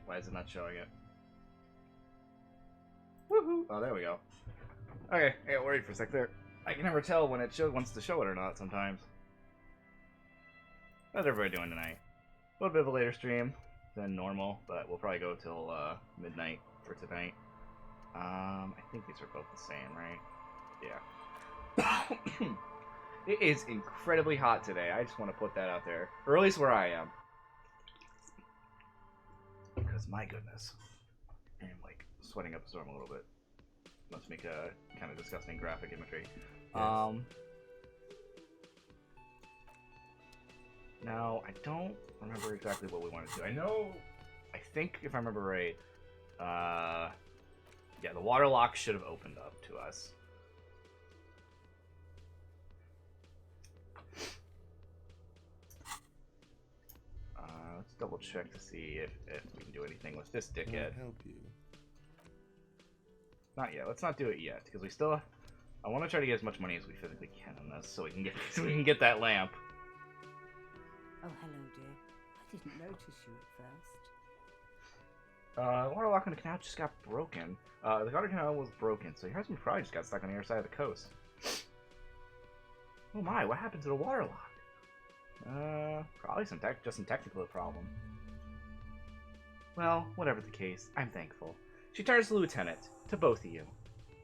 Why is it not showing it? Woohoo! Oh, there we go. Okay, I got worried for a sec there. I can never tell when it wants to show it or not sometimes. How's everybody doing tonight? A little bit of a later stream than normal, but we'll probably go till midnight for tonight. I think these are both the same, right? Yeah. It is incredibly hot today. I just want to put that out there. Or at least where I am. Because my goodness. I'm like sweating up a storm a little bit. Must make a kind of disgusting graphic imagery. Yes. Now, I don't remember exactly what we want to do. I think if I remember right, yeah, the water lock should have opened up to us. Let's double check to see if we can do anything with this dickhead. Can I help you? Not yet. Let's not do it yet, because we still. I want to try to get as much money as we physically can on this, so we can get that lamp. Oh, hello, dear. I didn't notice you at first. The water lock on the canal just got broken. The water canal was broken, so your husband probably just got stuck on the other side of the coast. Oh my, what happened to the water lock? Probably just some technical problem. Well, whatever the case, I'm thankful. She turns to the lieutenant, to both of you.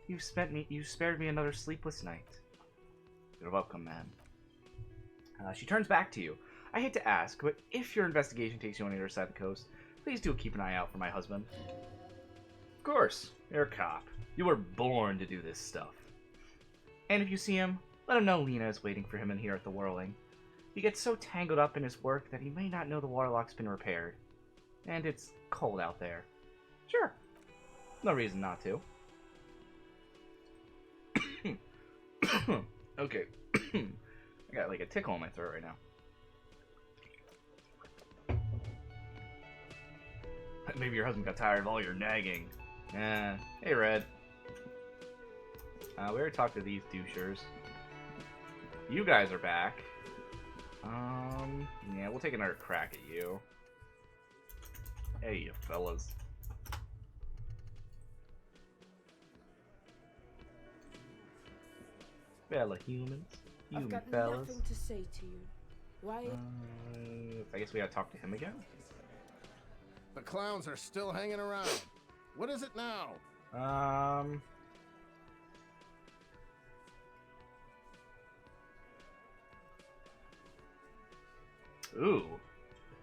You spared me another sleepless night. You're welcome, man. She turns back to you. I hate to ask, but if your investigation takes you on the other side of the coast, please do keep an eye out for my husband. Of course, you're a cop. You were born to do this stuff. And if you see him, let him know Lena is waiting for him in here at the Whirling. He gets so tangled up in his work that he may not know the water lock's been repaired. And it's cold out there. Sure. No reason not to. Okay. I got like a tickle in my throat right now. Maybe your husband got tired of all your nagging. Hey, Red. We already talked to these douchers. You guys are back. Yeah, we'll take another crack at you. Hey, you fellas. Fella humans. I've got fellas. nothing to say to you. Why? I guess we gotta talk to him again. The clowns are still hanging around. What is it now? Ooh.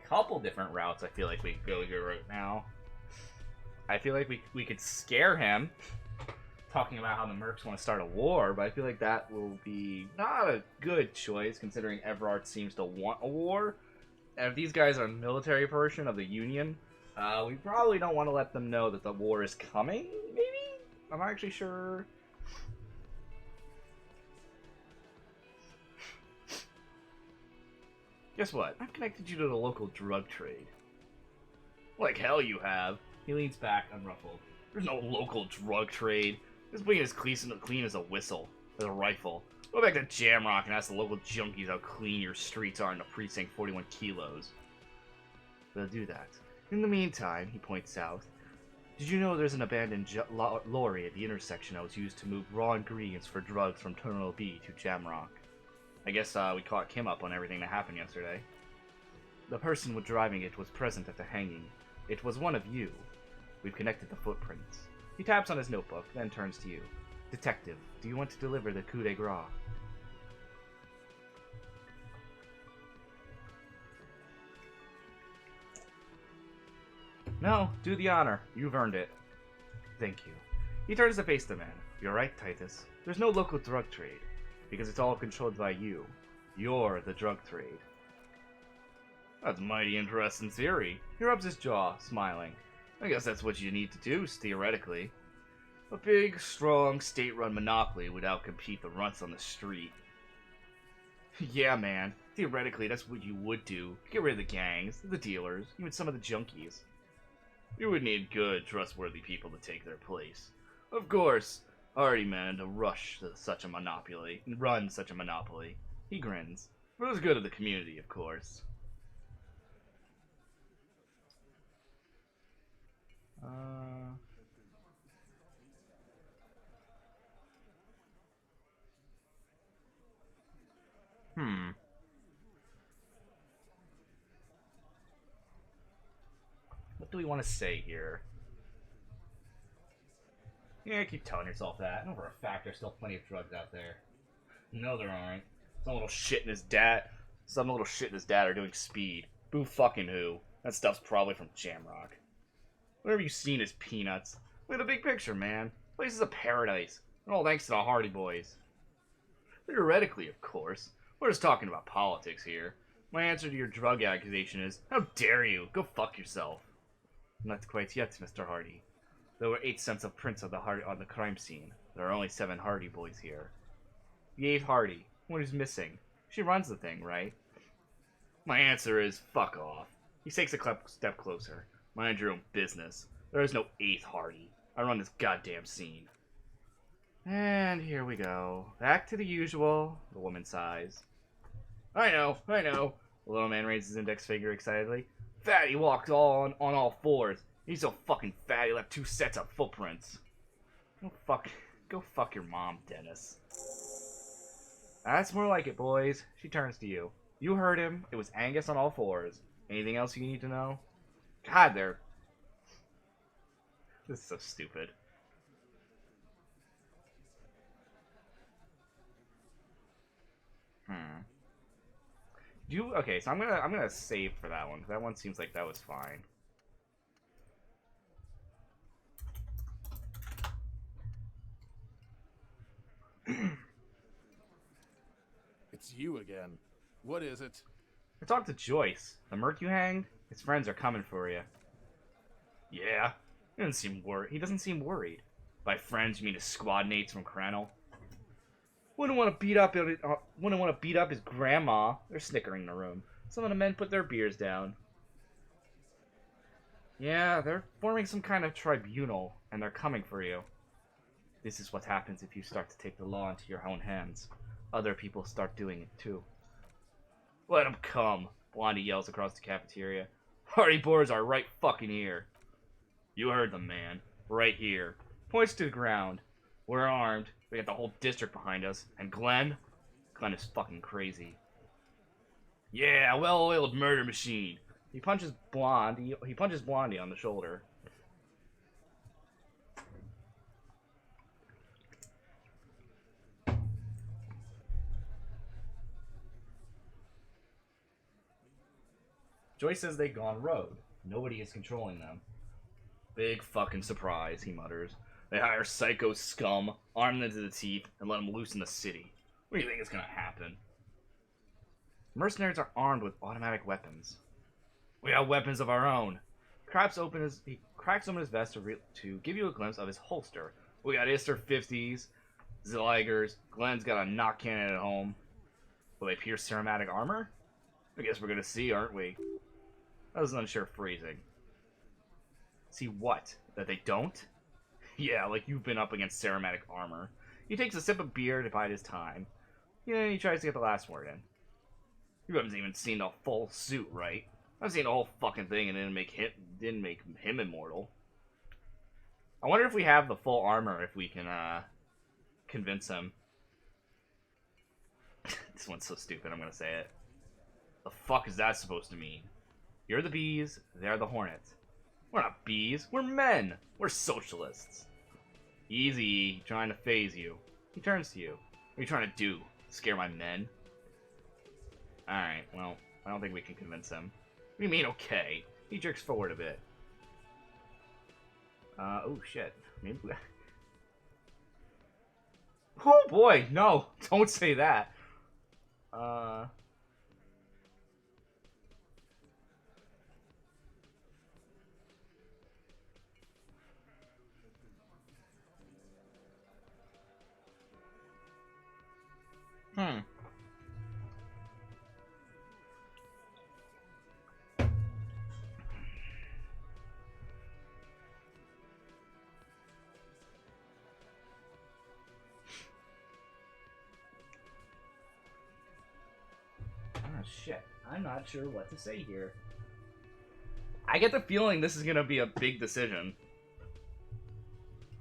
A couple different routes I feel like we could go here right now. I feel like we could scare him, talking about how the Mercs want to start a war, but I feel like that will be not a good choice, considering Everard seems to want a war. And if these guys are a military portion of the Union, we probably don't want to let them know that the war is coming, maybe? I'm not actually sure. Guess what? I've connected you to the local drug trade. Like hell you have. He leans back, unruffled. There's no local drug trade. This being as clean as a whistle, as a rifle. Go back to Jamrock and ask the local junkies how clean your streets are in the precinct 41 kilos. They'll do that. In the meantime, he points south. Did you know there's an abandoned lorry at the intersection that was used to move raw ingredients for drugs from Terminal B to Jamrock? I guess we caught Kim up on everything that happened yesterday. The person driving it was present at the hanging. It was one of you. We've connected the footprints. He taps on his notebook, then turns to you. Detective, do you want to deliver the coup de grace? No, do the honor. You've earned it. Thank you. He turns to face the man. You're right, Titus. There's no local drug trade, because it's all controlled by you. You're the drug trade. That's a mighty interesting theory. He rubs his jaw, smiling. I guess that's what you need to do, theoretically. A big, strong, state-run monopoly would outcompete the runts on the street. Yeah, man. Theoretically, that's what you would do. Get rid of the gangs, the dealers, even some of the junkies. You would need good, trustworthy people to take their place. Of course, already man to rush to such a monopoly, run such a monopoly. He grins. For the good of the community, of course. Hmm. What do we want to say here? Yeah, keep telling yourself that. And over a fact, there's still plenty of drugs out there. No, there aren't. Some little shit in his dad. Some little shit in his dad are doing speed. Boo fucking who? That stuff's probably from Jamrock. Whatever you've seen is peanuts. Look at the big picture, man. This place is a paradise. And all thanks to the Hardy Boys. Theoretically, of course. We're just talking about politics here. My answer to your drug accusation is, how dare you? Go fuck yourself. Not quite yet, Mr. Hardy. There were 8 cents of prints of on the crime scene. There are only 7 Hardy Boys here. The 8th Hardy. What is missing? She runs the thing, right? My answer is, fuck off. He takes a step closer. Mind your own business. There is no 8th Hardy. I run this goddamn scene. And here we go. Back to the usual. The woman sighs. I know. The little man raises his index finger excitedly. Fatty walked on all 4s. He's so fucking fat he left 2 sets of footprints. Go fuck your mom, Dennis. That's more like it, boys. She turns to you. You heard him. It was Angus on all 4s. Anything else you need to know? God, this is so stupid. Okay, so I'm gonna save for that one, because that one seems like that was fine. It's you again. What is it? I talked to Joyce. The merc you hanged? His friends are coming for you. Yeah? He doesn't seem worried. By friends, you mean his squad mates from Crannel? Wouldn't want to beat up his grandma. They're snickering in the room. Some of the men put their beers down. Yeah, they're forming some kind of tribunal, and they're coming for you. This is what happens if you start to take the law into your own hands. Other people start doing it too. Let them come, Blondie yells across the cafeteria. Hardy boys are right fucking here. You heard them, man. Right here. Points to the ground. We're armed. We got the whole district behind us. And Glenn is fucking crazy. Yeah, well-oiled murder machine. He punches Blondie on the shoulder. Joyce says they've gone rogue. Nobody is controlling them. Big fucking surprise, he mutters. They hire psycho scum, arm them to the teeth, and let them loose in the city. What do you think is gonna happen? Mercenaries are armed with automatic weapons. We have weapons of our own. He cracks open his vest to give you a glimpse of his holster. We got Ister 50s, Zligers. Glenn's got a knock cannon at home. Will they pierce ceramatic armor? I guess we're gonna see, aren't we? That was an unsure phrasing. See what? That they don't? Yeah, like you've been up against ceramatic armor. He takes a sip of beer to bide his time. Yeah, he tries to get the last word in. You haven't even seen the full suit, right? I've seen the whole fucking thing and didn't make him immortal. I wonder if we have the full armor, if we can convince him. This one's so stupid, I'm gonna say it. The fuck is that supposed to mean? You're the bees, they're the hornets. We're not bees, we're men. We're socialists. Easy, trying to phase you. He turns to you. What are you trying to do? Scare my men? Alright, well, I don't think we can convince him. What do you mean, okay? He jerks forward a bit. Oh shit. Maybe we... Oh boy, no! Don't say that! Oh shit. I'm not sure what to say here. I get the feeling this is gonna be a big decision.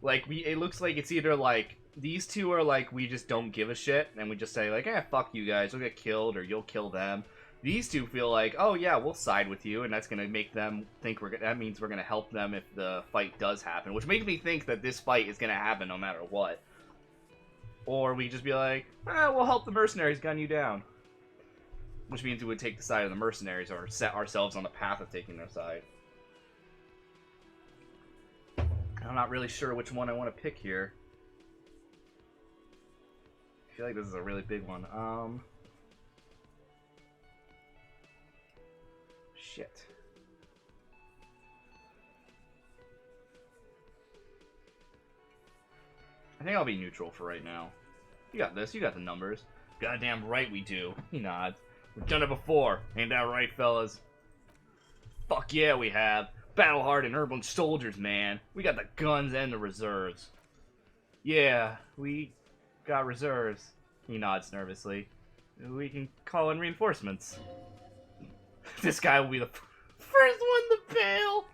Like, it looks like it's either, like, these two are, like, we just don't give a shit, and we just say, like, fuck you guys, you'll get killed, or you'll kill them. These two feel like, oh, yeah, we'll side with you, and that's gonna make them think that means we're gonna help them if the fight does happen, which makes me think that this fight is gonna happen no matter what. Or we just be like, we'll help the mercenaries gun you down. Which means we would take the side of the mercenaries, or set ourselves on the path of taking their side. I'm not really sure which one I want to pick here. I feel like this is a really big one. Shit. I think I'll be neutral for right now. You got this. You got the numbers. Goddamn right we do. He nods. We've done it before. Ain't that right, fellas? Fuck yeah, we have. Battle-hardened urban soldiers, man. We got the guns and the reserves. Yeah, we got reserves. He nods nervously. We can call in reinforcements. This guy will be the first one to bail.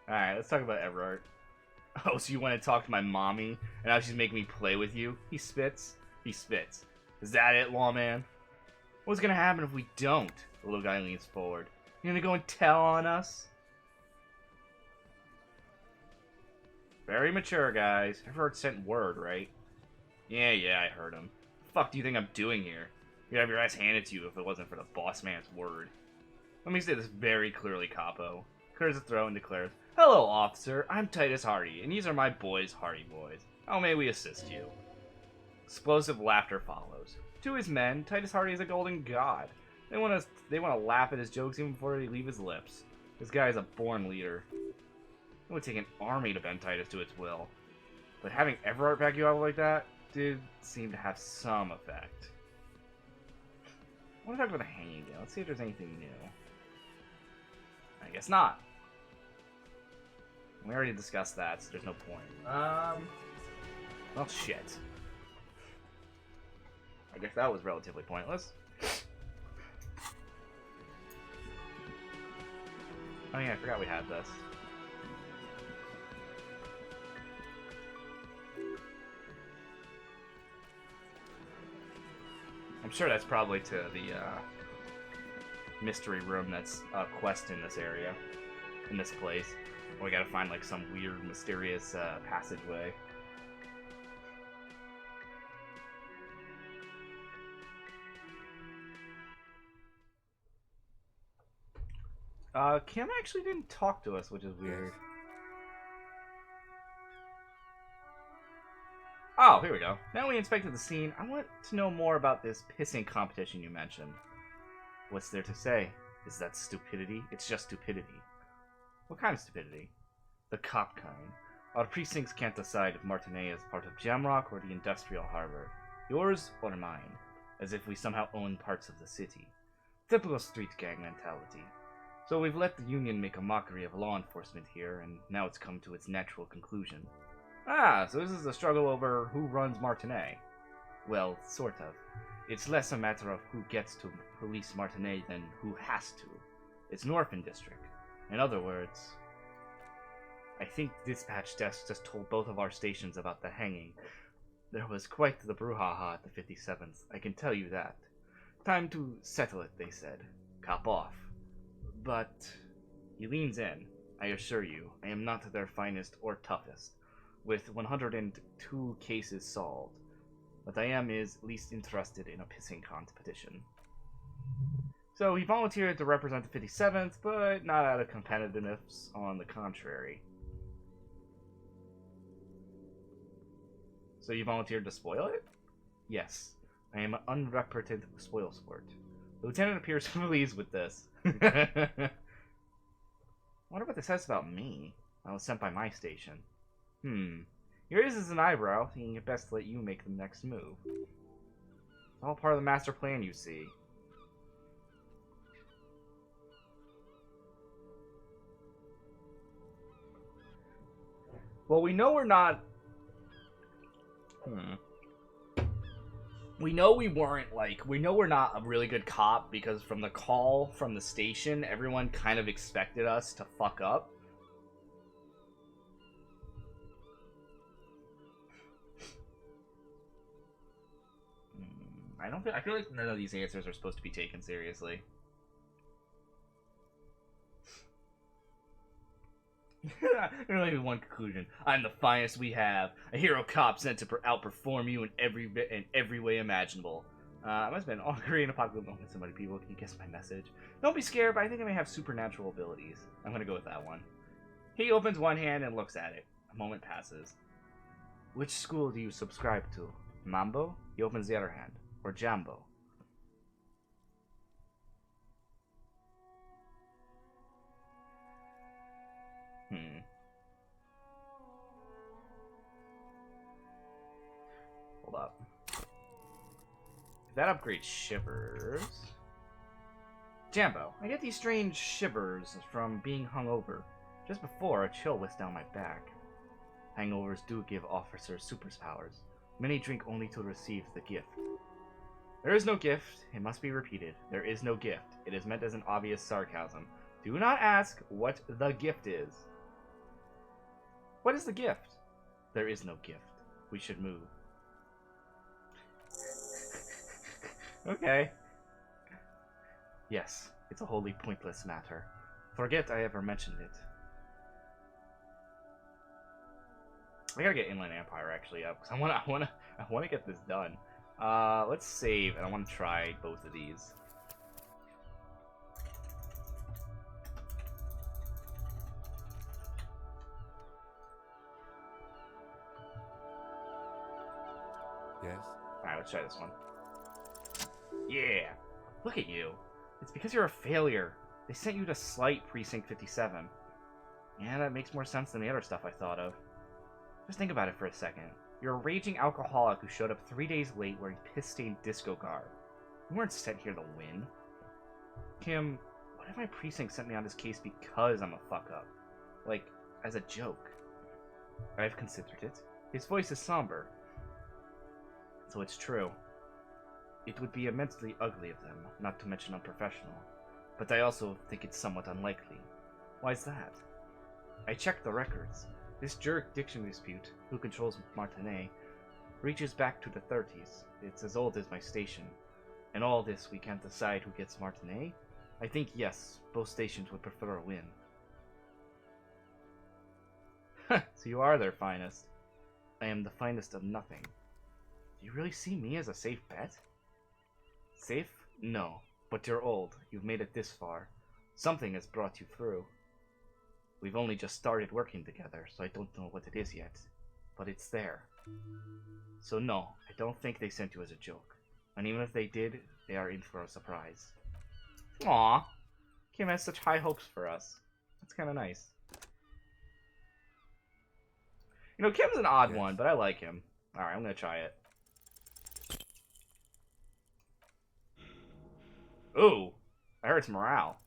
Alright, let's talk about Everard. Oh, so you want to talk to my mommy, and now she's making me play with you? He spits. He spits. Is that it, lawman? What's gonna happen if we don't? The little guy leans forward. You gonna go and tell on us? Very mature, guys. Everard sent word, right? Yeah, I heard him. What the fuck do you think I'm doing here? You'd have your ass handed to you if it wasn't for the boss man's word. Let me say this very clearly, Capo. Clears his throat and declares, Hello, officer. I'm Titus Hardy, and these are my boys, Hardy Boys. How may we assist you? Explosive laughter follows. To his men, Titus Hardy is a golden god. They want to laugh at his jokes even before they leave his lips. This guy is a born leader. It would take an army to bend Titus to its will. But having Everard back you up like that did seem to have some effect. I want to talk about the hanging again. Let's see if there's anything new. I guess not. We already discussed that, so there's no point. Well, shit. I guess that was relatively pointless. Oh yeah, I forgot we had this. I'm sure that's probably to the mystery room that's a quest in this area, in this place. We gotta find like some weird, mysterious passageway. Kim actually didn't talk to us, which is weird. Oh, here we go. Now we inspected the scene. I want to know more about this pissing competition you mentioned. What's there to say? Is that stupidity? It's just stupidity. What kind of stupidity? The cop kind. Our precincts can't decide if Martinet is part of Jamrock or the industrial harbor. Yours or mine. As if we somehow own parts of the city. Typical street gang mentality. So we've let the Union make a mockery of law enforcement here, and now it's come to its natural conclusion. Ah, so this is a struggle over who runs Martinet. Well, sort of. It's less a matter of who gets to police Martinet than who has to. It's an orphan district. In other words, I think the dispatch desk just told both of our stations about the hanging. There was quite the brouhaha at the 57th, I can tell you that. Time to settle it, they said. Cop off. But he leans in. I assure you, I am not their finest or toughest, with 102 cases solved. What I am is least interested in a pissing competition. So he volunteered to represent the 57th, but not out of competitiveness, on the contrary. So you volunteered to spoil it? Yes. I am an unrepresented spoil sport. The lieutenant appears pleased with this. I wonder what this says about me. I was sent by my station. He raises an eyebrow, thinking it best to let you make the next move. It's all part of the master plan, you see. Well, we know we're not... we know we weren't, like, we know we're not a really good cop because from the call from the station, everyone kind of expected us to fuck up. I feel like none of these answers are supposed to be taken seriously. There's only one conclusion. I'm the finest we have. A hero cop sent to outperform you in every way imaginable. I must have been all Korean apocalypse moment. So many people. Can you guess my message? Don't be scared, but I think I may have supernatural abilities. I'm gonna go with that one. He opens one hand and looks at it. A moment passes. Which school do you subscribe to? Mambo? He opens the other hand. Or Jambo? Hold up. If that upgrades shivers... Jambo, I get these strange shivers from being hungover. Just before, a chill whisked down my back. Hangovers do give officers superpowers. Many drink only to receive the gift. There is no gift. It must be repeated. There is no gift. It is meant as an obvious sarcasm. Do not ask what the gift is. What is the gift? There is no gift. We should move. Okay. Yes, it's a wholly pointless matter. Forget I ever mentioned it. I gotta get Inland Empire actually up because I wanna get this done. Let's save, and I want to try both of these. Yes? Alright, let's try this one. Yeah! Look at you. It's because you're a failure. They sent you to Slight Precinct 57. Yeah, that makes more sense than the other stuff I thought of. Just think about it for a second. You're a raging alcoholic who showed up 3 days late wearing piss-stained disco garb. You weren't sent here to win. Kim, what if my precinct sent me on this case because I'm a fuck-up? Like, as a joke? I've considered it. His voice is somber. So it's true. It would be immensely ugly of them, not to mention unprofessional. But I also think it's somewhat unlikely. Why's that? I checked the records. This jurisdiction dispute, who controls Martinet, reaches back to the 30s. It's as old as my station. In all this, we can't decide who gets Martinet? I think yes, both stations would prefer a win. So you are their finest. I am the finest of nothing. Do you really see me as a safe bet? Safe? No. But you're old. You've made it this far. Something has brought you through. We've only just started working together, so I don't know what it is yet. But it's there. So no, I don't think they sent you as a joke. And even if they did, they are in for a surprise. Aww. Kim has such high hopes for us. That's kind of nice. You know, Kim's an odd one, but I like him. Alright, I'm gonna try it. Ooh, I heard some morale.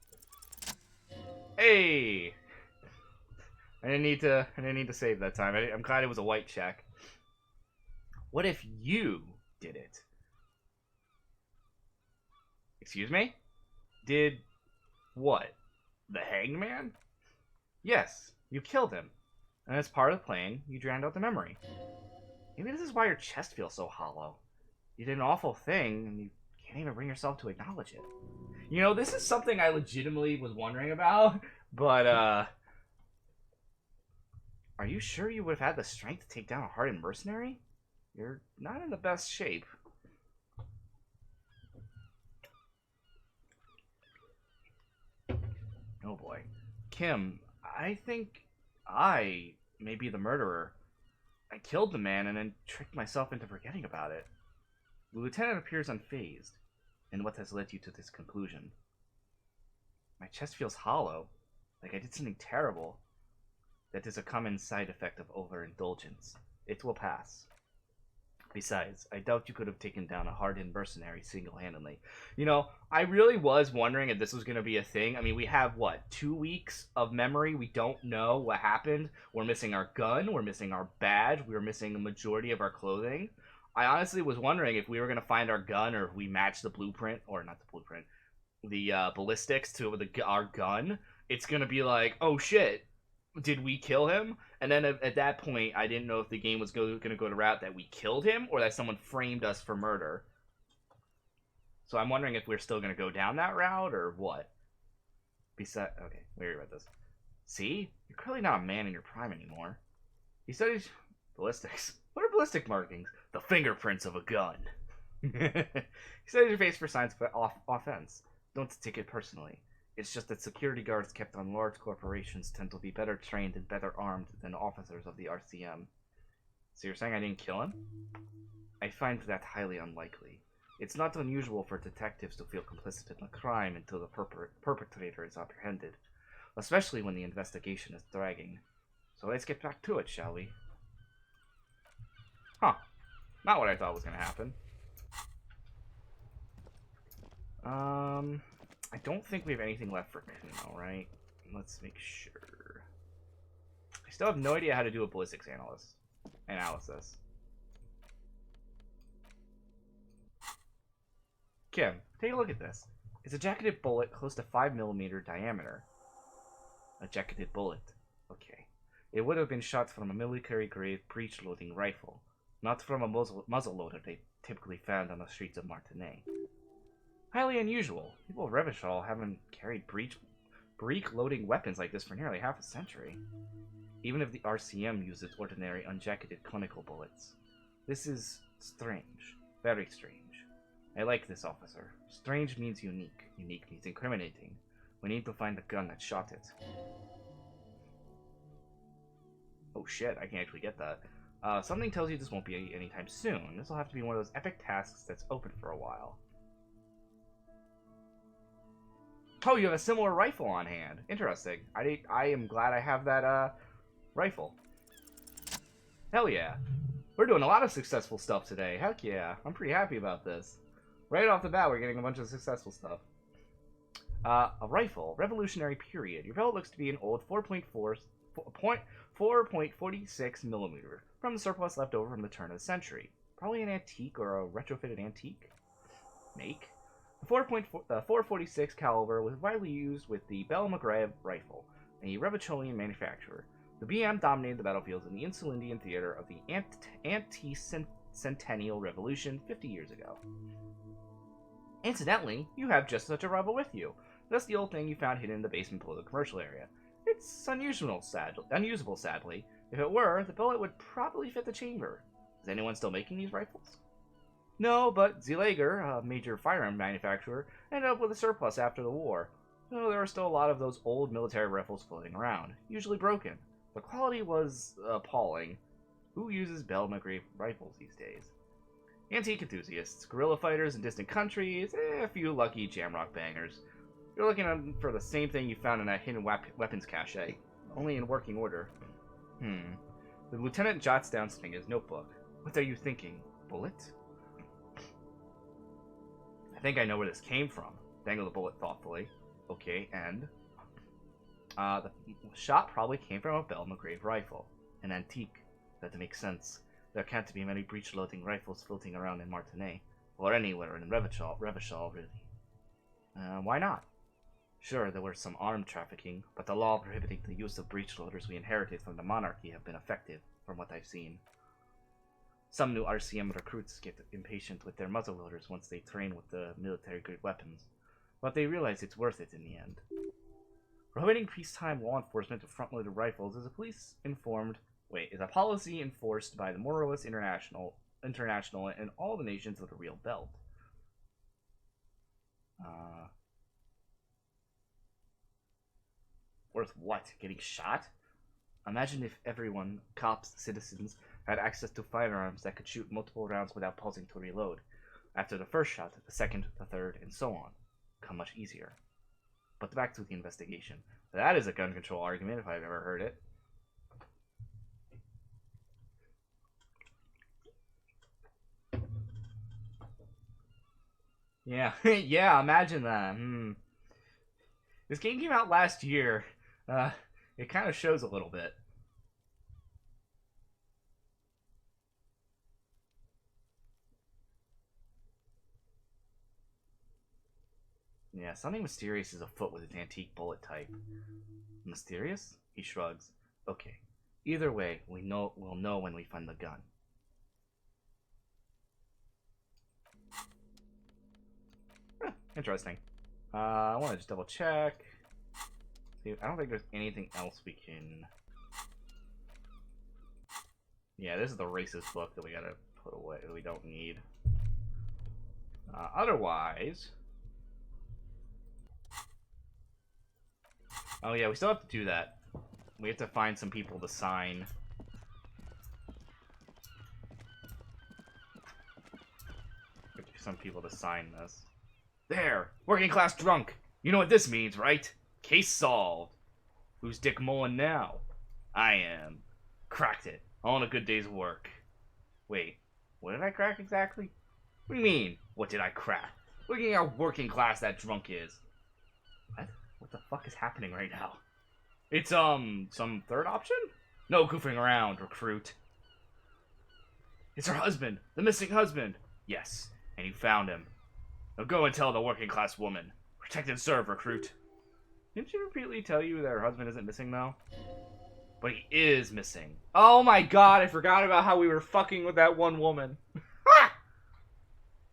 Hey! I didn't need to save that time. I'm glad it was a white check. What if you did it? Excuse me? Did what? The Hanged Man? Yes, you killed him. And as part of the plan, you drowned out the memory. Maybe this is why your chest feels so hollow. You did an awful thing, and you can't even bring yourself to acknowledge it. You know, this is something I legitimately was wondering about, but, are you sure you would have had the strength to take down a hardened mercenary? You're not in the best shape. Oh boy. Kim, I think I may be the murderer. I killed the man and then tricked myself into forgetting about it. The lieutenant appears unfazed. And what has led you to this conclusion? My chest feels hollow, like I did something terrible. That is a common side effect of overindulgence. It will pass. Besides, I doubt you could have taken down a hardened mercenary single-handedly. You know, I really was wondering if this was going to be a thing. I mean, we have, what, 2 weeks of memory? We don't know what happened. We're missing our gun. We're missing our badge. We're missing a majority of our clothing. I honestly was wondering if we were gonna find our gun, or if we matched the blueprint, or not the blueprint, the ballistics to our gun. It's gonna be like, oh shit, did we kill him? And then at that point, I didn't know if the game was gonna go the route that we killed him, or that someone framed us for murder. So I'm wondering if we're still gonna go down that route, or what. Okay, we already read this. See, you're clearly not a man in your prime anymore. He studies ballistics. What are ballistic markings? The fingerprints of a gun. He studies your face for signs of offense. Don't take it personally. It's just that security guards kept on large corporations tend to be better trained and better armed than officers of the RCM. So you're saying I didn't kill him? I find that highly unlikely. It's not unusual for detectives to feel complicit in a crime until the perpetrator is apprehended, especially when the investigation is dragging. So let's get back to it, shall we? Huh. Not what I thought was going to happen. I don't think we have anything left for Kuno, right? Let's make sure. I still have no idea how to do a ballistics analysis. Kim, take a look at this. It's a jacketed bullet close to 5mm diameter. A jacketed bullet. Okay. It would have been shot from a military-grade breech-loading rifle, not from a muzzleloader they typically found on the streets of Martinez. Highly unusual. People of Revachol haven't carried breech-loading weapons like this for nearly half a century. Even if the RCM uses ordinary unjacketed clinical bullets. This is strange. Very strange. I like this, officer. Strange means unique. Unique means incriminating. We need to find the gun that shot it. Oh shit, I can actually get that. Something tells you this won't be anytime soon. This will have to be one of those epic tasks that's open for a while. Oh, you have a similar rifle on hand. Interesting. I am glad I have that, rifle. Hell yeah. We're doing a lot of successful stuff today. Heck yeah. I'm pretty happy about this. Right off the bat, we're getting a bunch of successful stuff. A rifle. Revolutionary period. Your pellet looks to be an old 4.46mm from the surplus left over from the turn of the century. Probably an antique or a retrofitted antique make. The 4.46 caliber was widely used with the Bell McGraw rifle, a Revacholian manufacturer. The BM dominated the battlefields in the Insulindian theater of the anti-centennial revolution 50 years ago. Incidentally, you have just such a rifle with you. That's the old thing you found hidden in the basement below the commercial area. It's unusable, sadly. If it were, the bullet would probably fit the chamber. Is anyone still making these rifles? No, but Zelager, a major firearm manufacturer, ended up with a surplus after the war. So there are still a lot of those old military rifles floating around, usually broken. The quality was appalling. Who uses Bell McGraw rifles these days? Antique enthusiasts, guerrilla fighters in distant countries, a few lucky jamrock bangers. You're looking for the same thing you found in that hidden weapons cache, only in working order. The lieutenant jots down something in his notebook. What are you thinking? Bullet? I think I know where this came from. Dangle the bullet thoughtfully. Okay, and? The shot probably came from a Bell McGraw rifle. An antique. That makes sense. There can't be many breech-loading rifles floating around in Martinez. Or anywhere in Revachol, really. Why not? Sure, there was some armed trafficking, but the law prohibiting the use of breech-loaders we inherited from the monarchy have been effective, from what I've seen. Some new RCM recruits get impatient with their muzzleloaders once they train with the military-grade weapons, but they realize it's worth it in the end. Prohibiting peacetime law enforcement of front-loaded rifles is a policy enforced by the Moralist International and all the nations of the Real Belt. Worth what? Getting shot? Imagine if everyone, cops, citizens, had access to firearms that could shoot multiple rounds without pausing to reload. After the first shot, the second, the third, and so on. Become much easier. But back to the investigation. That is a gun control argument if I've ever heard it. Yeah, yeah, imagine that. This game came out last year. It kind of shows a little bit. Yeah, something mysterious is afoot with its antique bullet type. Mysterious? He shrugs. Okay. Either way, we'll know when we find the gun. Interesting. I want to just double check. See, I don't think there's anything else we can... Yeah, this is the racist book that we gotta put away, that we don't need. Otherwise... Oh yeah, we still have to do that. We have to find some people to sign. Some people to sign this. There! Working class drunk! You know what this means, right? Case solved. Who's Dick Mullen now? I am. Cracked it. All in a good day's work. Wait, what did I crack exactly? What do you mean, what did I crack? Look at how working class that drunk is. What? What the fuck is happening right now? It's, some third option? No goofing around, recruit. It's her husband! The missing husband! Yes, and you found him. Now go and tell the working class woman. Protect and serve, recruit. Didn't she repeatedly tell you that her husband isn't missing, though? But he is missing. Oh my god, I forgot about how we were fucking with that one woman.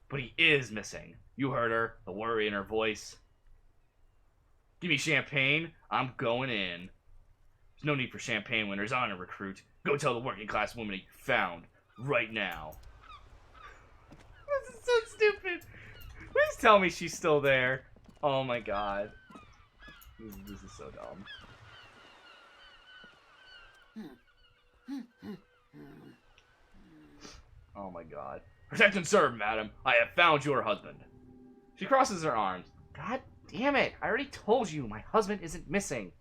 But he is missing. You heard her, the worry in her voice. Give me champagne, I'm going in. There's no need for champagne when there's honor, recruit. Go tell the working class woman you found, right now. This is so stupid. Please tell me she's still there. Oh my god. This is so dumb. Oh my god. Protect and serve, madam. I have found your husband. She crosses her arms. God damn it. I already told you my husband isn't missing.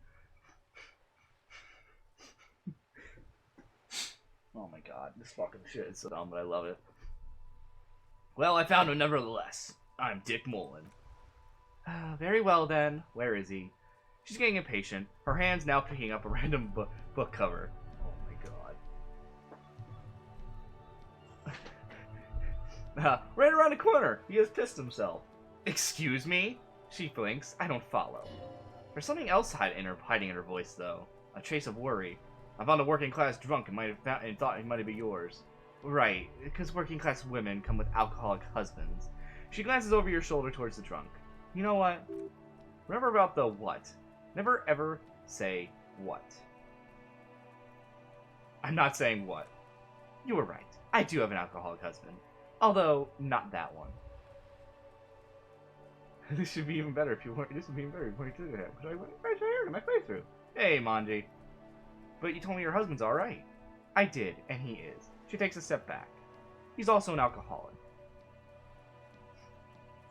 Oh my god. This fucking shit is so dumb, but I love it. Well, I found him nevertheless. I'm Dick Mullen. Very well then. Where is he? She's getting impatient. Her hand's now picking up a random book cover. Oh my god. Right around the corner. He has pissed himself. Excuse me? She blinks. I don't follow. There's something else hiding in her voice, though. A trace of worry. I found a working class drunk and thought it might have been yours. Right, because working class women come with alcoholic husbands. She glances over your shoulder towards the drunk. You know what? Remember about the what. Never ever say what. I'm not saying what. You were right. I do have an alcoholic husband. Although, not that one. This should be even better if you weren't. This would be even better if you weren't doing that. But I went right here in my playthrough. Hey, Manji. But you told me your husband's alright. I did, and he is. She takes a step back. He's also an alcoholic.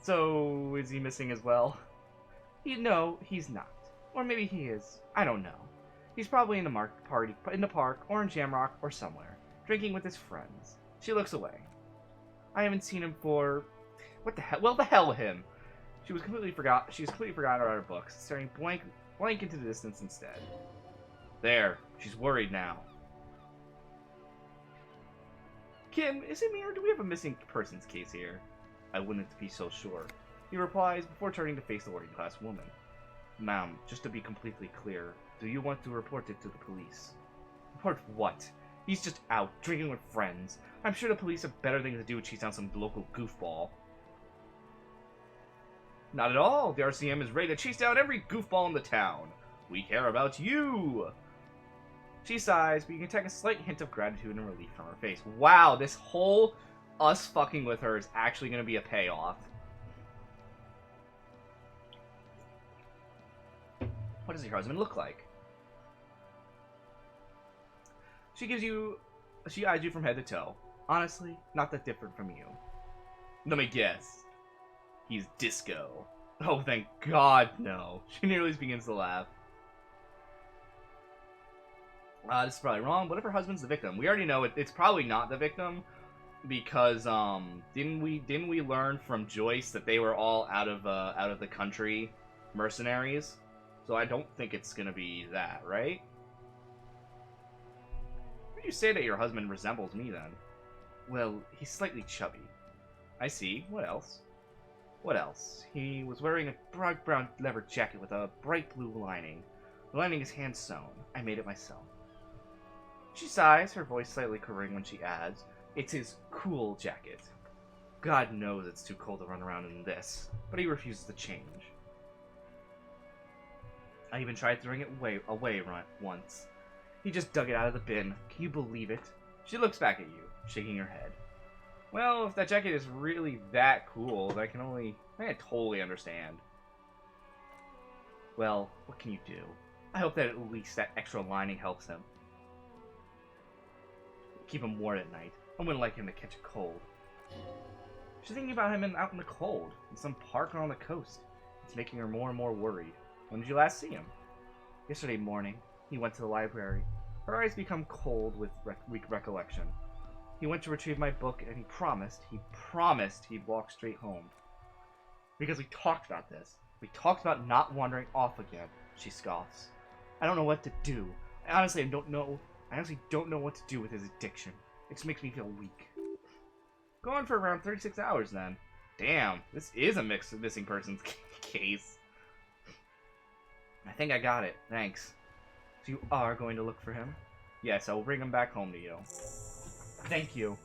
So, is he missing as well? No, he's not. Or maybe he is. I don't know. He's probably in the park, or in Jamrock, or somewhere, drinking with his friends. She looks away. I haven't seen him for... What the hell? Well, the hell with him. She was completely forgotten about her books, staring blank into the distance instead. There. She's worried now. Kim, is it me or do we have a missing persons case here? I wouldn't be so sure. He replies before turning to face the working class woman. Ma'am, just to be completely clear, do you want to report it to the police? Report what? He's just out, drinking with friends. I'm sure the police have better things to do to chase down some local goofball. Not at all. The RCM is ready to chase down every goofball in the town. We care about you. She sighs, but you can detect a slight hint of gratitude and relief from her face. Wow, this whole us fucking with her is actually going to be a payoff. What does your husband look like? She eyes you from head to toe. Honestly, not that different from you. Let me guess. He's disco. Oh, thank God, no. She nearly begins to laugh. This is probably wrong. What if her husband's the victim? We already know it's probably not the victim because didn't we learn from Joyce that they were all out of the country mercenaries? So I don't think it's gonna be that, right? Why do you say that your husband resembles me then? Well, he's slightly chubby. I see. What else? What else? He was wearing a bright brown leather jacket with a bright blue lining. The lining is hand sewn. I made it myself. She sighs, her voice slightly quivering when she adds, "It's his cool jacket." God knows it's too cold to run around in this, but he refuses to change. I even tried throwing it away once. He just dug it out of the bin. Can you believe it? She looks back at you, shaking her head. Well, if that jacket is really that cool, then I can totally understand. Well, what can you do? I hope that at least that extra lining helps him. Keep him warm at night. I wouldn't like him to catch a cold. She's thinking about him out in the cold, in some park on the coast. It's making her more and more worried. When did you last see him? Yesterday morning. He went to the library. Her eyes become cold with weak recollection. He went to retrieve my book, and he promised he'd walk straight home. Because we talked about this. We talked about not wandering off again, she scoffs. I don't know what to do. I honestly don't know what to do with his addiction. It just makes me feel weak. Go on for around 36 hours, then. Damn, this is a missing persons case. I think I got it, thanks. So you are going to look for him? Yes, I will bring him back home to you. Thank you.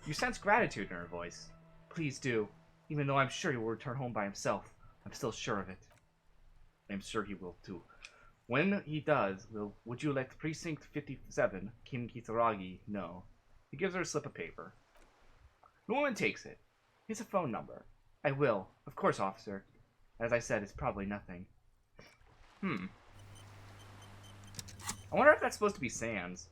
You sense gratitude in her voice. Please do. Even though I'm sure he will return home by himself. I'm still sure of it. I'm sure he will too. When he does, would you let Precinct 57, Kim Kitaragi, know? He gives her a slip of paper. The woman takes it. Here's a phone number. I will. Of course, officer. As I said, it's probably nothing. I wonder if that's supposed to be Sans.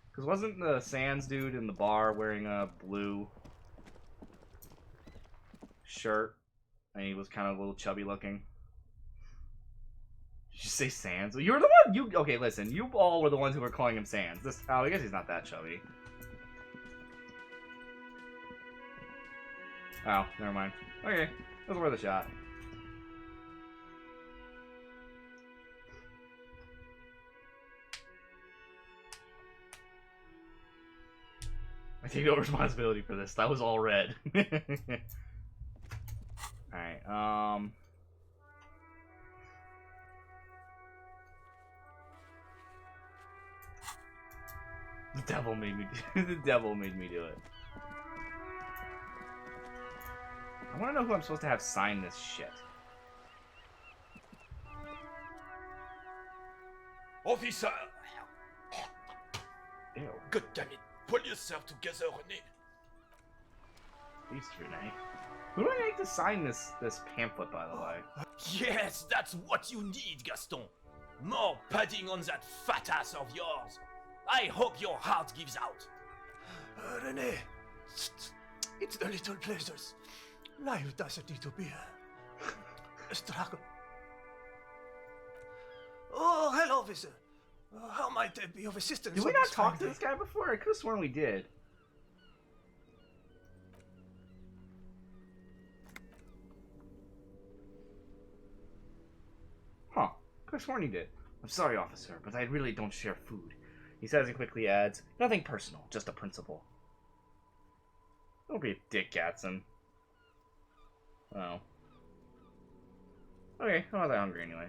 Because wasn't the Sans dude in the bar wearing a blue shirt? And he was kind of a little chubby looking. Did you say Sans? You were the one. Okay, listen. You all were the ones who were calling him Sans. I guess he's not that chubby. Oh, never mind. Okay, it was worth a shot. I take no responsibility for this. That was all red. Alright, The devil made me do it. I want to know who I'm supposed to have sign this shit. Officer! Ew. God damn it. Pull yourself together, René. Please, Renee. Who do I make to sign this pamphlet, by the way? Yes, that's what you need, Gaston. More padding on that fat ass of yours. I hope your heart gives out. René, it's the little pleasures. Life doesn't need to be a struggle. Oh, hello, officer. How might I be of assistance? Did we not talk to this guy before? I could have sworn we did. Huh. Could have sworn he did. I'm sorry, officer, but I really don't share food. He says and quickly adds, nothing personal, just a principle. Don't be a dick, Gatson. Oh. Okay, I'm not that hungry anyway.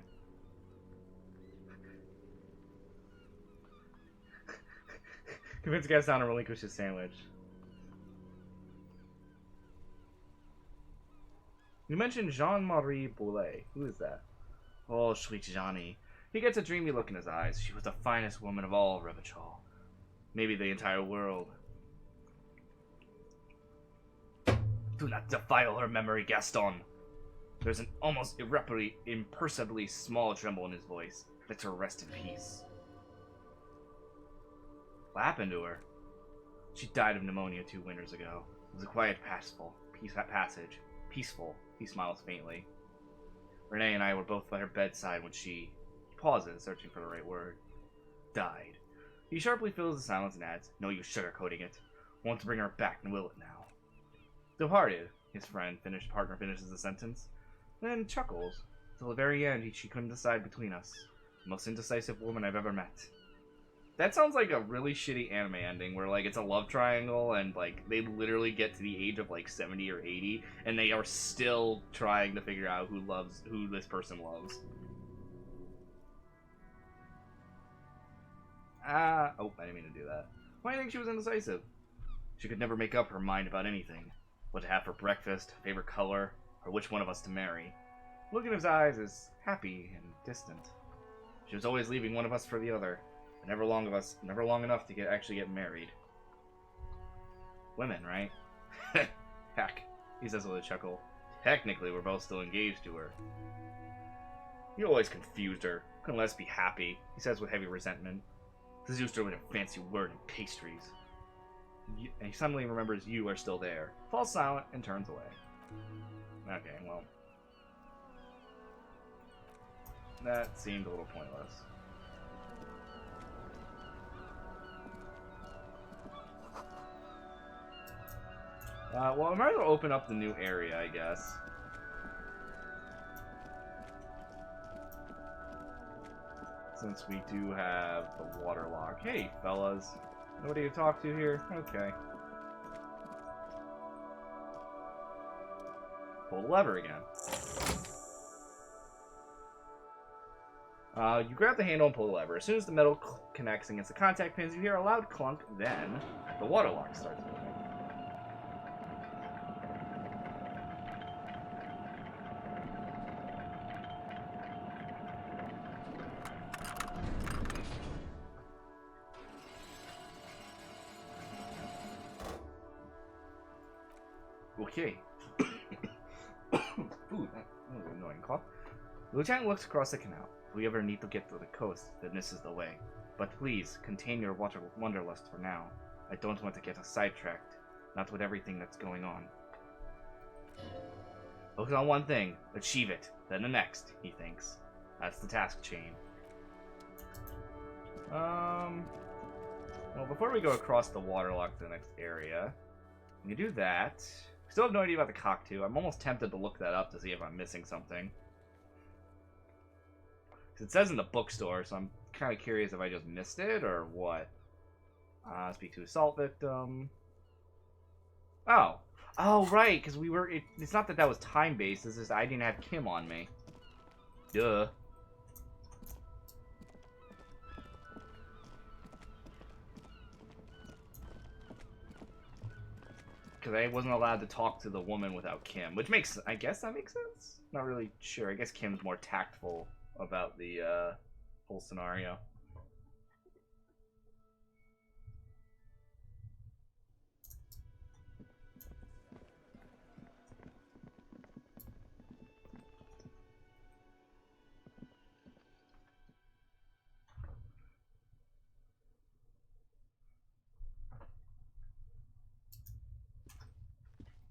Convince Gaston to relinquish his sandwich. You mentioned Jean-Marie Boulet. Who is that? Oh, sweet Johnny. He gets a dreamy look in his eyes. She was the finest woman of all Revachol. Maybe the entire world. Do not defile her memory, Gaston. There's an almost imperceptibly small tremble in his voice. Let her rest in peace. What happened to her? She died of pneumonia 2 winters ago. It was a quiet, passage. Peaceful. He smiles faintly. Renee and I were both by her bedside when she pauses, searching for the right word. Died. He sharply fills the silence and adds, no use sugarcoating it. Want to bring her back and will it now. Still-hearted, his partner finishes the sentence, then chuckles. Till the very end, she couldn't decide between us. The most indecisive woman I've ever met. That sounds like a really shitty anime ending where like it's a love triangle and like they literally get to the age of like 70 or 80 and they are still trying to figure out who this person loves. Oh, I didn't mean to do that. Why do you think she was indecisive? She could never make up her mind about anything. What to have for breakfast, favorite color, or which one of us to marry. Look in his eyes is happy and distant. She was always leaving one of us for the other. Never long enough to actually get married. Women, right? Heck, he says with a chuckle. Technically, we're both still engaged to her. You always confused her. Couldn't let us be happy, he says with heavy resentment. Seduced her with a fancy word and pastries. And he suddenly remembers you are still there. Falls silent and turns away. Okay, well. That seemed a little pointless. Well, I might as well open up the new area, I guess. Since we do have the water lock. Hey, fellas. Nobody to talk to here? Okay. Pull the lever again. You grab the handle and pull the lever. As soon as the metal connects against the contact pins, you hear a loud clunk. Then, the water lock starts moving. Okay. Ooh, that was an annoying cough. The lieutenant looks across the canal. If we ever need to get to the coast, then this is the way. But please, contain your wanderlust for now. I don't want to get us sidetracked. Not with everything that's going on. Focus on one thing. Achieve it. Then the next, he thinks. That's the task chain. Well, before we go across the waterlock to the next area, we can do that. Still have no idea about the cocktail. I'm almost tempted to look that up to see if I'm missing something. It says in the bookstore, so I'm kind of curious if I just missed it or what. Speak to assault victim. Oh. Oh, right, because we were... It's not that was time-based, it's just I didn't have Kim on me. Duh. Because I wasn't allowed to talk to the woman without Kim, which makes... I guess that makes sense? Not really sure. I guess Kim's more tactful about the whole scenario.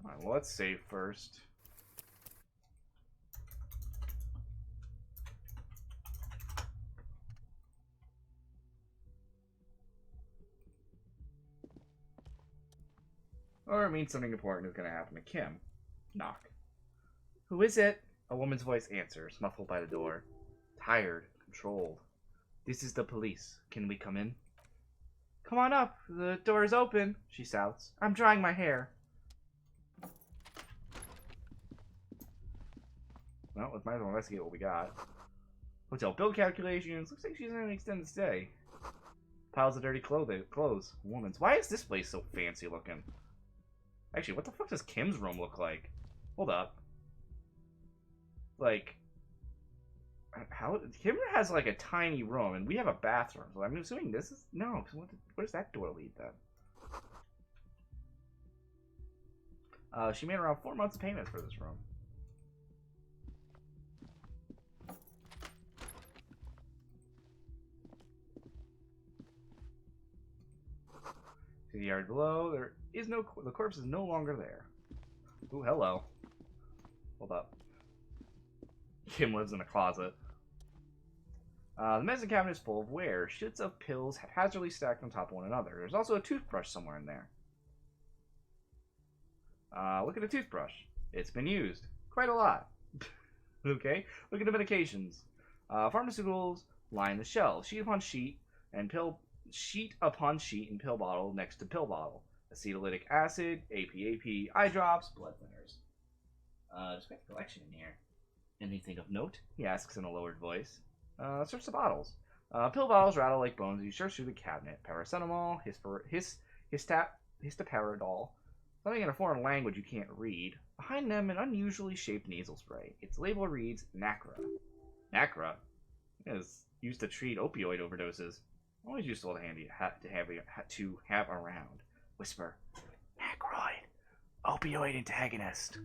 Alright, well, let's save first. Or it means something important is going to happen to Kim. Knock. Who is it? A woman's voice answers, muffled by the door. Tired, controlled. This is the police. Can we come in? Come on up. The door is open, she shouts. I'm drying my hair. Well, let's might as well investigate what we got. Hotel bill calculations. Looks like she's in an extended stay. Piles of dirty clothes. Woman's. Why is this place so fancy looking? Actually, what the fuck does Kim's room look like? Hold up. Like, how Kim has like a tiny room, and we have a bathroom. So I'm assuming this is no. Where does that door lead then? She made around 4 months of payments for this room. To the yard below, there is no. The corpse is no longer there. Ooh, hello. Hold up. Kim lives in a closet. The medicine cabinet is full of wares. Shits of pills haphazardly stacked on top of one another. There's also a toothbrush somewhere in there. Look at the toothbrush. It's been used. Quite a lot. Okay? Look at the medications. Pharmaceuticals line the shelves. Sheet upon sheet and pill sheet upon sheet in pill bottle next to pill bottle. Acetylic acid, APAP, eye drops, blood thinners. Just got the collection in here. Anything of note? He asks in a lowered voice. Search the bottles. Pill bottles rattle like bones as you search through the cabinet. Paracetamol, histoparadol, something in a foreign language you can't read. Behind them, an unusually shaped nasal spray. Its label reads Nacra. Nacra? It is used to treat opioid overdoses. Always useful to have around. Whisper. Nacroid. Opioid antagonist.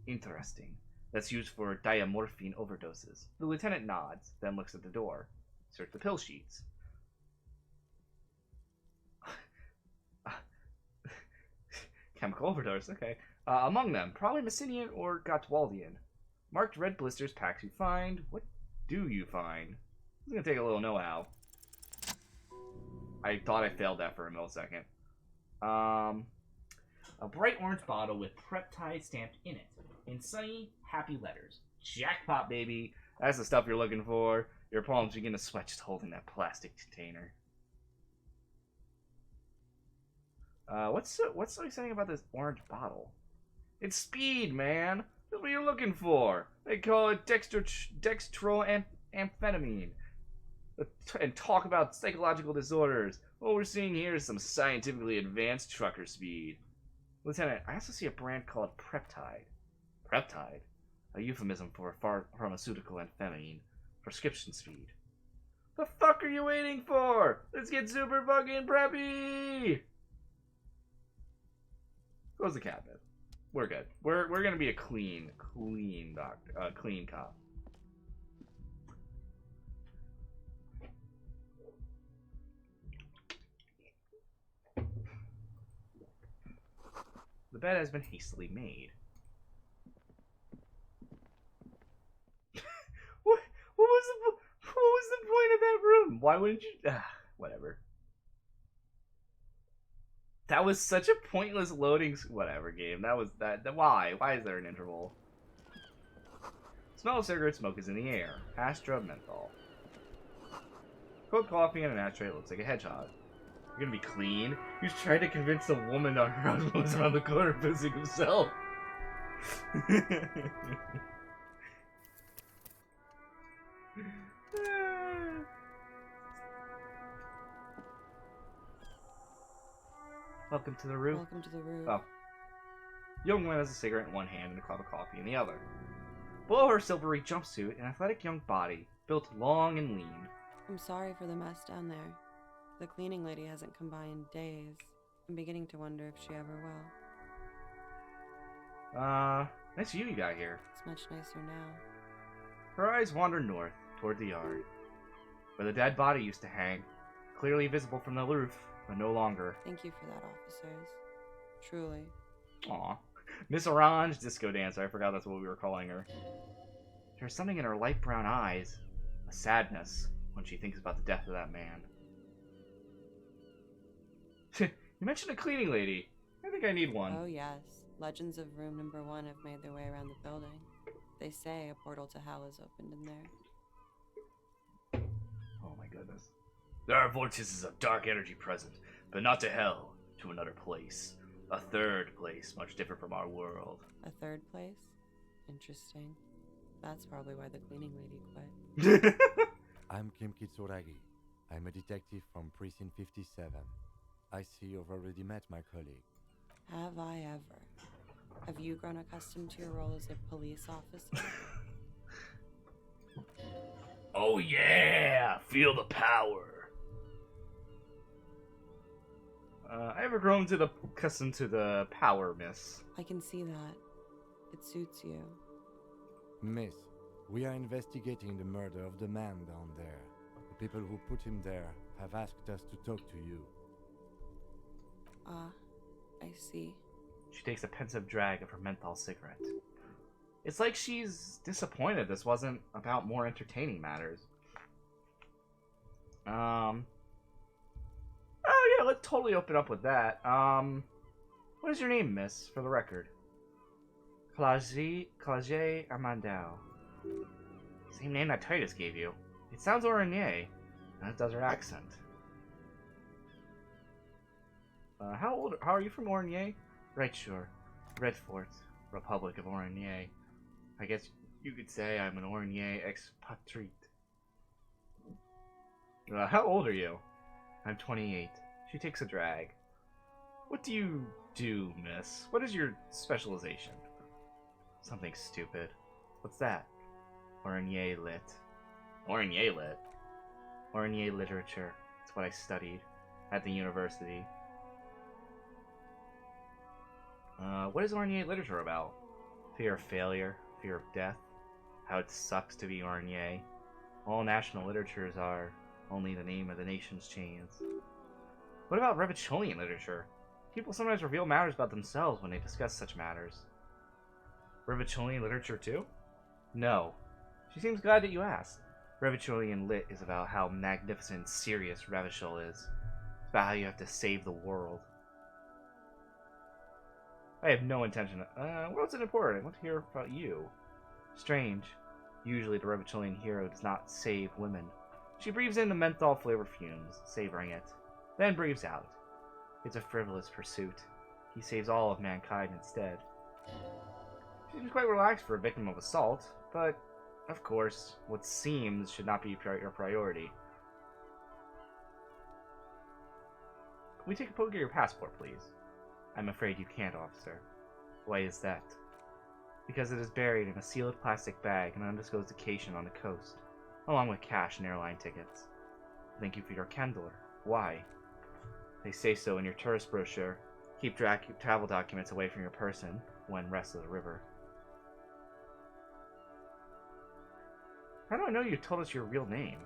Interesting. That's used for diamorphine overdoses. The lieutenant nods, then looks at the door. Search the pill sheets. Chemical overdose, okay. Among them, probably Messinian or Gottwaldian. Marked red blisters packs you find. What do you find? This is gonna take a little know-how. I thought I failed that for a millisecond. A bright orange bottle with Preptide stamped in it. In sunny, happy letters. Jackpot, baby. That's the stuff you're looking for. Your palms begin to sweat just holding that plastic container. What's so exciting about this orange bottle? It's speed, man. That's what you're looking for. They call it dextroamphetamine. And talk about psychological disorders. What we're seeing here is some scientifically advanced trucker speed. Lieutenant, I also see a brand called Preptide. Preptide? A euphemism for pharmaceutical amphetamine. Prescription speed. The fuck are you waiting for? Let's get super fucking preppy! Close the cabinet. We're good. We're gonna be a clean doctor, clean cop. The bed has been hastily made. What was the point of that room? Why wouldn't you? Whatever. That was such a pointless loading. Whatever game. That was that. Why? Why is there an interval? Smell of cigarette smoke is in the air. Astra menthol. Cold coffee and an ashtray. It looks like a hedgehog. You're gonna be clean. He's trying to convince a woman our husband was around the corner pissing himself. Welcome to the room. Welcome to the room. Oh. Young woman has a cigarette in one hand and a cup of coffee in the other. Below her silvery jumpsuit, an athletic young body, built long and lean. I'm sorry for the mess down there. The cleaning lady hasn't come by in days. I'm beginning to wonder if she ever will. Nice view you got here. It's much nicer now. Her eyes wander north, toward the yard, where the dead body used to hang, clearly visible from the roof, but no longer. Thank you for that, officers. Truly. Aw. Miss Orange Disco Dancer, I forgot that's what we were calling her. There's something in her light brown eyes, a sadness, when she thinks about the death of that man. You mentioned a cleaning lady. I think I need one. Oh yes, legends of room number 1 have made their way around the building. They say a portal to hell is opened in there. Oh my goodness. There are vortices of dark energy present, but not to hell, to another place. A third place, much different from our world. A third place? Interesting. That's probably why the cleaning lady quit. I'm Kim Kitsuragi. I'm a detective from Precinct 57. I see you've already met my colleague. Have I ever? Have you grown accustomed to your role as a police officer? Oh yeah! Feel the power! I ever grown accustomed to the power, miss? I can see that. It suits you. Miss, we are investigating the murder of the man down there. The people who put him there have asked us to talk to you. I see. She takes a pensive drag of her menthol cigarette. It's like she's disappointed this wasn't about more entertaining matters. Oh yeah, let's totally open up with that. What is your name, miss, for the record? Clage Armandel. Same name that Titus gave you. It sounds Oranje, and it does her accent. How are you from Ornier? Right, sure. Red Fort, Republic of Ornier. I guess you could say I'm an Ornier expatriate. How old are you? I'm 28. She takes a drag. What do you do, miss? What is your specialization? Something stupid. What's that? Ornier lit. Ornier lit? Ornier literature. It's what I studied at the university. What is Ornier literature about? Fear of failure, fear of death, how it sucks to be Ornier. All national literatures are only the name of the nation's chains. What about Revacholian literature? People sometimes reveal matters about themselves when they discuss such matters. Revacholian literature too? No. She seems glad that you asked. Revacholian lit is about how magnificent and serious Revachol is. It's about how you have to save the world. I have no intention of... what's it important? I want to hear about you. Strange. Usually the Revacholian hero does not save women. She breathes in the menthol flavor fumes, savoring it, then breathes out. It's a frivolous pursuit. He saves all of mankind instead. She seems quite relaxed for a victim of assault, but, of course, what seems should not be your priority. Can we take a poke at your passport, please? I'm afraid you can't, officer. Why is that? Because it is buried in a sealed plastic bag in an undisclosed location on the coast, along with cash and airline tickets. Thank you for your candor. Why? They say so in your tourist brochure. Keep travel documents away from your person when west of the river. How do I know you told us your real name?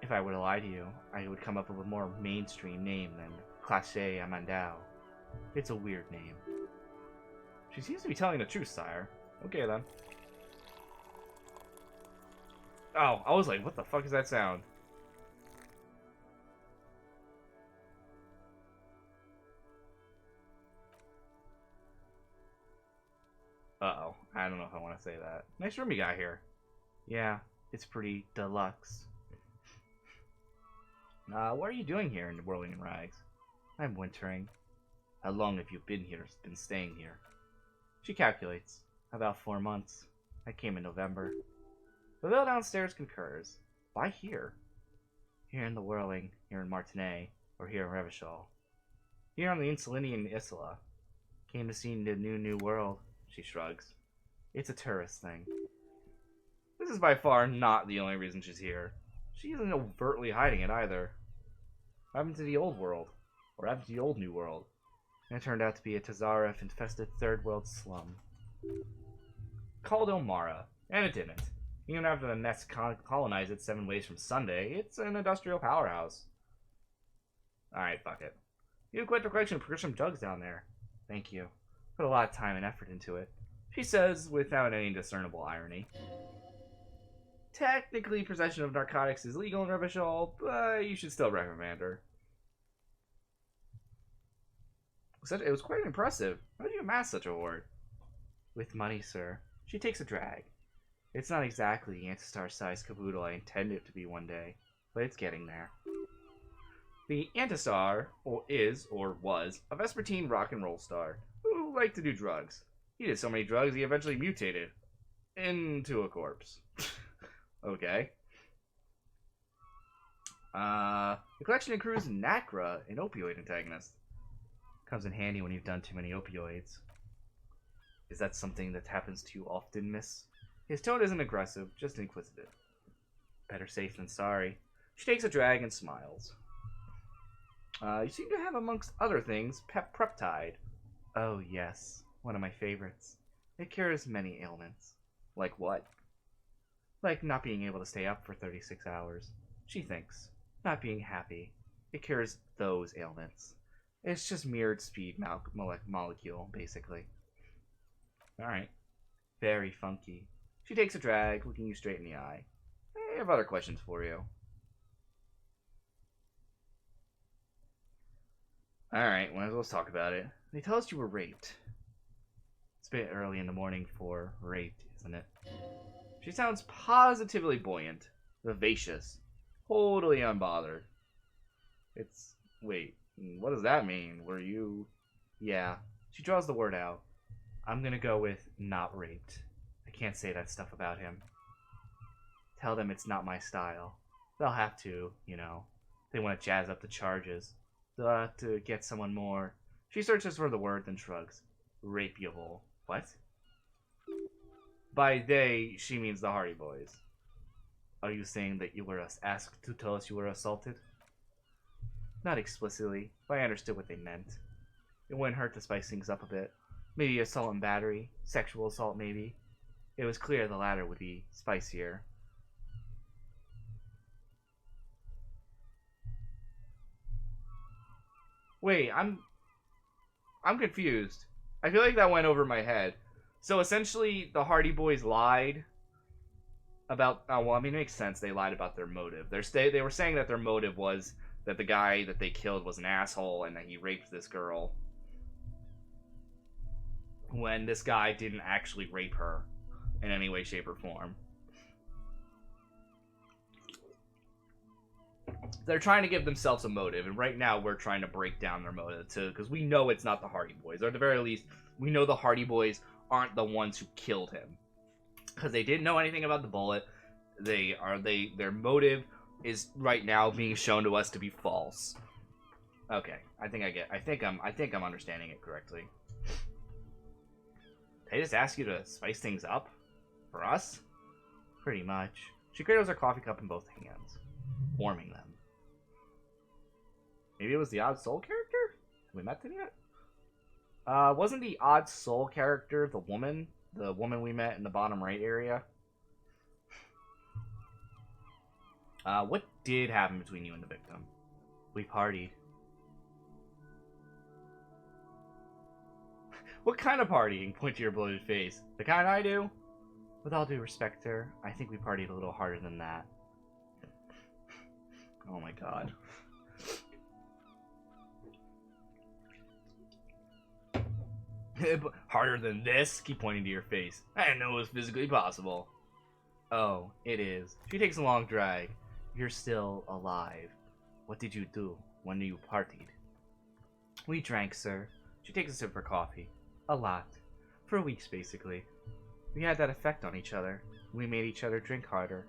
If I were to lie to you, I would come up with a more mainstream name than Clache Amandau. It's a weird name. She seems to be telling the truth, sire. Okay, then. Oh, I was like, what the fuck is that sound? Uh-oh. I don't know if I want to say that. Nice room you got here. Yeah, it's pretty deluxe. What are you doing here in Whirling in Rags? I'm wintering. How long have you been staying here? She calculates. About 4 months. I came in November. The bill downstairs concurs. Why here? Here in the Whirling, here in Martinet, or here in Revachol. Here on the Insulinian Isla. Came to see the new world, she shrugs. It's a tourist thing. This is by far not the only reason she's here. She isn't overtly hiding it either. What happened to the old world? Or happened to the old new world? And it turned out to be a Tazaref-infested third world slum. Called Elmara, and it didn't. Even after the Nets colonized it 7 ways from Sunday, it's an industrial powerhouse. Alright, fuck it. You have quite the collection of prescription drugs down there. Thank you. Put a lot of time and effort into it. She says, without any discernible irony. Technically, possession of narcotics is legal in Revachol, but you should still reprimand her. It was quite impressive. How did you amass such a hoard? With money, sir. She takes a drag. It's not exactly the Antistar-sized caboodle I intended it to be one day, but it's getting there. The Antistar is, or was, a Vespertine rock and roll star who liked to do drugs. He did so many drugs he eventually mutated into a corpse. Okay. The collection accrues Nacra, an opioid antagonist. Comes in handy when you've done too many opioids. Is that something that happens to you often, miss? His tone isn't aggressive, just inquisitive. Better safe than sorry. She takes a drag and smiles. You seem to have, amongst other things, Preptide. Oh, yes. One of my favorites. It cures many ailments. Like what? Like not being able to stay up for 36 hours. She thinks. Not being happy. It cures those ailments. It's just mirrored speed molecule, basically. Alright. Very funky. She takes a drag, looking you straight in the eye. I have other questions for you. Alright, well, let's talk about it. They tell us you were raped. It's a bit early in the morning for raped, isn't it? She sounds positively buoyant, vivacious, totally unbothered. It's Wait, what does that mean? Were you... Yeah. She draws the word out. I'm gonna go with not raped. I can't say that stuff about him. Tell them it's not my style. They'll have to, you know. They want to jazz up the charges. They'll have to get someone more. She searches for the word, then shrugs. Rapeable. What? By they, she means the Hardy Boys. Are you saying that you were asked to tell us you were assaulted? Not explicitly, but I understood what they meant. It wouldn't hurt to spice things up a bit. Maybe assault and battery, sexual assault maybe. It was clear the latter would be spicier. Wait, I'm confused. I feel like that went over my head. So essentially, the Hardy Boys lied about. Oh, well, I mean, it makes sense. They lied about their motive. They were saying that their motive was that the guy that they killed was an asshole and that he raped this girl. When this guy didn't actually rape her in any way, shape, or form. They're trying to give themselves a motive, and right now we're trying to break down their motive too, because we know it's not the Hardy Boys, or at the very least, we know the Hardy Boys aren't the ones who killed him, because they didn't know anything about the bullet. Their motive is right now being shown to us to be false. Okay, I think I'm understanding it correctly. They just ask you to spice things up for us, pretty much. She cradles her coffee cup in both hands, warming them. Maybe it was the Odd Soul character? Have we met them yet? Wasn't the Odd Soul character the woman we met in the bottom right area? What did happen between you and the victim? We partied. What kind of partying? Point to your bloated face. The kind I do? With all due respect, sir, I think we partied a little harder than that. Oh my god. Harder than this? Keep pointing to your face. I didn't know it was physically possible. Oh, it is. She takes a long drag. You're still alive. What did you do when you partied? We drank, sir. She takes a sip of her coffee. A lot. For weeks, basically. We had that effect on each other. We made each other drink harder.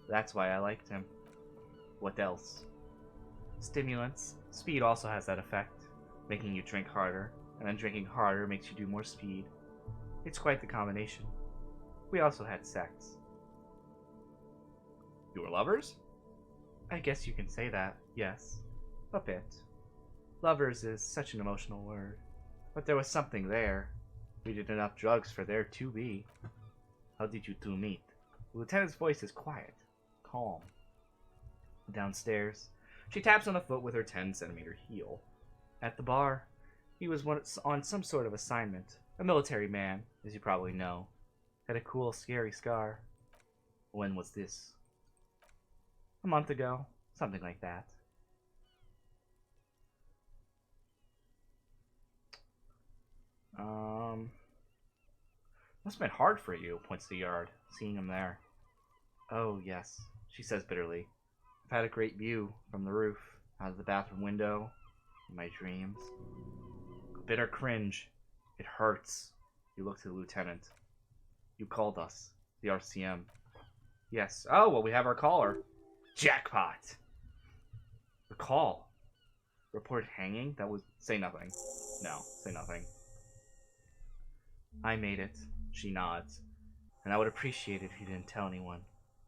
That's why I liked him. What else? Stimulants. Speed also has that effect, making you drink harder, and then drinking harder makes you do more speed. It's quite the combination. We also had sex. You were lovers? I guess you can say that, yes. A bit. Lovers is such an emotional word. But there was something there. We did enough drugs for there to be. How did you two meet? The lieutenant's voice is quiet, calm. Downstairs, she taps on the foot with her 10-centimeter heel. At the bar, he was on some sort of assignment. A military man, as you probably know. Had a cool, scary scar. When was this? A month ago. Something like that. Must have been hard for you, points to the yard, seeing him there. Oh, yes, she says bitterly. I've had a great view from the roof, out of the bathroom window, in my dreams. A bitter cringe. It hurts. You look to the lieutenant. You called us, the RCM. Yes. Oh, well, we have our caller. Jackpot! The call. Report hanging? That was... Say nothing. No, say nothing. I made it. She nods. And I would appreciate it if you didn't tell anyone.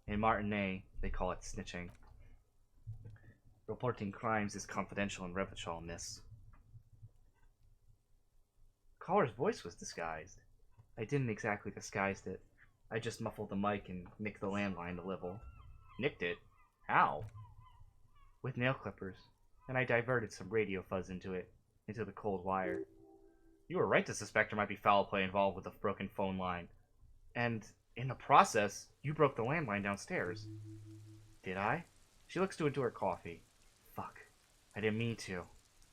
In Martinet, they call it snitching. Reporting crimes is confidential in Revachol, miss. The caller's voice was disguised. I didn't exactly disguise it. I just muffled the mic and nicked the landline a little. Nicked it? How? With nail clippers. And I diverted some radio fuzz into it, into the cold wire. You were right to suspect there might be foul play involved with the broken phone line. And, in the process, you broke the landline downstairs. Did I? She looks into her coffee. Fuck. I didn't mean to.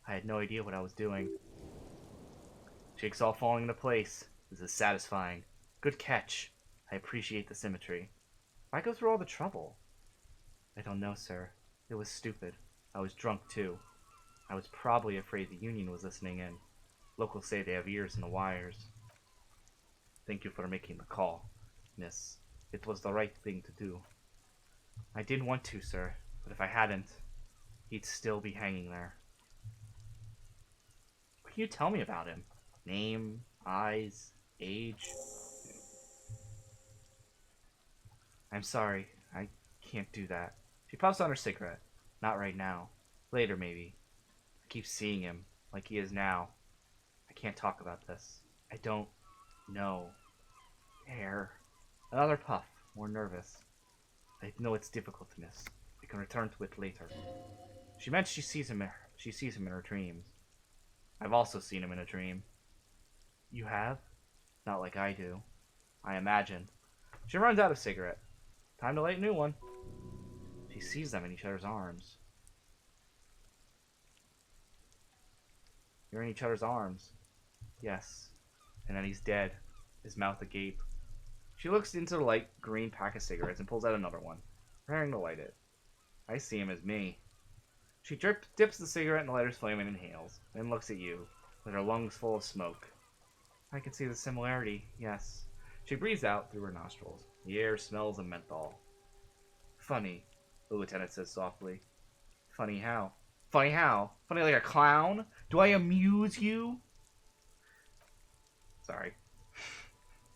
I had no idea what I was doing. Jigsaw falling into place. This is satisfying. Good catch. I appreciate the symmetry. Why go through all the trouble? I don't know, sir. It was stupid. I was drunk, too. I was probably afraid the Union was listening in. Locals say they have ears in the wires. Thank you for making the call, miss. It was the right thing to do. I didn't want to, sir, but if I hadn't, he'd still be hanging there. What can you tell me about him? Name, eyes, age? I'm sorry, I can't do that. She puffs on her cigarette. Not right now. Later, maybe. I keep seeing him, like he is now. I can't talk about this. I don't know. Air. Another puff, more nervous. I know it's difficult to miss. We can return to it later. She meant she sees him in her dreams. I've also seen him in a dream. You have? Not like I do. I imagine. She runs out of cigarette. Time to light a new one. She sees them in each other's arms. You're in each other's arms. Yes. And then he's dead. His mouth agape. She looks into the light green pack of cigarettes and pulls out another one, preparing to light it. I see him as me. She dips the cigarette in the lighter's flame and inhales, then looks at you, with her lungs full of smoke. I can see the similarity, yes. She breathes out through her nostrils. The air smells of menthol. Funny, the lieutenant says softly. Funny how? Funny how? Funny like a clown? Do I amuse you? Sorry.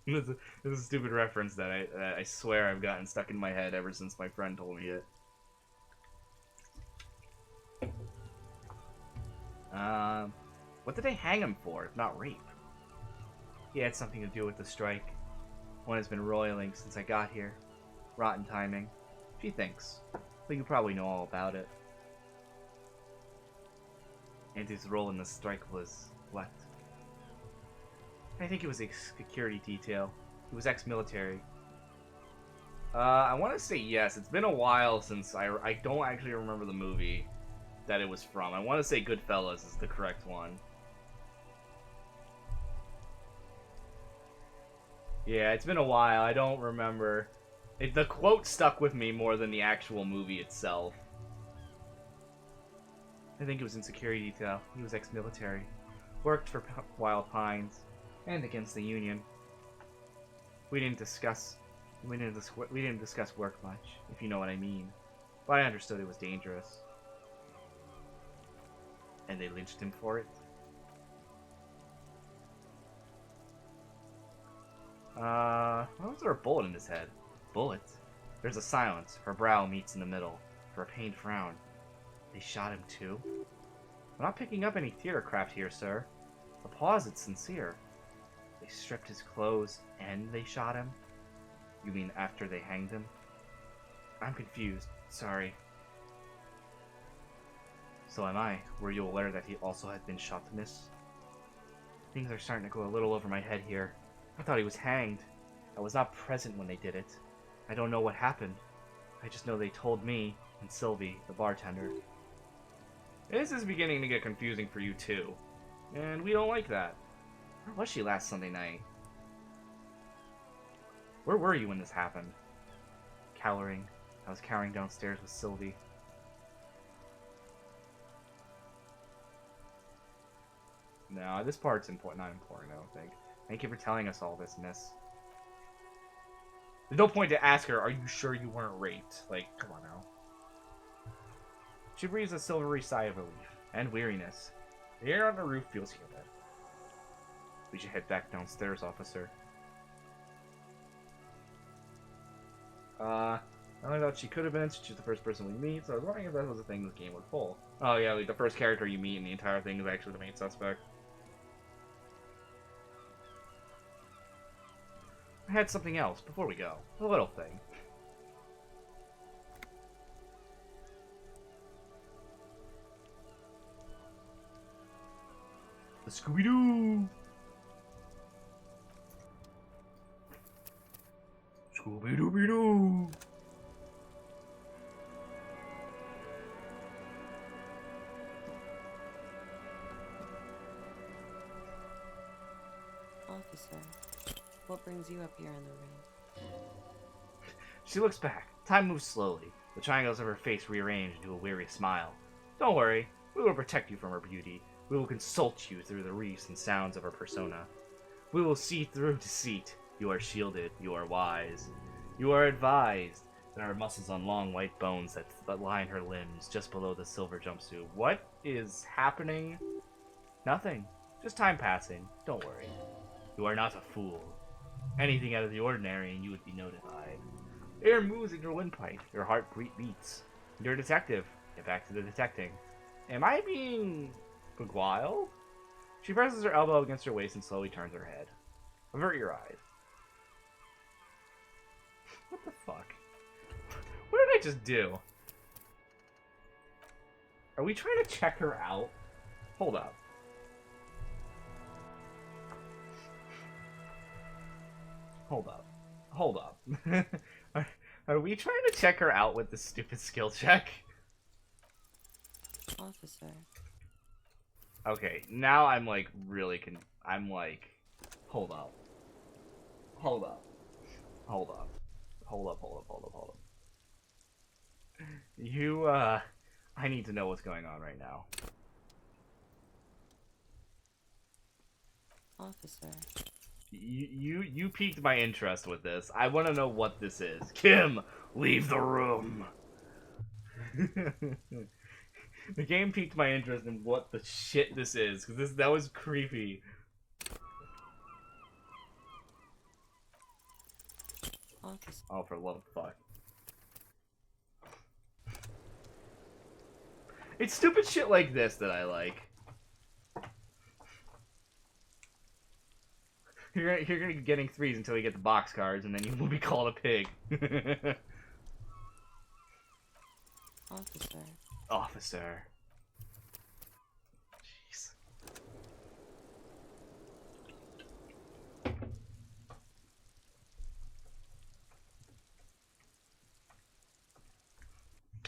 This is a stupid reference that I swear I've gotten stuck in my head ever since my friend told me it. What did they hang him for, if not rape? He had something to do with the strike. One has been roiling since I got here. Rotten timing. She thinks. But you probably know all about it. And his role in the strike was what? I think it was a security detail. He was ex-military. I want to say yes. It's been a while since I don't actually remember the movie that it was from. I want to say Goodfellas is the correct one. Yeah, it's been a while. I don't remember. The quote stuck with me more than the actual movie itself. I think it was in security detail. He was ex-military. Worked for Wild Pines. And against the Union. We didn't discuss work much, if you know what I mean. But I understood it was dangerous. And they lynched him for it? Why was there a bullet in his head? Bullet? There's a silence. Her brow meets in the middle. For a pained frown. They shot him too? I'm not picking up any theater craft here, sir. A pause, it's sincere. They stripped his clothes and they shot him? You mean after they hanged him? I'm confused. Sorry. So am I. Were you aware that he also had been shot to miss? Things are starting to go a little over my head here. I thought he was hanged. I was not present when they did it. I don't know what happened. I just know they told me and Sylvie, the bartender. This is beginning to get confusing for you too. And we don't like that. Where was she last Sunday night? Where were you when this happened? Cowering. I was cowering downstairs with Sylvie. No, this part's not important, I don't think. Thank you for telling us all this, miss. There's no point to ask her, are you sure you weren't raped? Like, come on now. She breathes a silvery sigh of relief and weariness. The air on the roof feels humid. We should head back downstairs, officer. I thought she could have been, since she's the first person we meet, so I was wondering if that was a thing this game would pull. Oh yeah, like the first character you meet in the entire thing is actually the main suspect. I had something else before we go. A little thing. The Scooby-Doo! Scooby-Dooby-Doo! Officer, what brings you up here in the rain? She looks back. Time moves slowly. The triangles of her face rearrange into a weary smile. Don't worry. We will protect you from her beauty. We will consult you through the reefs and sounds of her persona. We will see through deceit. You are shielded. You are wise. You are advised. There are muscles on long white bones that line her limbs just below the silver jumpsuit. What is happening? Nothing. Just time passing. Don't worry. You are not a fool. Anything out of the ordinary and you would be notified. Air moves in your windpipe. Your heart beats. You're a detective. Get back to the detecting. Am I being beguiled? She presses her elbow against her waist and slowly turns her head. Avert your eyes. What the fuck? What did I just do? Are we trying to check her out? Hold up. Hold up. Hold up. Are we trying to check her out with this stupid skill check? Officer. Okay, now I'm like really I'm like, hold up. Hold up. Hold up. Hold up, hold up, hold up, hold up. You, I need to know what's going on right now. Officer. You piqued my interest with this. I want to know what this is. Kim, leave the room. The game piqued my interest in what the shit this is, because that was creepy. Officer. Oh, for love of fuck. It's stupid shit like this that I like. You're gonna be getting threes until you get the box cards, and then you will be called a pig. Officer. Officer. Jeez.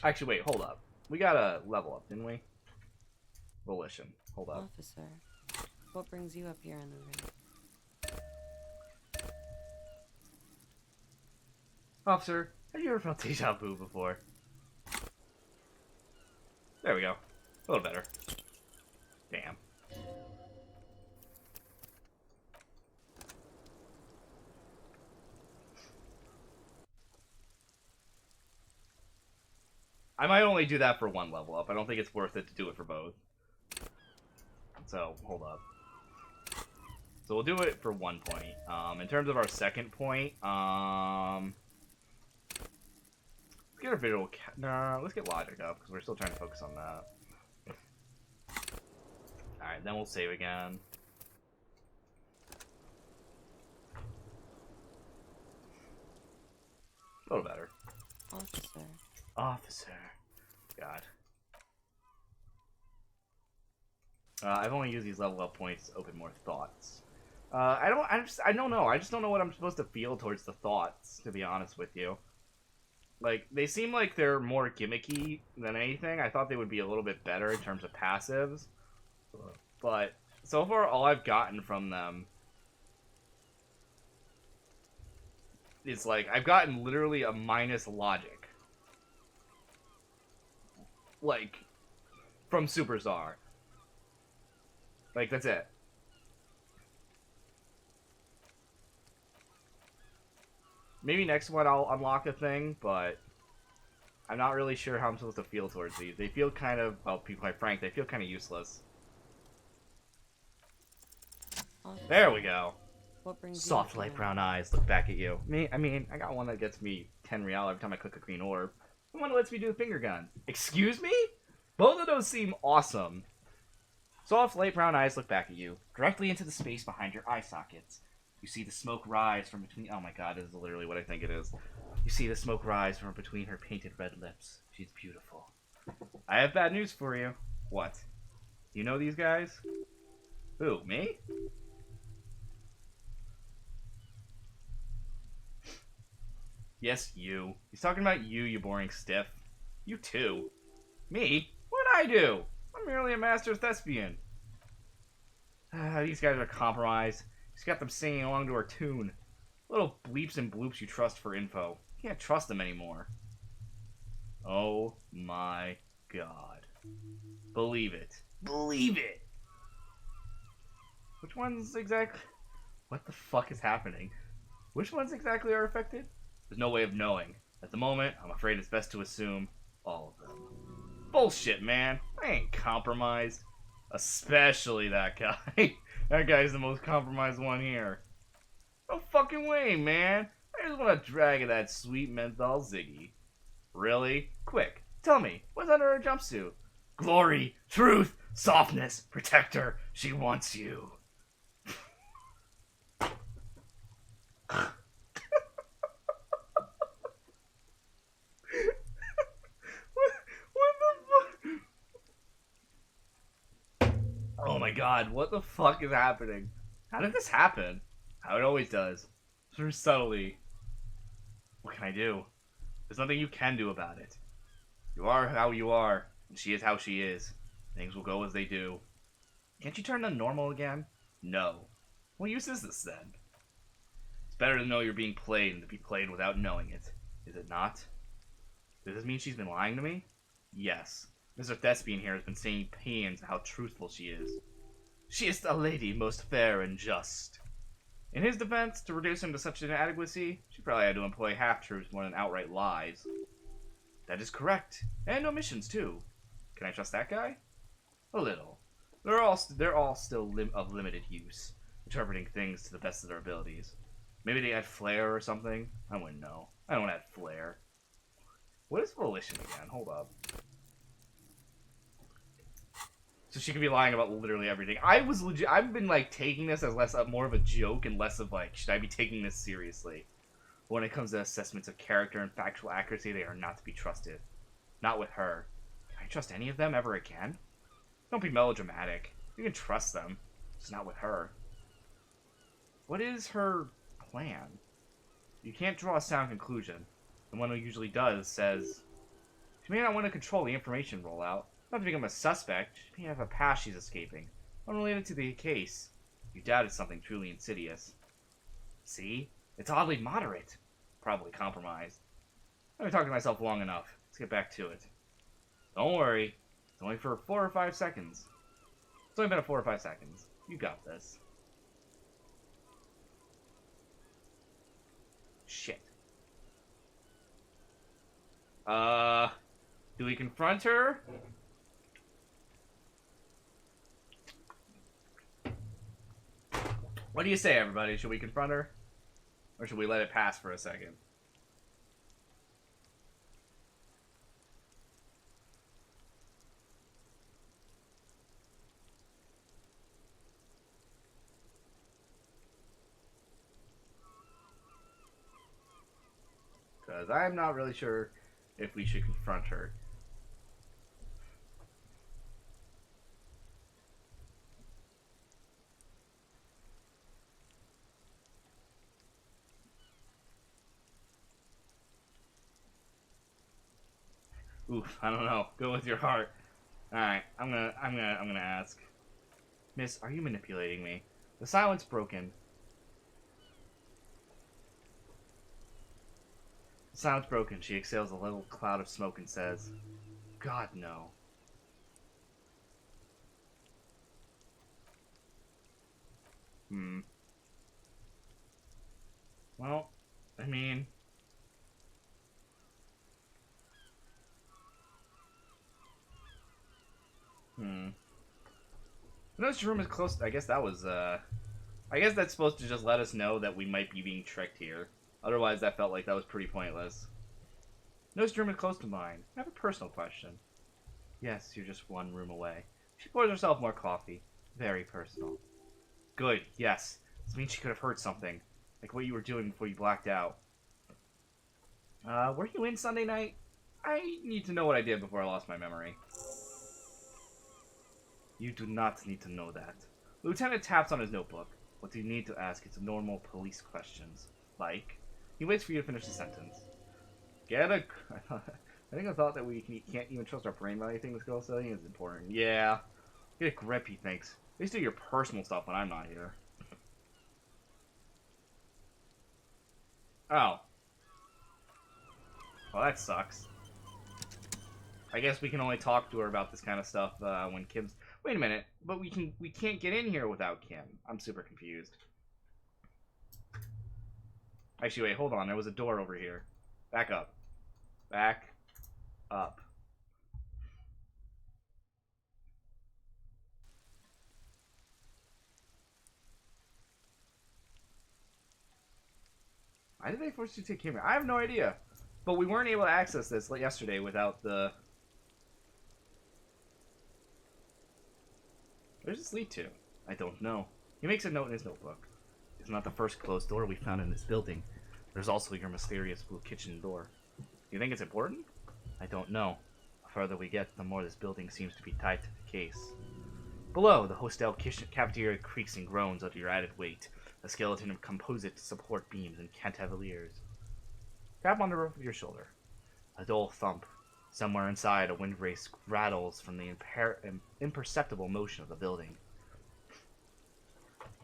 Actually, wait, hold up. We got a level up, didn't we? Volition. Hold up. Officer. What brings you up here in the room? Officer, have you ever felt deja vu before? There we go. A little better. Damn. I might only do that for one level up. I don't think it's worth it to do it for both. So, hold up. So we'll do it for 1 point. In terms of our second point, let's get our visual. Nah, let's get logic up because we're still trying to focus on that. All right, then we'll save again. A little better. Officer. Officer. God. I've only used these level up points to open more thoughts. I don't know. I just don't know what I'm supposed to feel towards the thoughts, to be honest with you. Like, they seem like they're more gimmicky than anything. I thought they would be a little bit better in terms of passives. But so far, all I've gotten from them is like, I've gotten literally a minus logic. Like, from Superstar. Like, that's it. Maybe next one I'll unlock a thing, but I'm not really sure how I'm supposed to feel towards these. They feel kind of, well, to be quite frank, they feel kind of useless. Officer. There we go. What brings Soft you up light here? brown eyes look back at you. I mean, I got one that gets me 10 real every time I click a green orb. The one that lets me do the finger gun. Excuse me? Both of those seem awesome. Soft light brown eyes look back at you, directly into the space behind your eye sockets. You see the smoke rise from between... Oh my god, this is literally what I think it is. You see the smoke rise from between her painted red lips. She's beautiful. I have bad news for you. What? You know these guys? Who, me? Yes, you. He's talking about you, you boring stiff. You too. Me? What'd I do? I'm merely a master thespian. These guys are compromised. He's got them singing along to our tune. Little bleeps and bloops you trust for info. Can't trust them anymore. Oh my god. Believe it. Believe it! Which ones exactly... What the fuck is happening? Which ones exactly are affected? There's no way of knowing. At the moment, I'm afraid it's best to assume all of them. Bullshit, man. I ain't compromised. Especially that guy. That guy's the most compromised one here. No fucking way, man. I just want to drag at that sweet menthol Ziggy. Really? Quick, tell me, what's under her jumpsuit? Glory, truth, softness, protector. She wants you. what the fuck? Oh my god, what the fuck is happening? How did this happen? How it always does. Through subtlety. What can I do? There's nothing you can do about it. You are how you are, and she is how she is. Things will go as they do. Can't you turn to normal again? No. What use is this then? It's better to know you're being played than to be played without knowing it. Is it not? Does this mean she's been lying to me? Yes. Mr. Thespian here has been saying pains how truthful she is. She is a lady most fair and just. In his defense, to reduce him to such inadequacy, she probably had to employ half-truths more than outright lies. That is correct. And omissions, too. Can I trust that guy? A little. They're all still of limited use, interpreting things to the best of their abilities. Maybe they add flair or something? I wouldn't know. I don't add flair. What is volition again? Hold up. So she could be lying about literally everything. I've been like taking this as more of a joke and less of like, should I be taking this seriously? When it comes to assessments of character and factual accuracy, they are not to be trusted. Not with her. Can I trust any of them ever again? Don't be melodramatic. You can trust them. Just not with her. What is her plan? You can't draw a sound conclusion. The one who usually does says, she may not want to control the information rollout. Not to become a suspect. She may have a past she's escaping. Unrelated to the case. You doubted something truly insidious. See? It's oddly moderate. Probably compromised. I've been talking to myself long enough. Let's get back to it. Don't worry. It's only for 4 or 5 seconds. It's only been 4 or 5 seconds. You got this. Shit. Do we confront her? What do you say, everybody? Should we confront her? Or should we let it pass for a second? Because I'm not really sure if we should confront her. Oof, I don't know. Go with your heart. Alright, I'm gonna ask. Miss, are you manipulating me? The silence broken. The silence broken. She exhales a little cloud of smoke and says, God, no. Well, I mean... Notice your room is close. I guess that was, I guess that's supposed to just let us know that we might be being tricked here. Otherwise, that felt like that was pretty pointless. Notice your room is close to mine. I have a personal question. Yes, you're just one room away. She pours herself more coffee. Very personal. Good, yes. This means she could have heard something. Like what you were doing before you blacked out. Were you in Sunday night? I need to know what I did before I lost my memory. You do not need to know that. The lieutenant taps on his notebook. What do you need to ask? It's normal police questions. Like? He waits for you to finish the sentence. Get a... I think I thought that we can't even trust our brain about anything this girl's saying is important. Yeah. Get a grip, he thinks. At least do your personal stuff when I'm not here. Oh. Well, that sucks. I guess we can only talk to her about this kind of stuff when Kim's... Wait a minute, but we can't get in here without Kim. I'm super confused. Actually, wait, hold on. There was a door over here. Back up. Back up. Why did they force you to take Kim here? I have no idea. But we weren't able to access this yesterday without the... Where does this lead to? I don't know. He makes a note in his notebook. It's not the first closed door we found in this building. There's also your mysterious blue kitchen door. You think it's important? I don't know. The further we get, the more this building seems to be tied to the case. Below, the hostel kitchen cafeteria creaks and groans under your added weight. A skeleton of composite support beams and cantilevers. Grab on the roof of your shoulder. A dull thump. Somewhere inside, a wind race rattles from the imperceptible motion of the building.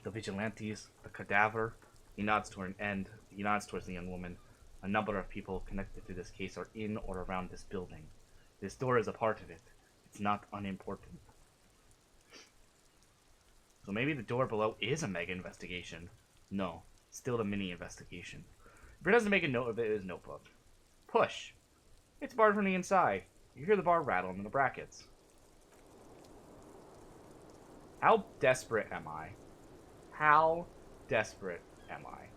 The vigilantes, the cadaver. He nods toward an end. He nods towards the young woman. A number of people connected to this case are in or around this building. This door is a part of it. It's not unimportant. So maybe the door below is a mega investigation. No, still a mini investigation. If it doesn't make a note of it in his notebook. Push. It's barred from the inside. You hear the bar rattle in the brackets. How desperate am I? How desperate am I?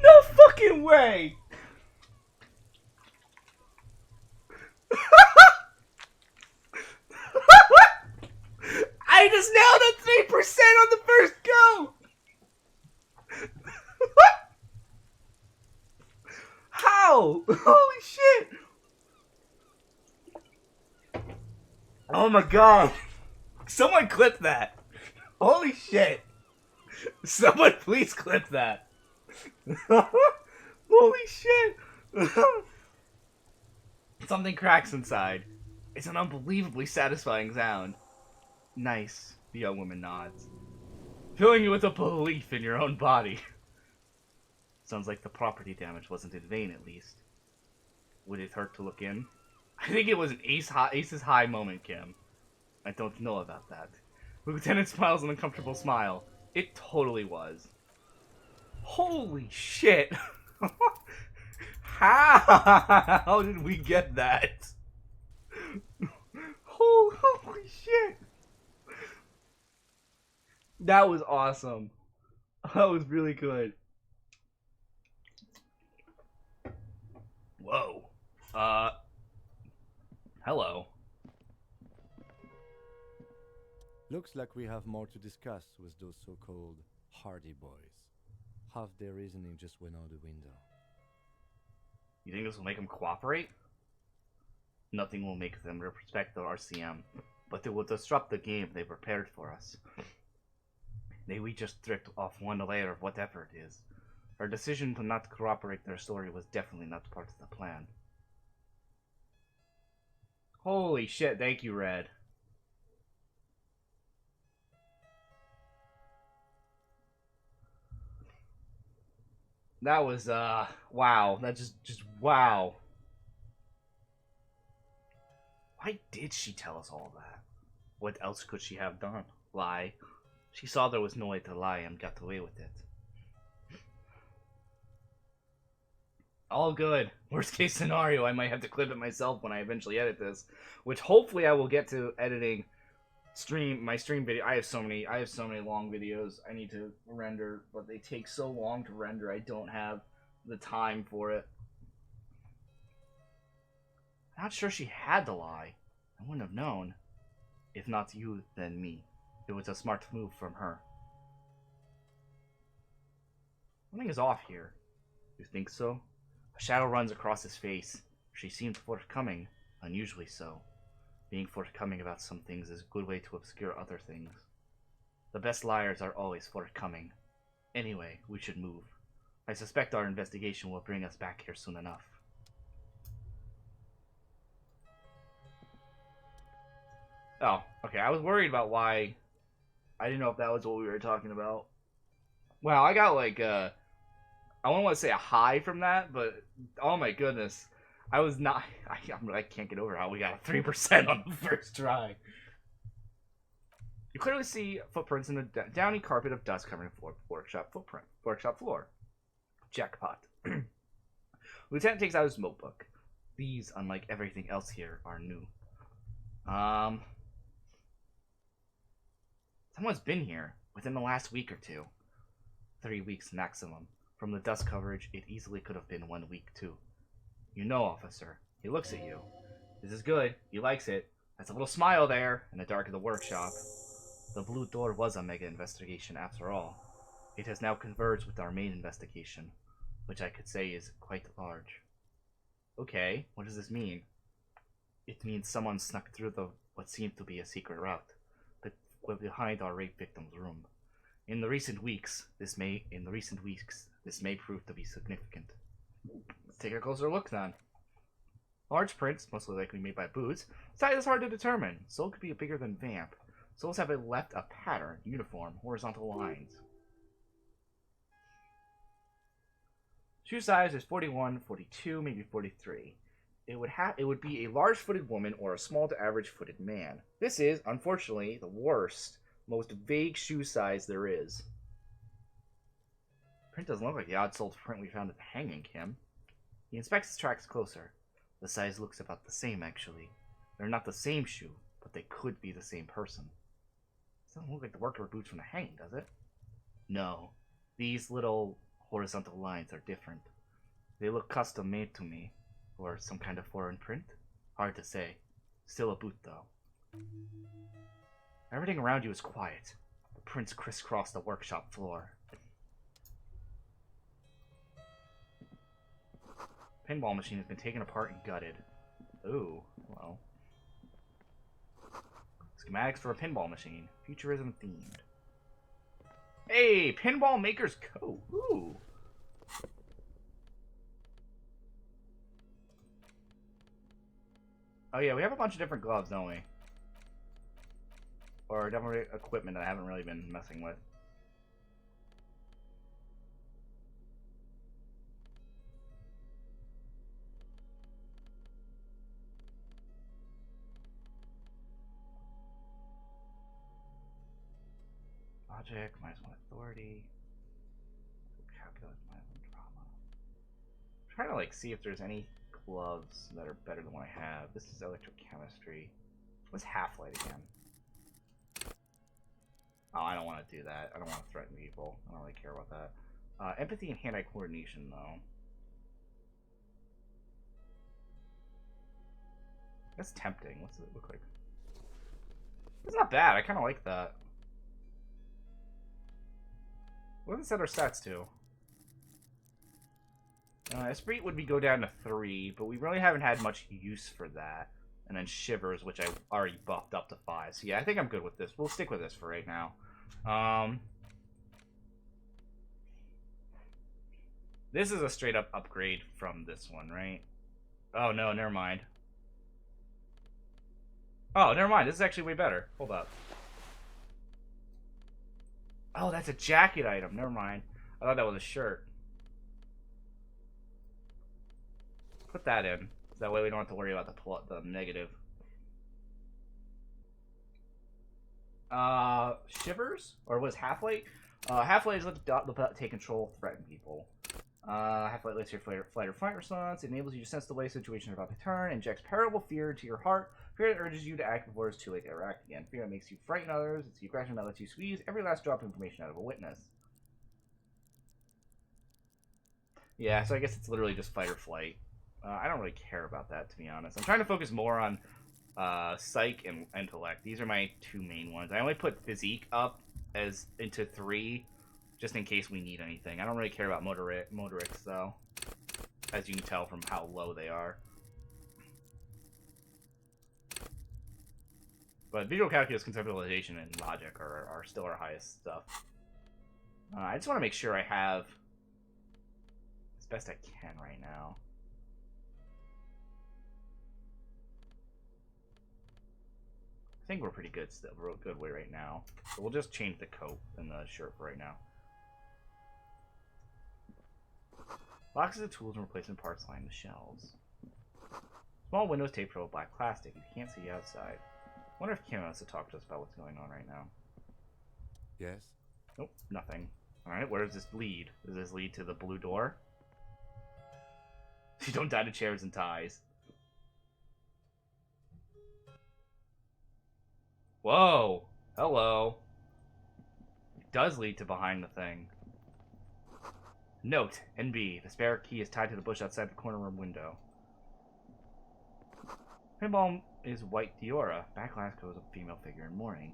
No fucking way! I just nailed a 3% on the first go! How? Holy shit! Oh my god. Someone clip that. Holy shit. Someone please clip that. Holy shit. Something cracks inside. It's an unbelievably satisfying sound. Nice, the young woman nods. Filling you with a belief in your own body. Sounds like the property damage wasn't in vain, at least. Would it hurt to look in? I think it was an Ace's High moment, Kim. I don't know about that. The lieutenant smiles an uncomfortable smile. It totally was. Holy shit! How did we get that? Holy shit! That was awesome. That was really good. Whoa. Hello. Looks like we have more to discuss with those so-called Hardy Boys. Half their reasoning just went out the window. You think this will make them cooperate? Nothing will make them respect the RCM, but it will disrupt the game they prepared for us. May we just drift off one layer of whatever it is. Our decision to not corroborate their story was definitely not part of the plan. Holy shit, thank you, Red. That was, wow. That just wow. Why did she tell us all that? What else could she have done? Lie. She saw there was no way to lie and got away with it. All good. Worst case scenario, I might have to clip it myself when I eventually edit this. Which hopefully I will get to editing my stream video. I have so many long videos I need to render, but they take so long to render I don't have the time for it. Not sure she had to lie. I wouldn't have known. If not you, then me. It was a smart move from her. Something is off here. You think so? A shadow runs across his face. She seemed forthcoming, unusually so. Being forthcoming about some things is a good way to obscure other things. The best liars are always forthcoming. Anyway, we should move. I suspect our investigation will bring us back here soon enough. Oh, okay. I was worried about why. I didn't know if that was what we were talking about. Wow, I got like I don't want to say a high from that, but oh my goodness. I was not. I can't get over how we got a 3% on the first try. You clearly see footprints in the downy carpet of dust covering the workshop floor. Jackpot. Lieutenant takes out his notebook. These, unlike everything else here, are new. Someone's been here within the last week or two. 3 weeks maximum. From the dust coverage, it easily could have been 1 week too. You know, officer. He looks at you. This is good. He likes it. That's a little smile there in the dark of the workshop. The Blue Door was a mega investigation after all. It has now converged with our main investigation, which I could say is quite large. Okay, what does this mean? It means someone snuck through what seemed to be a secret route, but behind our rape victim's room. In the recent weeks, this may prove to be significant. Let's take a closer look then. Large prints, mostly likely made by boots. Size is hard to determine. Sole could be bigger than vamp. Soles have left a pattern, uniform, horizontal lines. Shoe size is 41, 42, maybe 43. It would be a large-footed woman or a small to average-footed man. This is, unfortunately, the worst, most vague shoe size there is. Print doesn't look like the odd-soled print we found at the hanging, Kim. He inspects the tracks closer. The size looks about the same, actually. They're not the same shoe, but they could be the same person. This doesn't look like the worker boots from the hanging, does it? No. These little horizontal lines are different. They look custom-made to me. Or some kind of foreign print? Hard to say. Still a boot, though. Everything around you is quiet. The prints crisscross the workshop floor. Pinball machine has been taken apart and gutted. Ooh, well. Schematics for a pinball machine. Futurism themed. Hey, pinball maker's coat. Ooh. Oh yeah, we have a bunch of different gloves, don't we? Or different equipment that I haven't really been messing with. Logic, -1 authority. Calculus, -1 drama. I'm trying to like see if there's any gloves that are better than what I have. This is electrochemistry. What's half-light again? Oh, I don't want to do that. I don't want to threaten people. I don't really care about that. Empathy and hand-eye coordination, though. That's tempting. What's it look like? It's not bad. I kind of like that. What did it set our stats to? Esprit would go down to 3, but we really haven't had much use for that. And then Shivers, which I already buffed up to 5. So yeah, I think I'm good with this. We'll stick with this for right now. This is a straight up upgrade from this one, right? Oh no, never mind. Oh, never mind. This is actually way better. Hold up. Oh, that's a jacket item. Never mind. I thought that was a shirt. Put that in. That way we don't have to worry about the negative. Shivers? Or was Half-Light? Half-Light is let the take control, threaten people. Half-Light lets your flight or fight response. It enables you to sense the way situations are about to turn. Injects terrible fear into your heart. Fear that urges you to act before it's too late to act again. Fear that makes you frighten others. It's the aggression that lets you squeeze every last drop of information out of a witness. Yeah, so I guess it's literally just fight or flight. I don't really care about that, to be honest. I'm trying to focus more on psych and intellect. These are my two main ones. I only put physique up into 3, just in case we need anything. I don't really care about motorics, though, as you can tell from how low they are. But visual calculus, conceptualization, and logic are still our highest stuff. I just want to make sure I have as best I can right now. I think we're pretty good still, real good way right now. So we'll just change the coat and the shirt for right now. Boxes of tools and replacement parts line the shelves. Small windows taped over with black plastic. You can't see outside. Wonder if Kim wants to talk to us about what's going on right now. Yes? Nope, nothing. Alright, where does this lead? Does this lead to the blue door? You don't die to chairs and ties. Whoa! Hello. It does lead to behind the thing. Note, NB, the spare key is tied to the bush outside the corner room window. Pinball is white Diora. Backlash goes a female figure in mourning.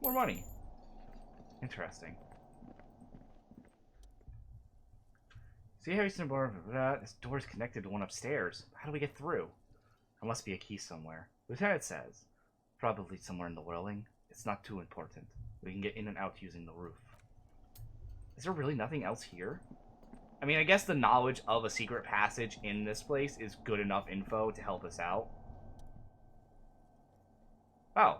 More money. Interesting. See how you see this door is connected to one upstairs. How do we get through? There must be a key somewhere. Lieutenant says. Probably somewhere in the whirling. It's not too important. We can get in and out using the roof. Is there really nothing else here? I mean, I guess the knowledge of a secret passage in this place is good enough info to help us out. Oh.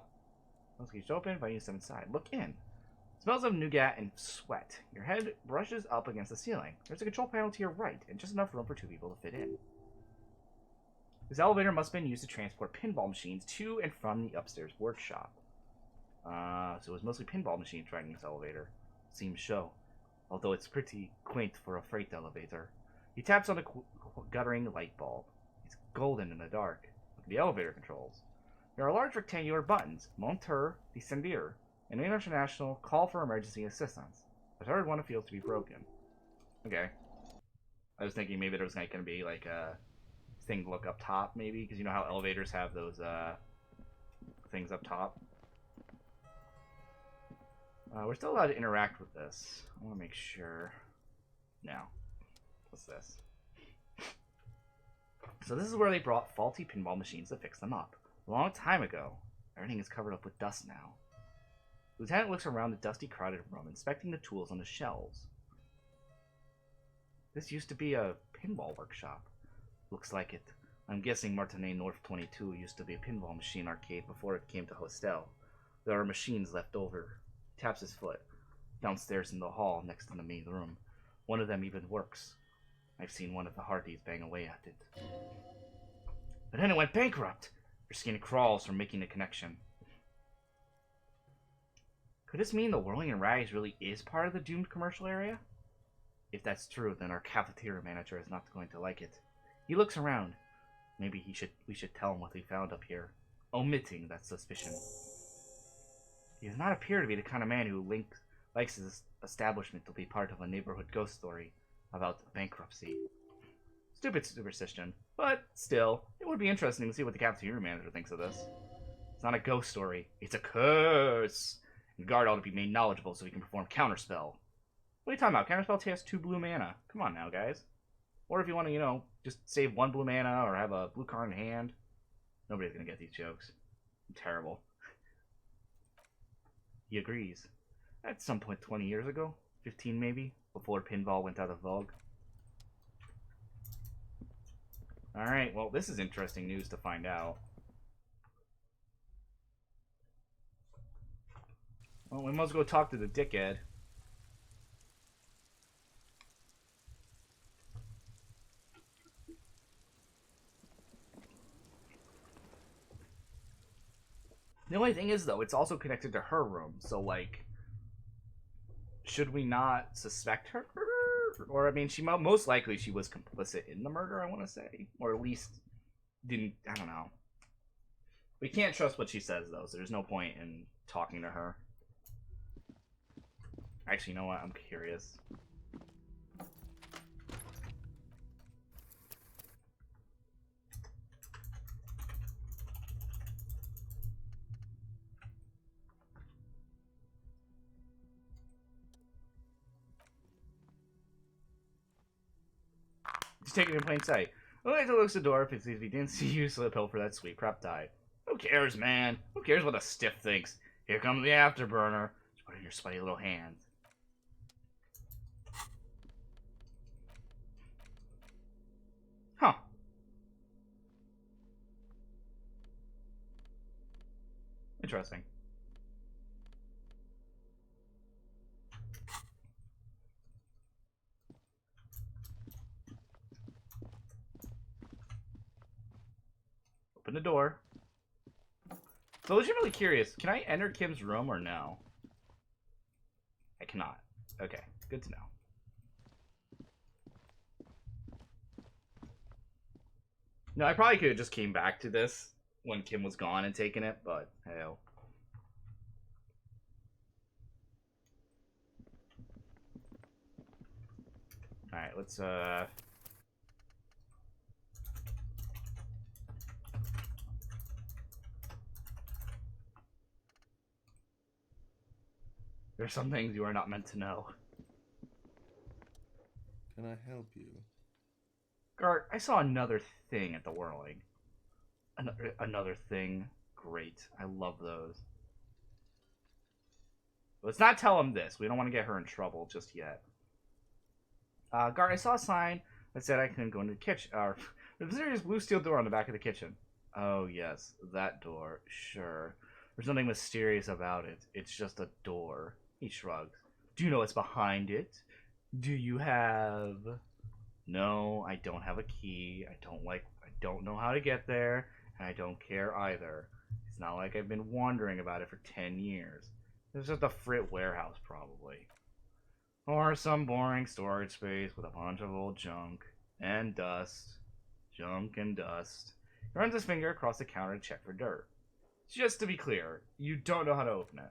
Let's get open, inviting you to step inside. Look in. Smells of nougat and sweat. Your head brushes up against the ceiling. There's a control panel to your right, and just enough room for 2 people to fit in. This elevator must have been used to transport pinball machines to and from the upstairs workshop. So it was mostly pinball machines driving this elevator. Seems so. Although it's pretty quaint for a freight elevator. He taps on a guttering light bulb. It's golden in the dark. Look at the elevator controls. There are large rectangular buttons. Monteur, descendir, and international call for emergency assistance. The third one appears to be broken. Okay. I was thinking maybe there's going to be like a thing to look up top, maybe, because you know how elevators have those things up top. We're still allowed to interact with this. I want to make sure. No. What's this? So this is where they brought faulty pinball machines to fix them up. A long time ago. Everything is covered up with dust now. Lieutenant looks around the dusty, crowded room, inspecting the tools on the shelves. This used to be a pinball workshop. Looks like it. I'm guessing Martinet North 22 used to be a pinball machine arcade before it came to Hostel. There are machines left over. Taps his foot. Downstairs in the hall next to the main room. One of them even works. I've seen one of the Hardys bang away at it. But then it went bankrupt. Your skin crawls from making the connection. Could this mean the Whirling and Rags really is part of the doomed commercial area? If that's true, then our cafeteria manager is not going to like it. He looks around. Maybe we should tell him what we found up here, omitting that suspicion. He does not appear to be the kind of man who likes his establishment to be part of a neighborhood ghost story about bankruptcy. Stupid superstition, but still, it would be interesting to see what the cafeteria manager thinks of this. It's not a ghost story, it's a curse! And the guard ought to be made knowledgeable so he can perform counterspell. What are you talking about? Counterspell takes 2 blue mana. Come on now, guys. Or if you want to, just save 1 blue mana or have a blue card in hand. Nobody's gonna get these jokes. I'm terrible. He agrees. At some point 20 years ago, 15 maybe, before pinball went out of vogue. Alright, well, this is interesting news to find out. Well, we must go talk to the dickhead. The only thing is, though, it's also connected to her room, so, like, should we not suspect her? Or, I mean, most likely she was complicit in the murder, I want to say. Or at least didn't, I don't know. We can't trust what she says, though, so there's no point in talking to her. Actually, you know what? I'm curious. Just take it in plain sight. Elijah looks at the door if he didn't see you slip hill for that sweet prep diet. Who cares, man? Who cares what a stiff thinks? Here comes the afterburner. Just put it in your sweaty little hands. Huh. Interesting. Open the door. So, legitimately curious. Can I enter Kim's room or no? I cannot. Okay, good to know. No, I probably could have just came back to this when Kim was gone and taken it, but hey. Alright, let's there are some things you are not meant to know. Can I help you? Gart, I saw another thing at the Whirling. Another thing. Great. I love those. Let's not tell him this. We don't want to get her in trouble just yet. Gart, I saw a sign that said I couldn't go into the kitchen. There's a mysterious blue steel door on the back of the kitchen. Oh, yes. That door. Sure. There's nothing mysterious about it. It's just a door. He shrugs. Do you know what's behind it? Do you have... No, I don't have a key. I don't know how to get there, and I don't care either. It's not like I've been wondering about it for 10 years. It's just a frit warehouse, probably. Or some boring storage space with a bunch of old junk and dust. Junk and dust. He runs his finger across the counter to check for dirt. Just to be clear, you don't know how to open it.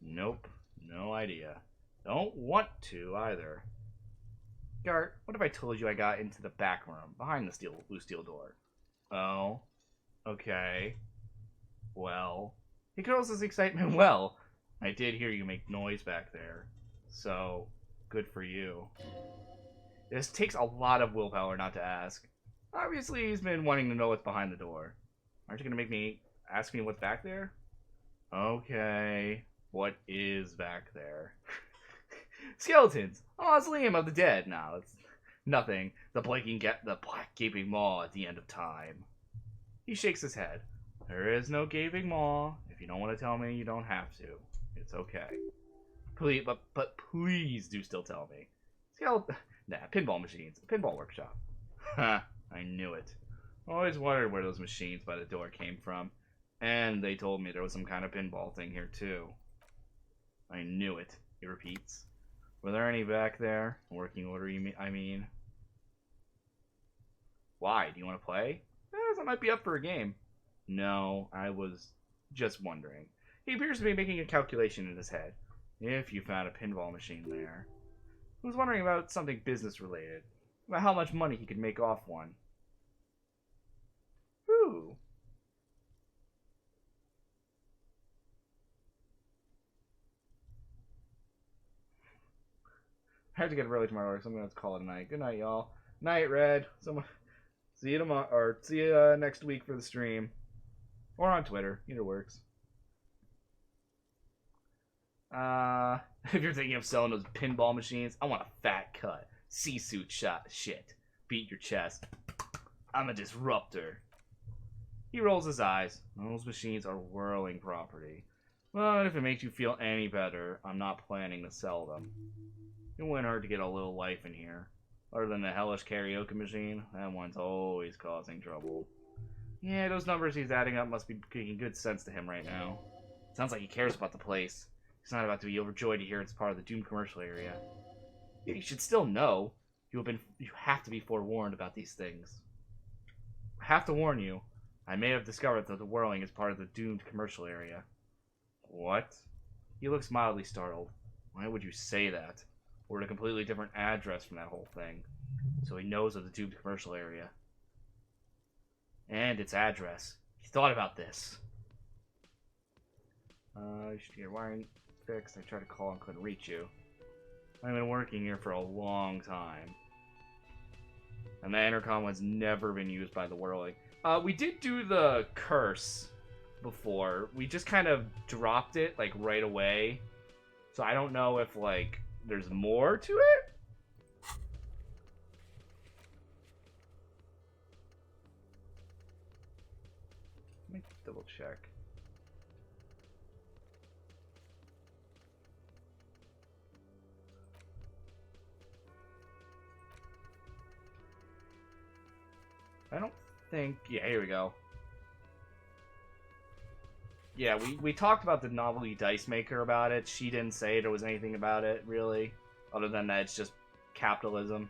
Nope, no idea. Don't want to either. Gart, what if I told you I got into the back room behind the blue steel door? Oh, okay. Well, he curls his excitement. Well, I did hear you make noise back there, so good for you. This takes a lot of willpower not to ask. Obviously, he's been wanting to know what's behind the door. Aren't you gonna make me ask me what's back there? Okay, what is back there? Skeletons! Mausoleum of the dead. No, it's nothing. The black gaping maw at the end of time. He shakes his head. There is no gaping maw. If you don't want to tell me, you don't have to. It's okay. Please, but please do still tell me. Pinball machines. Pinball workshop. Ha! I knew it. Always wondered where those machines by the door came from. And they told me there was some kind of pinball thing here too. I knew it. He repeats. Were there any back there? Working order, I mean. Why? Do you want to play? I might be up for a game. No, I was just wondering. He appears to be making a calculation in his head. If you found a pinball machine there. I was wondering about something business related. About how much money he could make off one. Whew. I have to get up early tomorrow, so I'm gonna call it a night. Good night, y'all. Night, Red. See you tomorrow, or see you next week for the stream, or on Twitter. Either works. If you're thinking of selling those pinball machines, I want a fat cut, C-suit shit. Beat your chest. I'm a disruptor. He rolls his eyes. Those machines are whirling property. But if it makes you feel any better, I'm not planning to sell them. It wouldn't hurt to get a little life in here. Other than the hellish karaoke machine, that one's always causing trouble. Yeah, those numbers he's adding up must be making good sense to him right now. Sounds like he cares about the place. He's not about to be overjoyed to hear it's part of the Doom commercial area. You should still know. You have to be forewarned about these things. I have to warn you. I may have discovered that the whirling is part of the doomed commercial area. What? He looks mildly startled. Why would you say that? We're at a completely different address from that whole thing. So he knows of the doomed commercial area. And its address. He thought about this. You should get your wiring fixed. I tried to call and couldn't reach you. I've been working here for a long time. And the intercom has never been used by the Whirling. We did do the curse before. We just kind of dropped it, like, right away. So I don't know if, like, there's more to it? Let me double check. I don't think... Yeah, here we go. Yeah, we talked about the novelty dice maker about it. She didn't say there was anything about it, really. Other than that, it's just capitalism.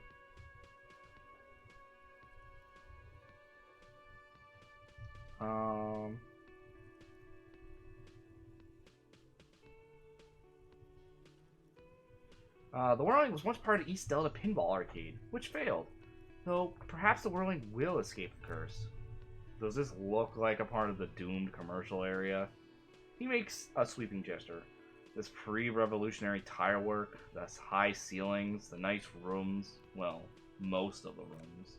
The Whirling was once part of East Delta Pinball Arcade, which failed. Though, perhaps the Whirling will escape the curse. Does this look like a part of the doomed commercial area? He makes a sweeping gesture. This pre-revolutionary tile work, the high ceilings, the nice rooms, well, most of the rooms.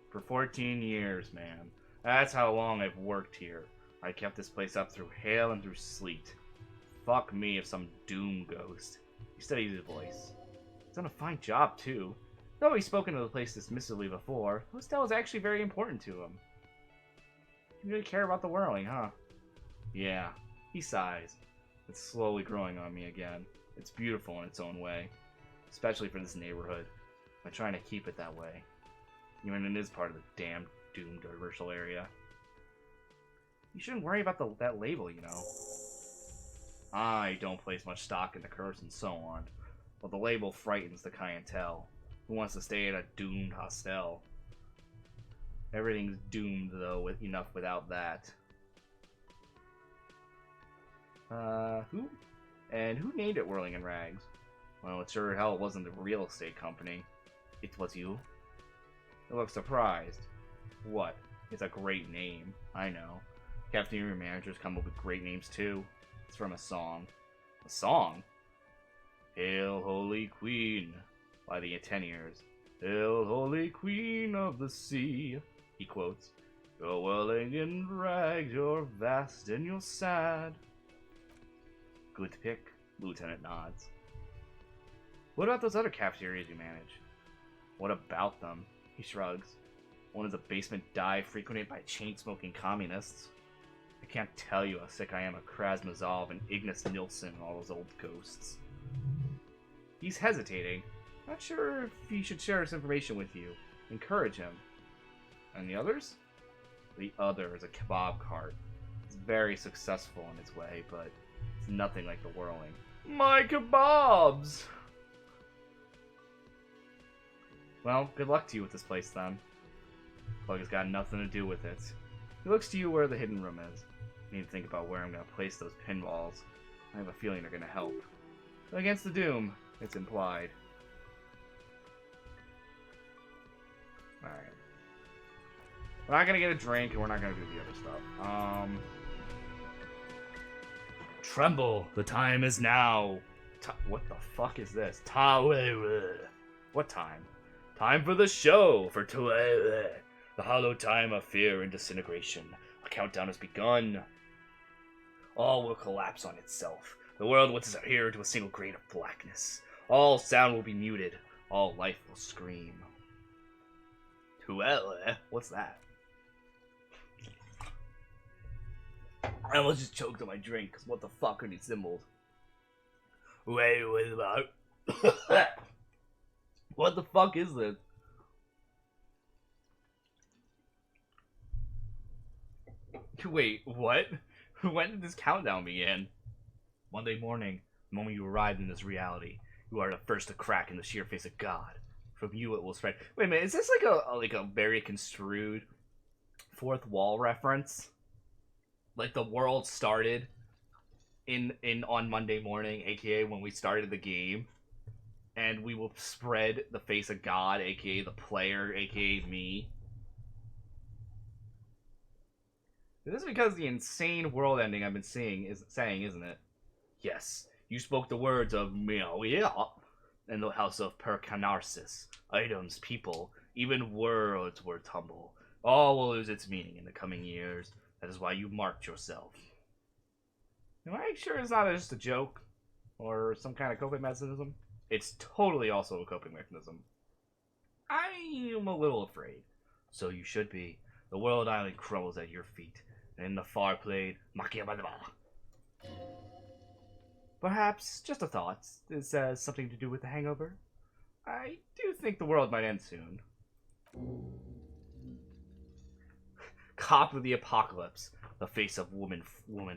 For 14 years, man. That's how long I've worked here. I kept this place up through hail and through sleet. Fuck me if some doom ghost. He studied his voice. He's done a fine job, too. Though he's spoken of the place dismissively before, the hostel is actually very important to him. You really care about the Whirling, huh? Yeah. He sighs. It's slowly growing on me again. It's beautiful in its own way. Especially for this neighborhood. I'm trying to keep it that way. Even it is part of the damn doomed commercial area. You shouldn't worry about that label, you know. I don't place much stock in the curse and so on. But the label frightens the clientele. Who wants to stay at a doomed hostel? Everything's doomed, though, enough without that. Who? And who named it Whirling in Rags? Well, it sure hell wasn't the real estate company. It was you? You look surprised. What? It's a great name. I know. Cafeteria managers come up with great names, too. It's from a song. A song? Hail, Holy Queen, by the Ateniers. Hail, Holy Queen of the Sea, he quotes. You're whirling in rags, you're vast and you're sad. Good pick, Lieutenant nods. What about those other cafeterias you manage? What about them? He shrugs. One is a basement dive frequented by chain-smoking communists. I can't tell you how sick I am of Krasmazov and Ignace Nilsson and all those old ghosts. He's hesitating. Not sure if he should share this information with you. Encourage him. And the others? The other is a kebab cart. It's very successful in its way, but it's nothing like the Whirling. My kebabs! Well, good luck to you with this place, then. Plug has got nothing to do with it. He looks to you where the hidden room is. I need to think about where I'm going to place those pinballs. I have a feeling they're going to help. Against the doom, it's implied. Alright. We're not going to get a drink, and we're not going to do the other stuff. Tremble, the time is now. What the fuck is this? What time? Time for the show, for the hallowed time of fear and disintegration. A countdown has begun. All will collapse on itself. The world will disappear to a single grain of blackness. All sound will be muted. All life will scream. What's that? I almost just choked on my drink, because what the fuck are these symbols? Wait, what the fuck is this? Wait, what? When did this countdown begin? Monday morning, the moment you arrived in this reality, you are the first to crack in the sheer face of God. From you it will spread. Wait a minute, is this like a very construed fourth wall reference? Like the world started on Monday morning, aka when we started the game, and we will spread the face of God, aka the player, aka me. This is because the insane world ending I've been saying, isn't it? Yes, you spoke the words of meow in the house of Percanarsis. Items, people, Even words will tumble. All will lose its meaning in the coming years. That is why you marked yourself. Am I sure it's not just a joke? Or some kind of coping mechanism? It's totally also a coping mechanism. I am a little afraid. So you should be. The world island crumbles at your feet. And in the far plane, Machiavelli. Perhaps just a thought. This has something to do with the hangover. I do think the world might end soon. Cop of the apocalypse. The face of woman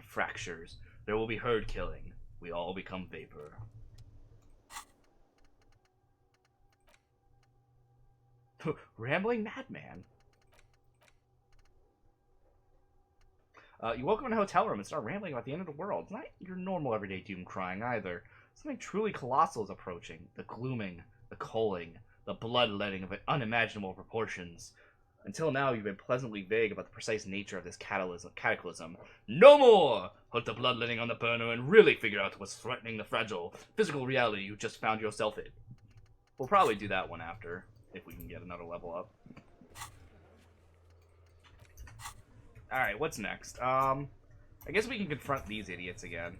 fractures. There will be herd killing. We all become vapor. Rambling madman. You woke up in a hotel room and start rambling about the end of the world. It's not your normal everyday doom crying either. Something truly colossal is approaching. The glooming, the culling, the bloodletting of unimaginable proportions. Until now, you've been pleasantly vague about the precise nature of this cataclysm. No more! Put the bloodletting on the burner and really figure out what's threatening the fragile, physical reality you just found yourself in. We'll probably do that one after, if we can get another level up. Alright, what's next? I guess we can confront these idiots again.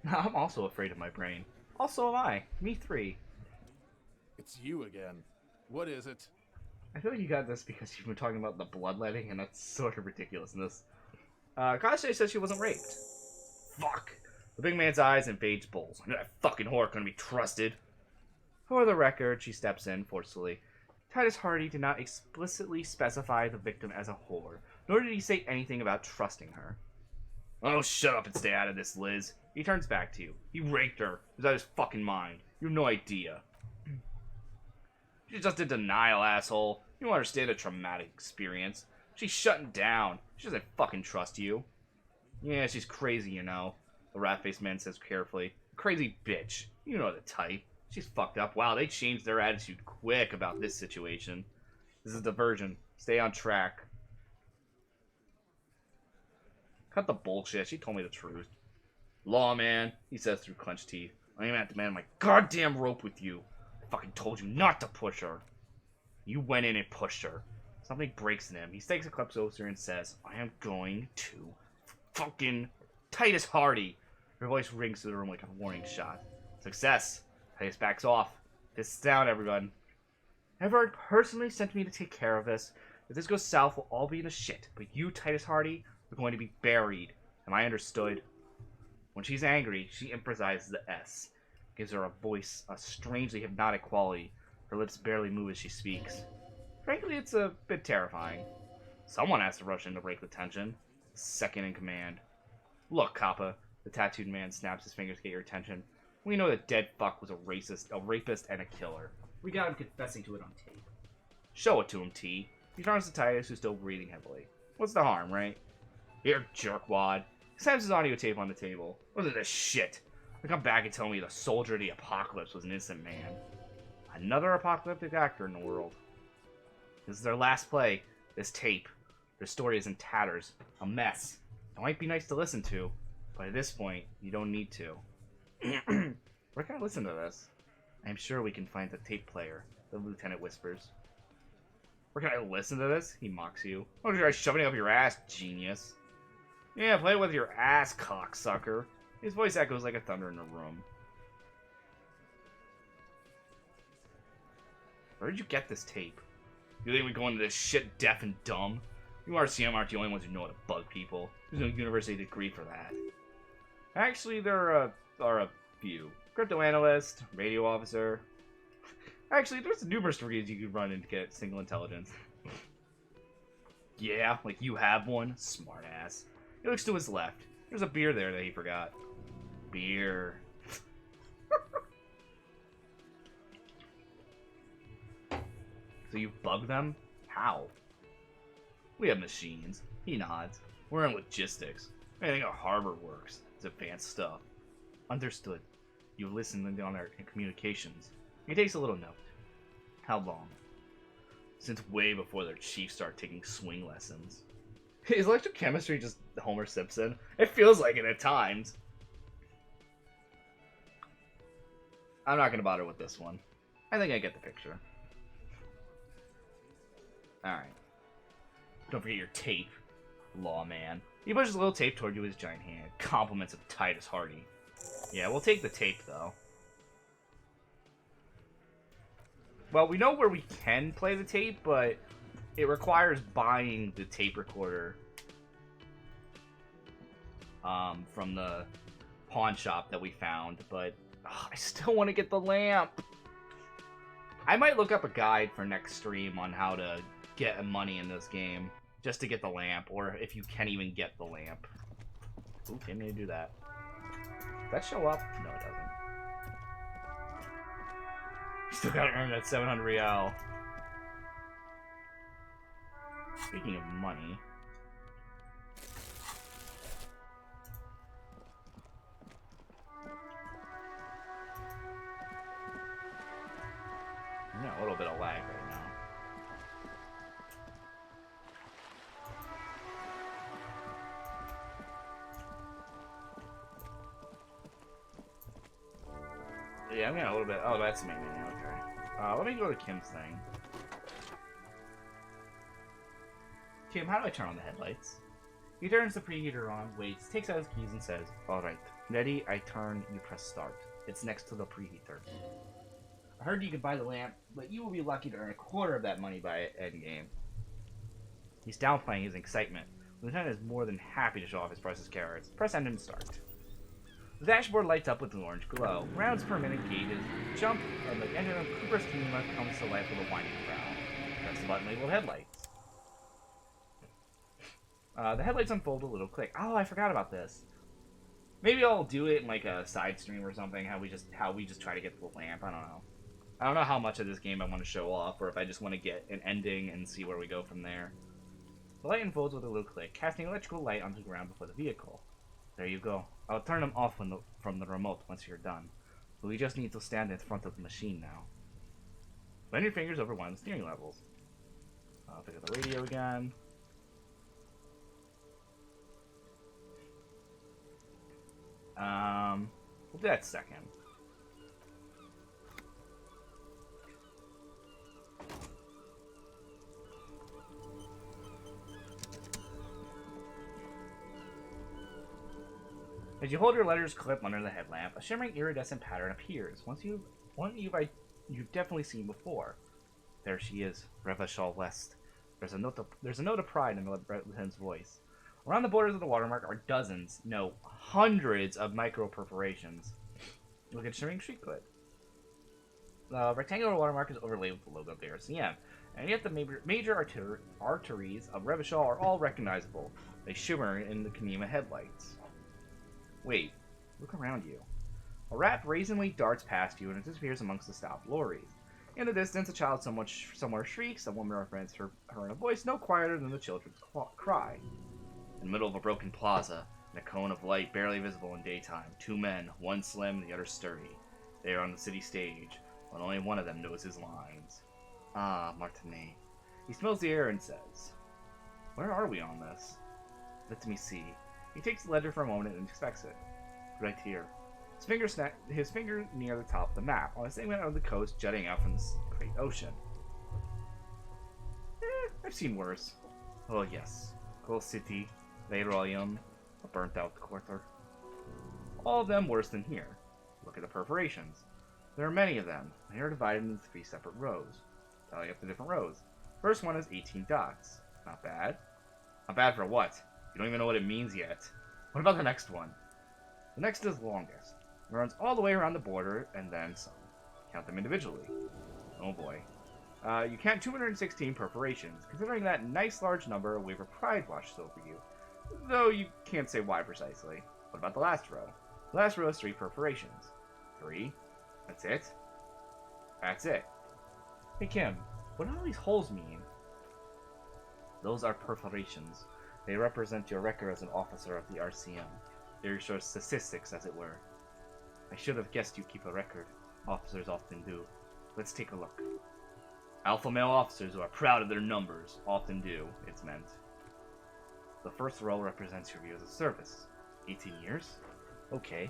I'm also afraid of my brain. Also am I. Me 3. It's you again. What is it? I feel like you got this because you've been talking about the bloodletting, and that's sort of ridiculousness. Kashe said she wasn't raped. Fuck. The big man's eyes invades Bulls. I knew that fucking whore couldn't be trusted. For the record, she steps in forcefully. Titus Hardy did not explicitly specify the victim as a whore, nor did he say anything about trusting her. Oh, shut up and stay out of this, Liz. He turns back to you. He raped her. It was out of his fucking mind. You have no idea. She's just a denial, asshole. You don't understand a traumatic experience. She's shutting down. She doesn't fucking trust you. Yeah, she's crazy, you know. The rat-faced man says carefully. Crazy bitch. You know the type. She's fucked up. Wow, they changed their attitude quick about this situation. This is diversion. Stay on track. Cut the bullshit. She told me the truth. Lawman, he says through clenched teeth. I am at the man of my goddamn rope with you. I fucking told you not to push her. You went in and pushed her. Something breaks in him. He stakes a clip closer and says, I am going to fucking Titus Hardy. Her voice rings through the room like a warning shot. Success. Titus backs off. Fists down, everyone. Everard personally sent me to take care of this. If this goes south, we'll all be in the shit. But you, Titus Hardy, are going to be buried. Am I understood? When she's angry, she emphasizes the S. Gives her a voice, a strangely hypnotic quality. Her lips barely move as she speaks. Frankly, it's a bit terrifying. Someone has to rush in to break the tension. Second in command. Look, Kappa. The tattooed man snaps his fingers to get your attention. We know that dead fuck was a racist, a rapist, and a killer. We got him confessing to it on tape. Show it to him, T. He turns to Titus, who's still breathing heavily. What's the harm, right? Here, jerkwad. He slams his audio tape on the table. What is this shit? They come back and tell me the soldier of the apocalypse was an innocent man. Another apocalyptic actor in the world. This is their last play. This tape. Their story is in tatters. A mess. It might be nice to listen to, but at this point, you don't need to. Where can I listen to this? I'm sure we can find the tape player, the lieutenant whispers. Where can I listen to this? He mocks you. Oh, you're shoving it up your ass, genius. Yeah, play it with your ass, cocksucker. His voice echoes like a thunder in the room. Where did you get this tape? You think we go into this shit deaf and dumb? You RCM aren't the only ones who know how to bug people. There's no university degree for that. Actually, there are a few. Crypto analyst, radio officer. Actually, there's numerous degrees you could run and get single intelligence. Yeah, like you have one? Smartass. He looks to his left. There's a beer there that he forgot. Beer. So you bug them? How? We have machines. He nods. We're in logistics. Anything at Harvard works. It's advanced stuff. Understood. You've listened on our communications. He takes a little note. How long? Since way before their chiefs started taking swing lessons. Is electrochemistry just Homer Simpson? It feels like it at times. I'm not gonna bother with this one. I think I get the picture. Alright. Don't forget your tape, lawman. He pushes a little tape toward you with his giant hand. Compliments of Titus Hardy. Yeah, we'll take the tape, though. Well, we know where we can play the tape, but it requires buying the tape recorder from the pawn shop that we found, but I still want to get the lamp. I might look up a guide for next stream on how to get money in this game, just to get the lamp, or if you can even get the lamp. Ooh, didn't need to do that. Does that show up? No, it doesn't. Still gotta earn that 700 real. Speaking of money... I'm getting a little bit of lag right now. Yeah, I'm getting a little bit... Oh, that's me. Okay. Let me go to Kim's thing. Kim, how do I turn on the headlights? He turns the preheater on, waits, takes out his keys, and says, "Alright, ready, I turn, you press start. It's next to the preheater. I heard you could buy the lamp, but you will be lucky to earn a quarter of that money by endgame." He's downplaying his excitement. The lieutenant is more than happy to show off his priceless carrots. Press engine start. The dashboard lights up with an orange glow. Rounds per minute gauges jump, and the engine of Cooper's Kinema comes to life with a whining growl. Press the button labeled headlights. The headlights unfold a little click. Oh, I forgot about this. Maybe I'll do it in like a side stream or something. How we just try to get the lamp. I don't know. I don't know how much of this game I want to show off, or if I just want to get an ending and see where we go from there. The light unfolds with a little click, casting electrical light onto the ground before the vehicle. There you go. I'll turn them off from the remote once you're done. But we just need to stand in front of the machine now. Run your fingers over one of the steering levels. I'll pick up the radio again. We'll do that second. As you hold your letters clip under the headlamp, a shimmering iridescent pattern appears. One you've definitely seen before. There she is, Revachol West. There's a note of pride in the lieutenant's voice. Around the borders of the watermark are dozens, no, hundreds of micro perforations. Look at shimmering street clip. The rectangular watermark is overlaid with the logo of the RCM, and yet the major arteries of Revachol are all recognizable. They shimmer in the Kinema headlights. Wait, look around you. A rat brazenly darts past you and it disappears amongst the stopped lorries. In the distance, a child somewhere shrieks. A woman represents her in a voice no quieter than the children's cry. In the middle of a broken plaza, in a cone of light barely visible in daytime, two men, one slim and the other sturdy. They are on the city stage, but only one of them knows his lines. Ah, Martinet. He smells the air and says, "Where are we on this?" "Let me see." He takes the ledger for a moment and inspects it. "Right here." His finger near the top of the map, on a segment of the coast jutting out from the great ocean. I've seen worse. Oh yes. Coal City, Elysium, a burnt-out quarter. All of them worse than here. Look at the perforations. There are many of them. They are divided into 3 separate rows. Tally up the different rows. First one is 18 dots. Not bad. Not bad for what? You don't even know what it means yet. What about the next one? The next is the longest. It runs all the way around the border, and then some. Count them individually. Oh boy. You count 216 perforations. Considering that nice large number, a wave of pride washes over you. Though you can't say why precisely. What about the last row? The last row is 3 perforations. 3? That's it? That's it. Hey Kim, what do all these holes mean? Those are perforations. They represent your record as an officer of the RCM. They're your statistics, as it were. I should have guessed you keep a record. Officers often do. Let's take a look. Alpha male officers who are proud of their numbers often do, it's meant. The first row represents your years of service. 18 years? Okay.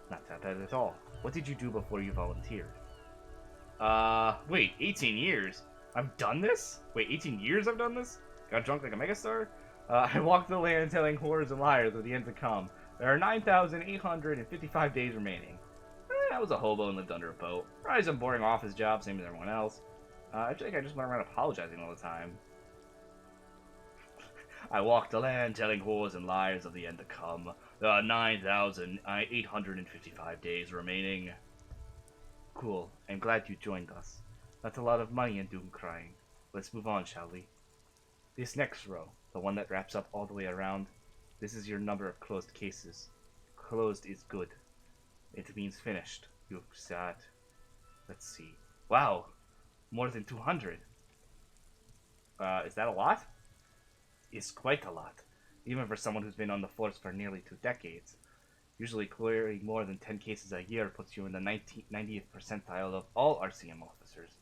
Not that bad at all. What did you do before you volunteered? Wait, 18 years? I've done this? Wait, 18 years I've done this? Got drunk like a megastar? I walked the land telling whores and liars of the end to come. There are 9,855 days remaining. I was a hobo and lived under a boat. Probably some boring office job, same as everyone else. I feel like I just went around apologizing all the time. I walked the land telling whores and liars of the end to come. There are 9,855 days remaining. Cool. I'm glad you joined us. That's a lot of money and doom crying. Let's move on, shall we? This next row, the one that wraps up all the way around, this is your number of closed cases. Closed is good. It means finished. You've sat. Let's see. Wow! More than 200. Is that a lot? It's quite a lot. Even for someone who's been on the force for nearly 2 decades. Usually clearing more than 10 cases a year puts you in the 90th percentile of all RCM officers.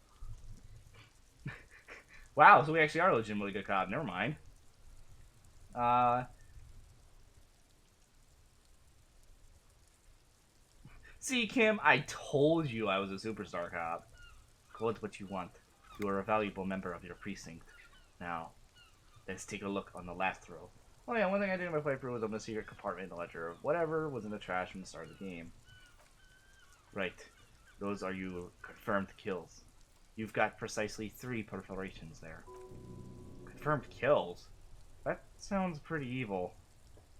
Wow, so we actually are a legitimately good cop. Never mind. See, Kim, I told you I was a superstar cop. Call it what you want. You are a valuable member of your precinct. Now, let's take a look on the last row. Oh yeah, one thing I did in my playthrough was open a secret compartment in the ledger of whatever was in the trash from the start of the game. Right. Those are your confirmed kills. You've got precisely 3 perforations there. Confirmed kills? That sounds pretty evil.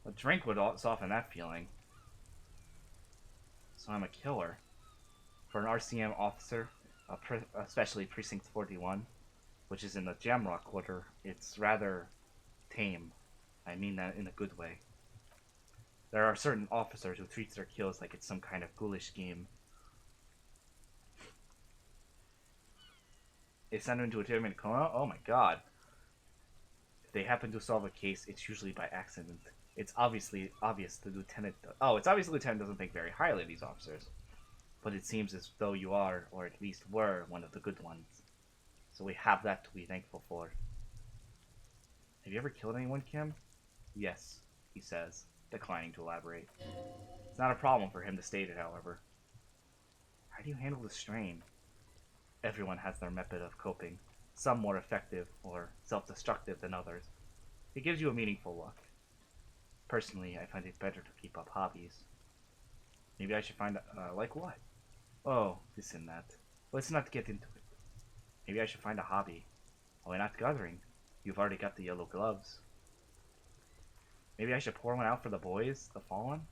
A drink would soften that feeling. So I'm a killer. For an RCM officer, especially Precinct 41, which is in the Jamrock Quarter, it's rather tame. I mean that in a good way. There are certain officers who treat their kills like it's some kind of ghoulish game. They send them into a 10-minute coma? Oh my god. If they happen to solve a case, it's usually by accident. It's obviously obvious the lieutenant... it's obvious the lieutenant doesn't think very highly of these officers. But it seems as though you are, or at least were, one of the good ones. So we have that to be thankful for. Have you ever killed anyone, Kim? Yes, he says, declining to elaborate. It's not a problem for him to state it, however. How do you handle the strain? Everyone has their method of coping, some more effective or self-destructive than others. It gives you a meaningful look. Personally, I find it better to keep up hobbies. Maybe I should find, like what? Oh, this and that. Let's not get into it. Maybe I should find a hobby. Why not gathering? You've already got the yellow gloves. Maybe I should pour one out for the boys, the fallen?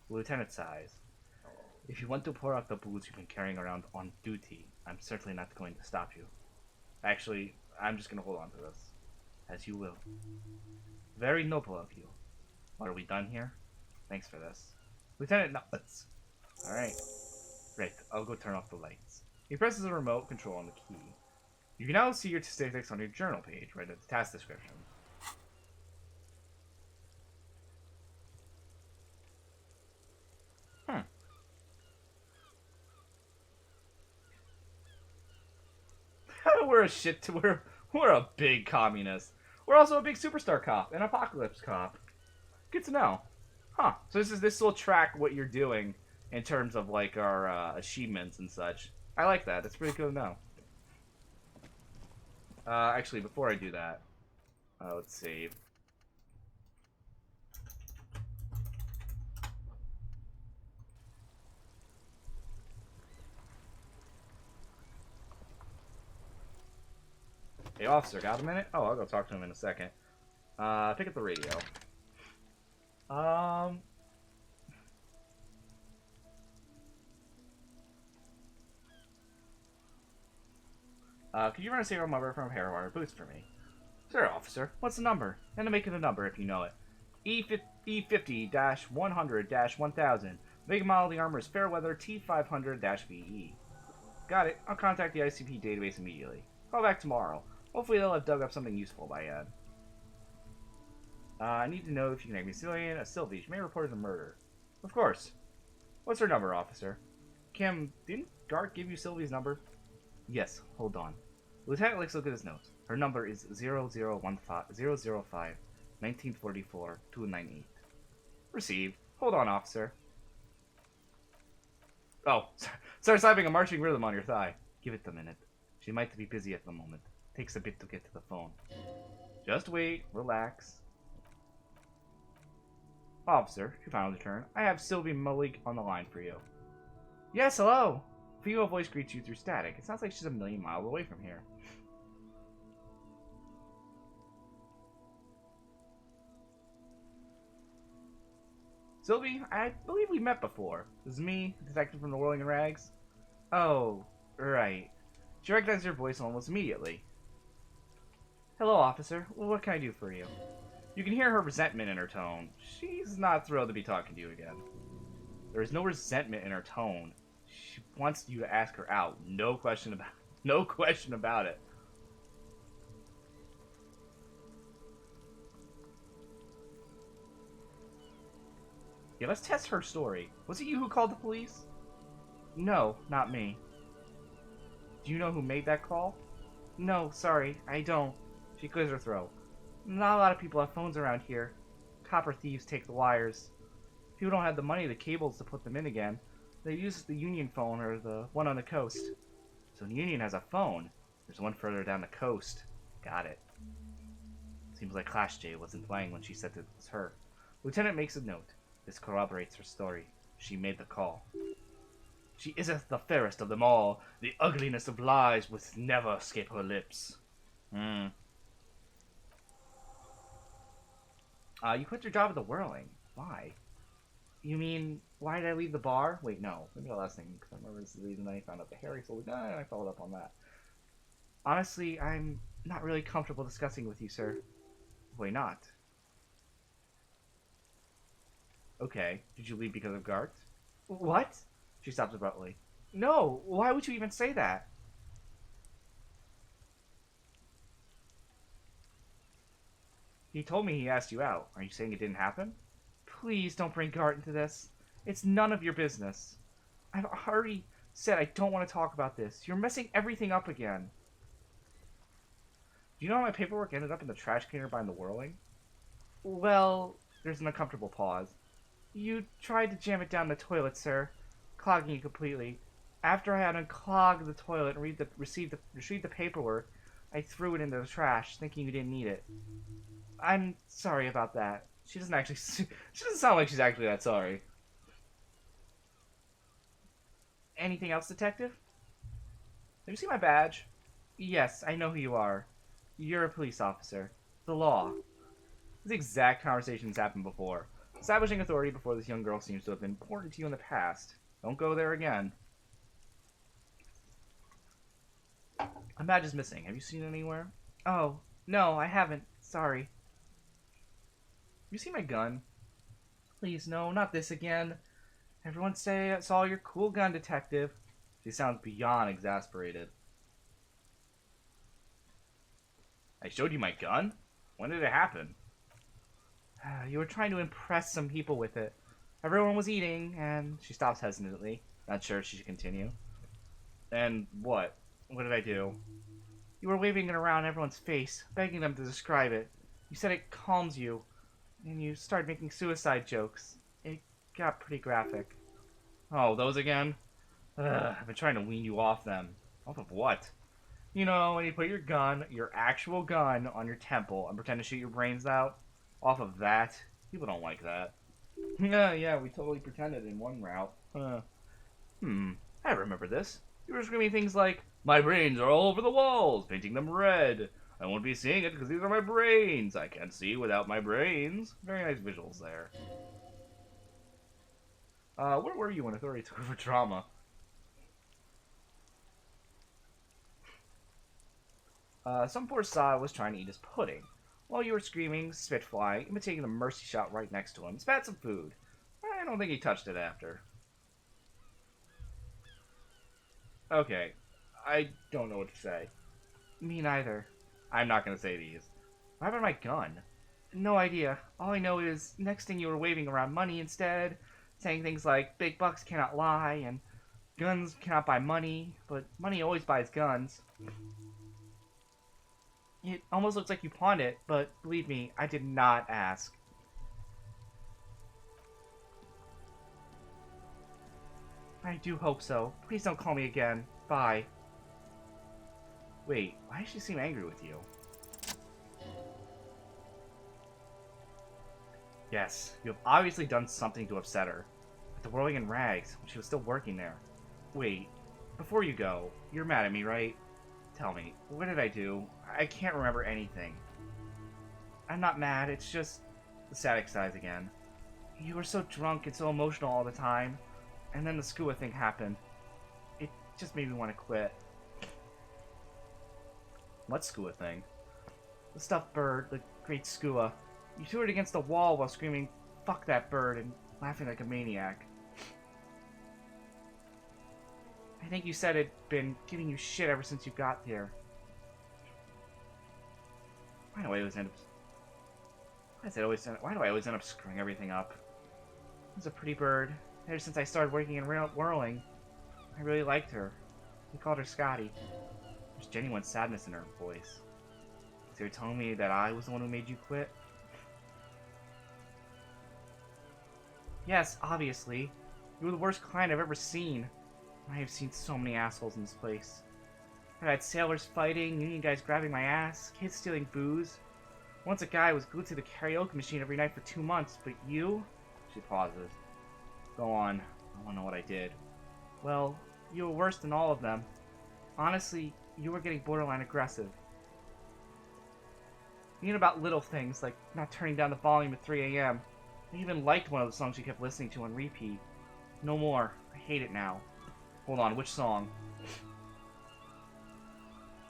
The lieutenant sighs. If you want to pour out the booze you've been carrying around on duty, I'm certainly not going to stop you. Actually, I'm just going to hold on to this. As you will. Very noble of you. Are we done here? Thanks for this. Lieutenant Nutlets. Alright. Great, I'll go turn off the lights. He presses the remote control on the key. You can now see your statistics on your journal page, right at the task description. We're a big communist. We're also a big superstar cop, an apocalypse cop. Good to know. Huh. So this will track what you're doing in terms of like our achievements and such. I like that. It's pretty cool to know. Actually, before I do that, let's save. Hey, officer, got a minute? Oh, I'll go talk to him in a second. Pick up the radio. Could you run a serial number from Hairwire Boots for me? Sir, officer. What's the number? And to make it a number if you know it. E50-100-1000. Make and model of the armor is Fairweather T500-VE. Got it. I'll contact the ICP database immediately. Call back tomorrow. Hopefully they'll have dug up something useful by then. I need to know if you can make me civilian. A Sylvie. She may report a murder. Of course. What's her number, officer? Kim, didn't Garth give you Sylvie's number? Yes, hold on. Lieutenant likes to look at his notes. Her number is 005-1944-298. Received. Hold on, officer. Oh, start slapping a marching rhythm on your thigh. Give it a minute. She might be busy at the moment. Takes a bit to get to the phone. Just wait. Relax. Officer, she finally returned. I have Sylvie Malik on the line for you. Yes, hello. A female voice greets you through static. It sounds like she's a million miles away from here. Sylvie, I believe we met before. This is me, detective from the Whirling in Rags. Oh, right. She recognized your voice almost immediately. Hello, officer. What can I do for you? You can hear her resentment in her tone. She's not thrilled to be talking to you again. There is no resentment in her tone. She wants you to ask her out. No question about it. Yeah, let's test her story. Was it you who called the police? No, not me. Do you know who made that call? No, sorry, I don't. She clears her throat. Not a lot of people have phones around here. Copper thieves take the wires. People don't have the money, the cables to put them in again. They use the Union phone or the one on the coast. So Union has a phone. There's one further down the coast. Got it. Seems like Clash J wasn't playing when she said it was her. Lieutenant makes a note. This corroborates her story. She made the call. She isn't the fairest of them all. The ugliness of lies would never escape her lips. You quit your job at the Whirling. Why? You mean, why did I leave the bar? Wait, no. Maybe the last thing, because I remember this is the reason I found out that Harry sold the gun, and I followed up on that. Honestly, I'm not really comfortable discussing with you, sir. Why not? Okay. Did you leave because of Gart? What? She stops abruptly. No, why would you even say that? He told me he asked you out. Are you saying it didn't happen? Please don't bring Gart into this. It's none of your business. I've already said I don't want to talk about this. You're messing everything up again. Do you know how my paperwork ended up in the trash container behind the Whirling? Well, there's an uncomfortable pause. You tried to jam it down the toilet, sir, clogging it completely. After I had unclogged the toilet and retrieved the paperwork, I threw it into the trash, thinking you didn't need it. I'm sorry about that. She doesn't sound like she's actually that sorry. Anything else, detective? Have you seen my badge? Yes, I know who you are. You're a police officer. The law. This exact conversation's happened before. Establishing authority before this young girl seems to have been important to you in the past. Don't go there again. My badge is missing. Have you seen it anywhere? Oh, no, I haven't. Sorry. Have you seen my gun? Please, no, not this again. Everyone say I saw your cool gun, detective. She sounds beyond exasperated. I showed you my gun? When did it happen? You were trying to impress some people with it. Everyone was eating, and she stops hesitantly, not sure if she should continue. And what? What did I do? You were waving it around everyone's face, begging them to describe it. You said it calms you, and you started making suicide jokes. It got pretty graphic. Oh, those again? I've been trying to wean you off them. Off of what? You know, when you put your actual gun, on your temple and pretend to shoot your brains out. Off of that. People don't like that. Yeah, we totally pretended in one route. I remember this. You were screaming things like, "My brains are all over the walls," painting them red. I won't be seeing it because these are my brains. I can't see without my brains. Very nice visuals there. Where were you when authority took over drama? Some poor sod was trying to eat his pudding. While you were screaming, spitfly, imitating the mercy shot right next to him, spat some food. I don't think he touched it after. Okay, I don't know what to say. Me neither. I'm not gonna say these. What happened to my gun? No idea. All I know is, next thing you were waving around money instead, saying things like, big bucks cannot lie, and guns cannot buy money, but money always buys guns. It almost looks like you pawned it, but believe me, I did not ask. I do hope so. Please don't call me again. Bye. Wait, why does she seem angry with you? Yes, you have obviously done something to upset her. With the whirling in rags, when she was still working there. Wait, before you go, you're mad at me, right? Tell me, what did I do? I can't remember anything. I'm not mad, it's just... The static sighs again. You were so drunk and so emotional all the time, and then the Skua thing happened. It just made me want to quit. What Skua thing? The stuffed bird, the great Skua. You threw it against the wall while screaming, "Fuck that bird," and laughing like a maniac. I think you said it'd been giving you shit ever since you got here. Why do I always end up screwing everything up? It was a pretty bird. Ever since I started working in whirling, I really liked her. We called her Scotty. There's genuine sadness in her voice. So you're telling me that I was the one who made you quit? Yes, obviously. You were the worst client I've ever seen. I have seen so many assholes in this place. I've had sailors fighting, union guys grabbing my ass, kids stealing booze. Once a guy was glued to the karaoke machine every night for 2 months, but you? She pauses. Go on. I want to know what I did. Well, you were worse than all of them. Honestly, you were getting borderline aggressive. Even about little things, like not turning down the volume at 3 a.m. I even liked one of the songs you kept listening to on repeat. No more. I hate it now. Hold on, which song?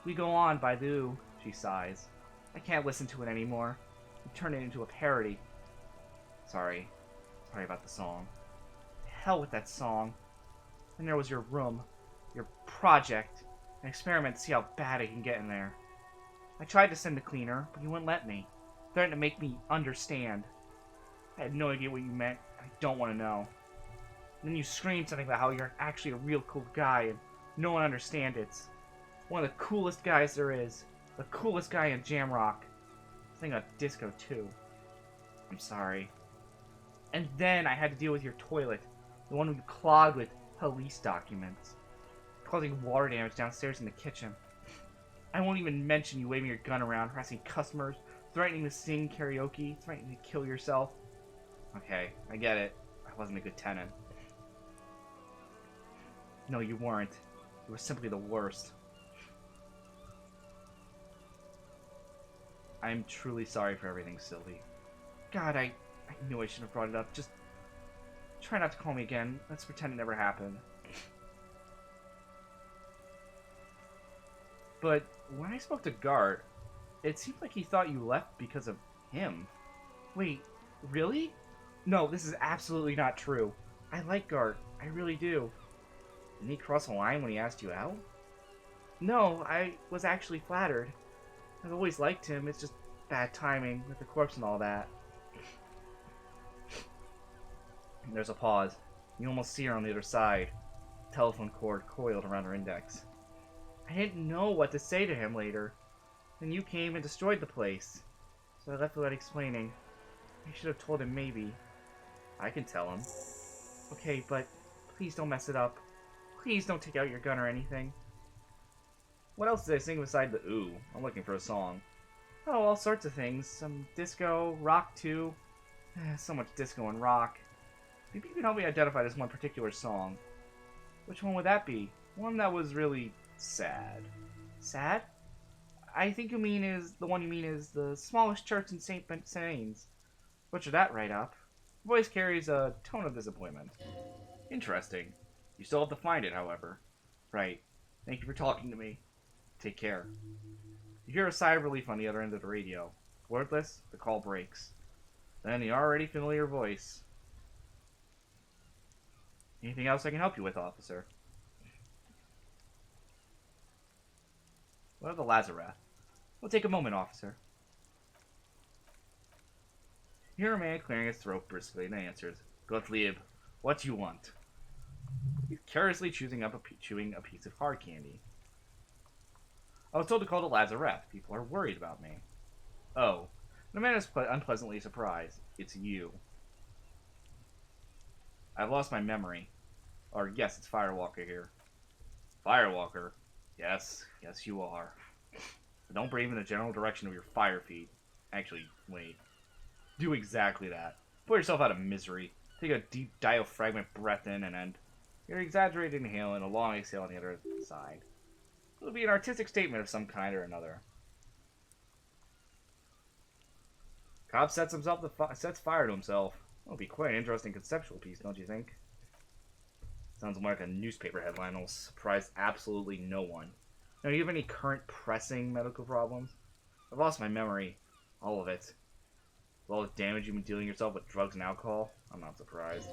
We Go On by The Who, she sighs. I can't listen to it anymore. You turned it into a parody. Sorry about the song. Hell with that song. Then there was your room, your project, an experiment to see how bad it can get in there. I tried to send the cleaner, but you wouldn't let me. Threatened to make me understand. I had no idea what you meant. I don't want to know. And then you screamed something about how you're actually a real cool guy and no one understands it. One of the coolest guys there is. The coolest guy in Jamrock. Thing on disco too. I'm sorry. And then I had to deal with your toilet. The one you clogged with police documents. Causing water damage downstairs in the kitchen. I won't even mention you waving your gun around, harassing customers, threatening to sing karaoke, threatening to kill yourself. Okay, I get it. I wasn't a good tenant. No, you weren't. You were simply the worst. I am truly sorry for everything, Sylvie. God, I knew I shouldn't have brought it up. Just try not to call me again. Let's pretend it never happened. But when I spoke to Gart, it seemed like he thought you left because of him. Wait, really? No, this is absolutely not true. I like Gart. I really do. Didn't he cross a line when he asked you out? No, I was actually flattered. I've always liked him. It's just bad timing with the corpse and all that. And there's a pause. You almost see her on the other side. Telephone cord coiled around her index. I didn't know what to say to him later. Then you came and destroyed the place. So I left without explaining. I should have told him maybe. I can tell him. Okay, but please don't mess it up. Please don't take out your gun or anything. What else did I sing beside the ooh? I'm looking for a song. Oh, all sorts of things. Some disco, rock too. So much disco and rock. Maybe you can help me identify this one particular song. Which one would that be? One that was really sad. Sad? I think the one you mean is the smallest church in St. Anne's. Butcher that right up. Your voice carries a tone of disappointment. Interesting. You still have to find it, however. Right. Thank you for talking to me. Take care. You hear a sigh of relief on the other end of the radio. Wordless, the call breaks. Then the already familiar voice. Anything else I can help you with, officer? What of the Lazareth? We'll take a moment, officer. You hear a man clearing his throat briskly and answers, Gottlieb, what do you want? He's carelessly chewing a piece of hard candy. I was told to call the Lazareth. People are worried about me. Oh. The man is unpleasantly surprised. It's you. I've lost my memory. Or, yes, it's Firewalker here. Firewalker? Yes, yes you are. But don't breathe in the general direction of your fire feet. Actually, wait. Do exactly that. Put yourself out of misery. Take a deep diaphragmatic breath in and end. You're an exaggerated inhale and a long exhale on the other side. It'll be an artistic statement of some kind or another. Cobb sets fire to himself. It'll be quite an interesting conceptual piece, don't you think? Sounds more like a newspaper headline. It'll surprise absolutely no one. Now, do you have any current pressing medical problems? I've lost my memory. All of it. With all the damage you've been dealing yourself with drugs and alcohol, I'm not surprised.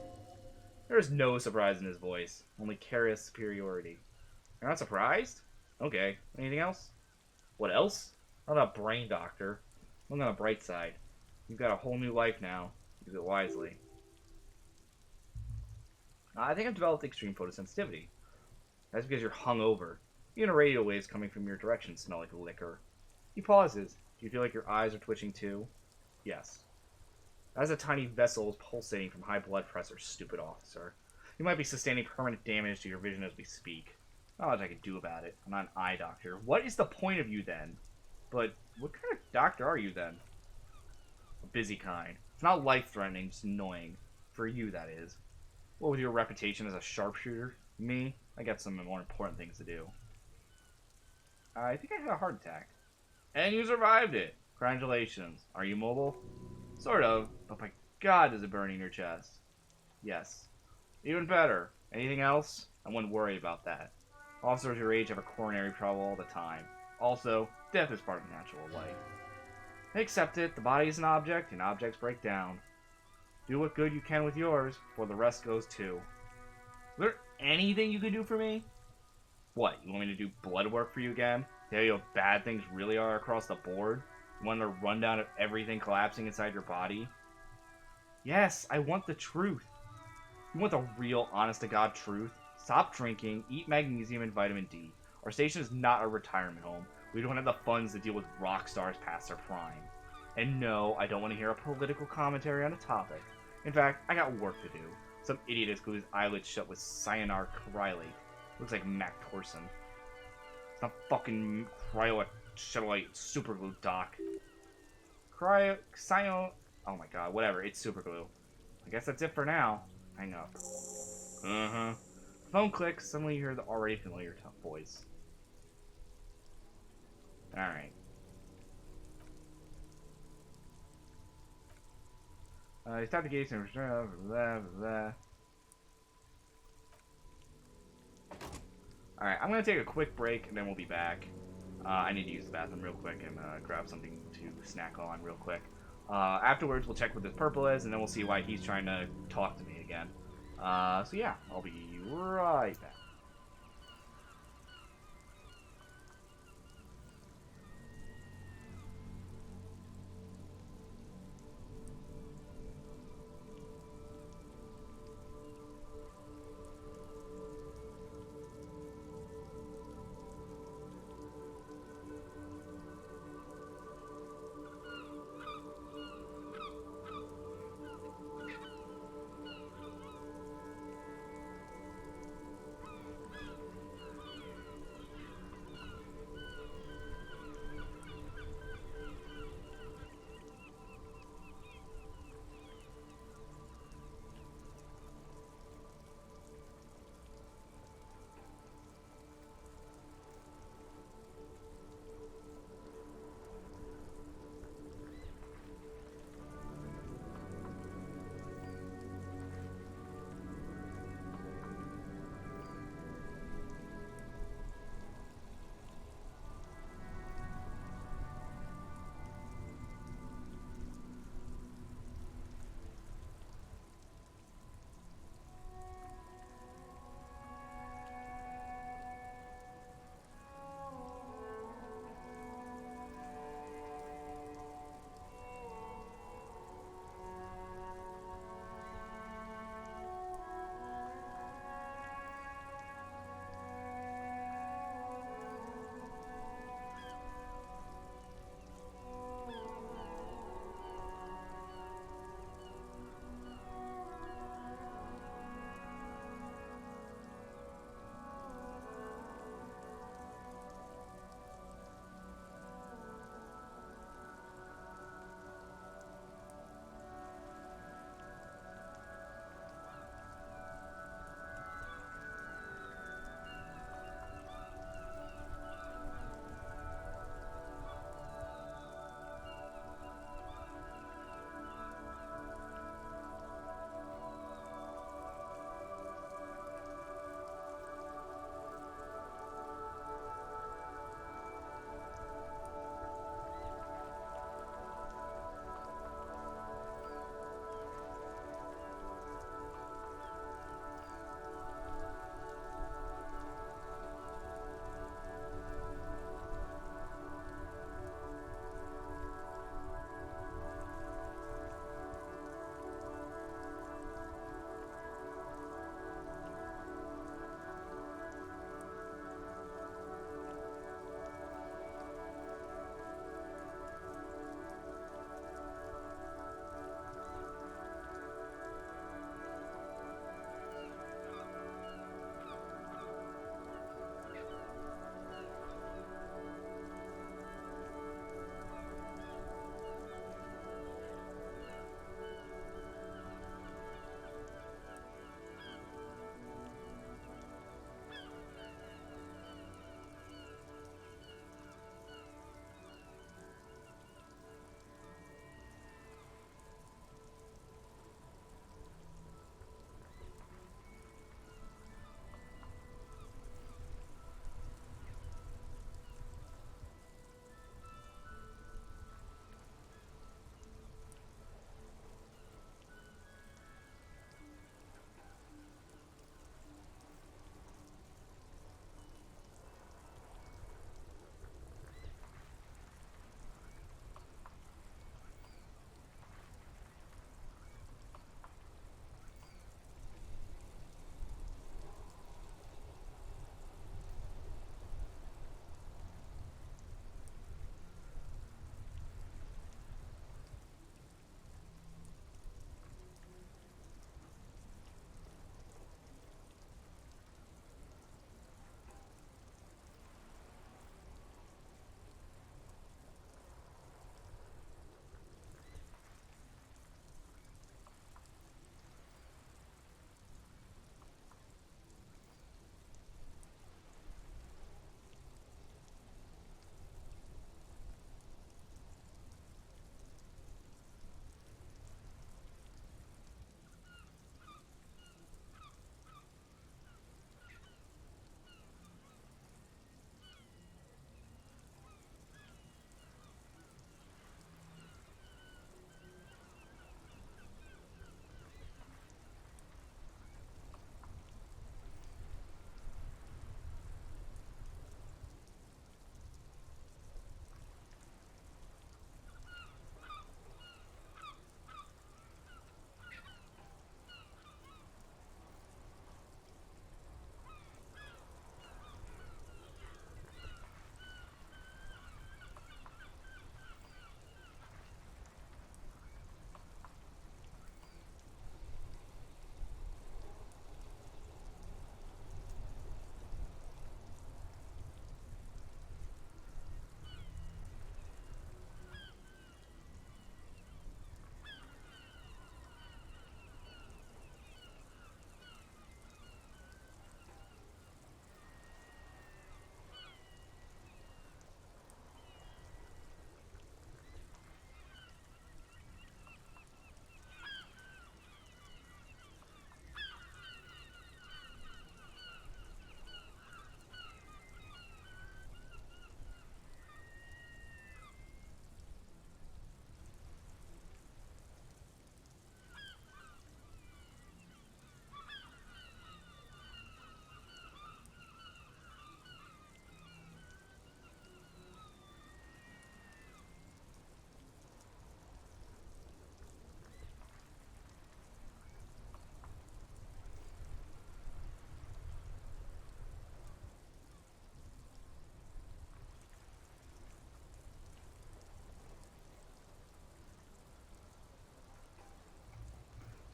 There is no surprise in his voice, only curious superiority. You're not surprised? Okay. Anything else? What else? I'm not a brain doctor. Look on the bright side. You've got a whole new life now. Use it wisely. I think I've developed extreme photosensitivity. That's because you're hungover. Even the radio waves coming from your direction smell like liquor. He pauses. Do you feel like your eyes are twitching too? Yes. As a tiny vessel is pulsating from high blood pressure, stupid officer. You might be sustaining permanent damage to your vision as we speak. Not much I can do about it. I'm not an eye doctor. What is the point of you then? But what kind of doctor are you then? A busy kind. It's not life-threatening, just annoying. For you, that is. What with your reputation as a sharpshooter? Me? I got some more important things to do. I think I had a heart attack. And you survived it! Congratulations. Are you mobile? Sort of, but my god does it burn in your chest. Yes. Even better. Anything else? I wouldn't worry about that. Officers your age have a coronary trouble all the time. Also, death is part of natural life. Accept it. The body is an object, and objects break down. Do what good you can with yours, before the rest goes too. Is there anything you could do for me? What, you want me to do blood work for you again? Tell you how bad things really are across the board? You want a rundown of everything collapsing inside your body? Yes, I want the truth. You want the real, honest-to-God truth? Stop drinking, eat magnesium and vitamin D. Our station is not a retirement home. We don't have the funds to deal with rock stars past their prime. And no, I don't want to hear a political commentary on the topic. In fact, I got work to do. Some idiot has glued his eyelids shut with cyanocrylate. Looks like Mac Torson. It's not fucking cryolite superglue, Doc. Oh my god, whatever, it's superglue. I guess that's it for now. Hang up. The phone clicks, suddenly you hear the already familiar tough voice. Alright. Stop the gates and blah, blah, blah. Alright, I'm gonna take a quick break and then we'll be back. I need to use the bathroom real quick and grab something to snack on real quick. Afterwards, we'll check what this purple is and then we'll see why he's trying to talk to me again. So yeah, I'll be right back.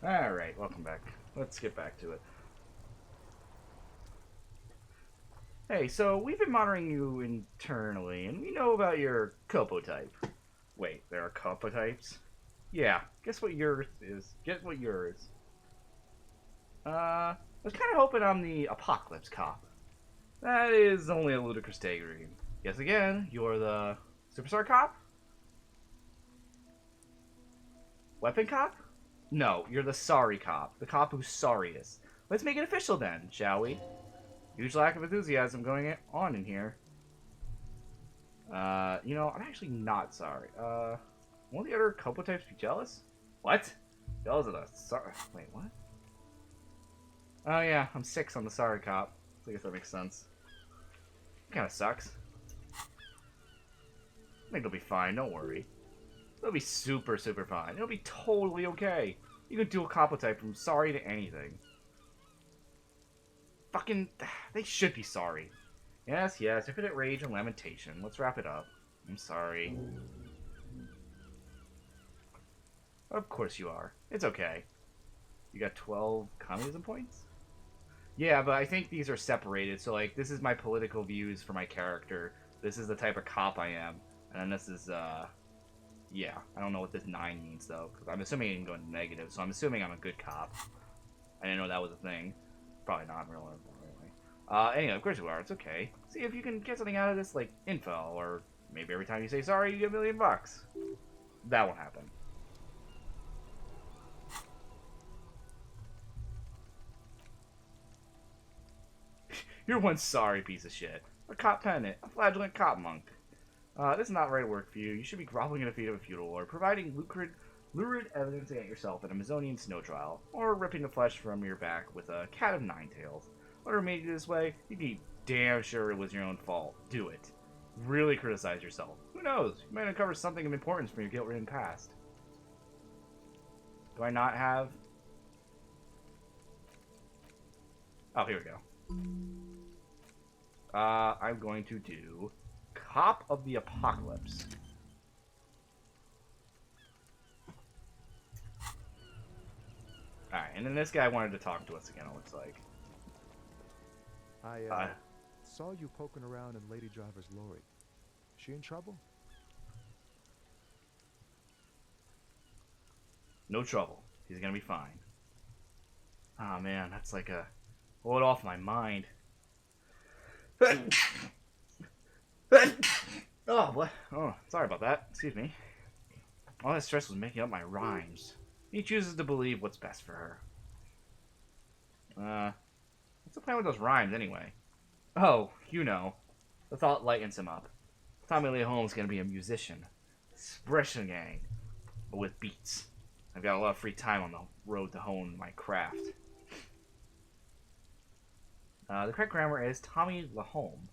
Alright, welcome back. Let's get back to it. Hey, so we've been monitoring you internally, and we know about your Copo type. Wait, there are Copo types? Yeah, guess what yours is. Guess what yours. I was kind of hoping I'm the Apocalypse Cop. That is only a ludicrous daydream. Guess again, you're the Superstar Cop? Weapon Cop? No, you're the Sorry Cop. The cop who's sorriest. Let's make it official then, shall we? Huge lack of enthusiasm going on in here. You know, I'm actually not sorry. Won't the other Copo types be jealous? What? Jealous of the sorry... Wait, what? Oh yeah, I'm 6 on the Sorry Cop. I guess that makes sense. Kinda sucks. I think it'll be fine, don't worry. It'll be super, super fine. It'll be totally okay. You can do a Copo type from sorry to anything. Fucking... They should be sorry. Yes, yes, infinite rage and lamentation. Let's wrap it up. I'm sorry. Of course you are. It's okay. You got 12 communism points? Yeah, but I think these are separated. So, like, this is my political views for my character. This is the type of cop I am. And then this is, yeah. I don't know what this 9 means, though. Because I'm assuming it can go negative. So I'm assuming I'm a good cop. I didn't know that was a thing. Probably not, really. Anyway, of course you are. It's okay. See if you can get something out of this, like, info. Or maybe every time you say sorry, you get $1 million. That won't happen. You're one sorry piece of shit. A cop pennant. A flagellant cop monk. This is not right work for you. You should be groveling at the feet of a feudal lord, providing lurid evidence against yourself in a Amazonian snow trial, or ripping the flesh from your back with a cat of 9 tails. Whatever made you this way, you can be damn sure it was your own fault. Do it. Really criticize yourself. Who knows? You might uncover something of importance from your guilt-ridden past. Do I not have... Oh, here we go. I'm going to do Cop of the Apocalypse. Alright, and then this guy wanted to talk to us again, it looks like. I saw you poking around in Lady Driver's lorry. Is she in trouble? No trouble. He's gonna be fine. Ah, man, that's like a... Blow it off my mind. Oh, what? Oh, sorry about that. Excuse me. All that stress was making up my rhymes. He chooses to believe what's best for her. What's the plan with those rhymes, anyway? Oh, you know. The thought lightens him up. Tommy Lee Holmes is gonna be a musician. Expression gang. But with beats. I've got a lot of free time on the road to hone my craft. The correct grammar is Tommy Lahome.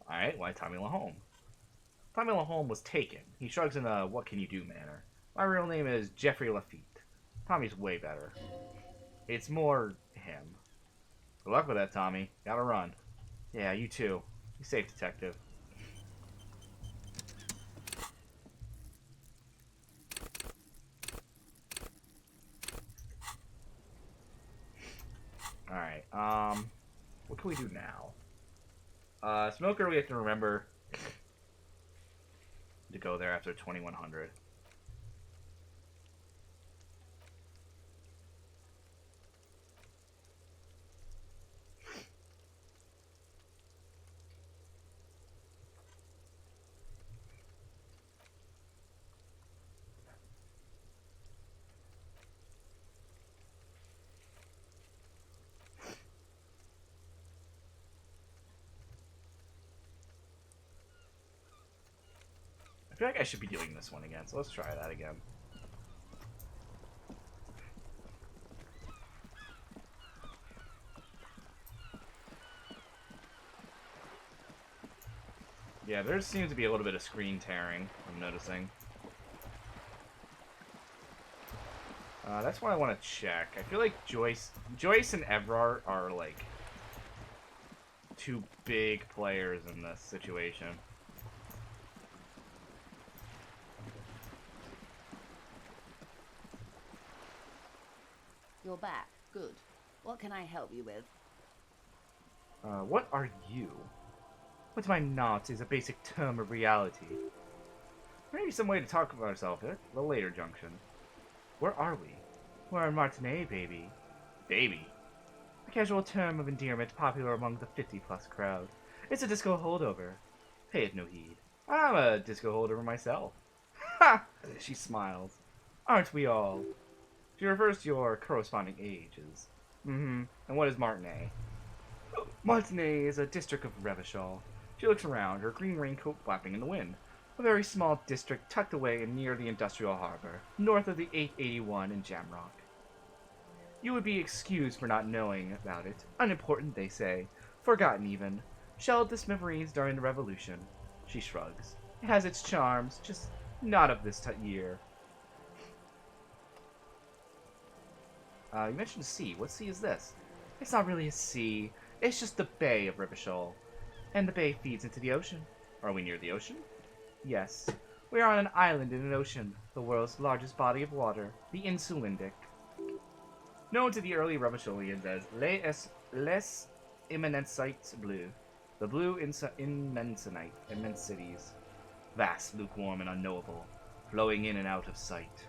Alright, why Tommy Lahome? Tommy Lahome was taken. He shrugs in a what-can-you-do manner. My real name is Jeffrey Lafitte. Tommy's way better. It's more him. Good luck with that, Tommy. Gotta run. Yeah, you too. Be safe, detective. Alright, what can we do now? Smoker, we have to remember to go there after 2100. I feel like I should be doing this one again, so let's try that again. Yeah, there seems to be a little bit of screen tearing, I'm noticing. That's what I want to check. I feel like Joyce and Evrard are, like, two big players in this situation. You're back. Good. What can I help you with? What are you? What am I not is a basic term of reality. Maybe some way to talk about ourselves at the later junction. Where are we? We're in Martinet, baby. Baby? A casual term of endearment popular among the 50-plus crowd. It's a disco holdover. Pay it no heed. I'm a disco holdover myself. Ha! She smiles. Aren't we all? She refers to your corresponding ages. And what is Martinet? Martinet is a district of Revachol. She looks around, her green raincoat flapping in the wind. A very small district tucked away near the industrial harbor, north of the 881 in Jamrock. You would be excused for not knowing about it. Unimportant, they say. Forgotten even. Shelled to smithereens during the Revolution. She shrugs. It has its charms, just not of this year. You mentioned a sea. What sea is this? It's not really a sea. It's just the Bay of Rivachol. And the bay feeds into the ocean. Are we near the ocean? Yes. We are on an island in an ocean, the world's largest body of water, the Insulindic. Known to the early Revacholians as Les Immensites Bleu, the blue immensities. Vast, lukewarm, and unknowable, flowing in and out of sight.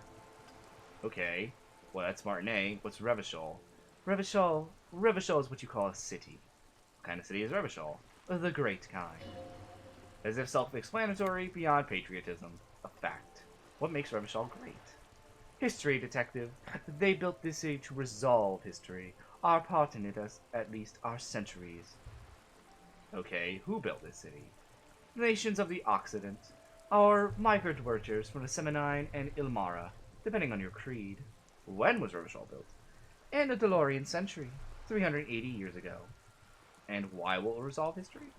Okay. Well, that's Martinet. What's Revachol? Revachol is what you call a city. What kind of city is Revachol? The great kind. As if self-explanatory, beyond patriotism. A fact. What makes Revachol great? History, detective. They built this city to resolve history. Our part in it, at least, are centuries. Okay, who built this city? The nations of the Occident. Our migrant workers from the Seminine and Ilmara, depending on your creed. When was Revachol built? In the DeLorean century, 380 years ago. And why will it resolve history?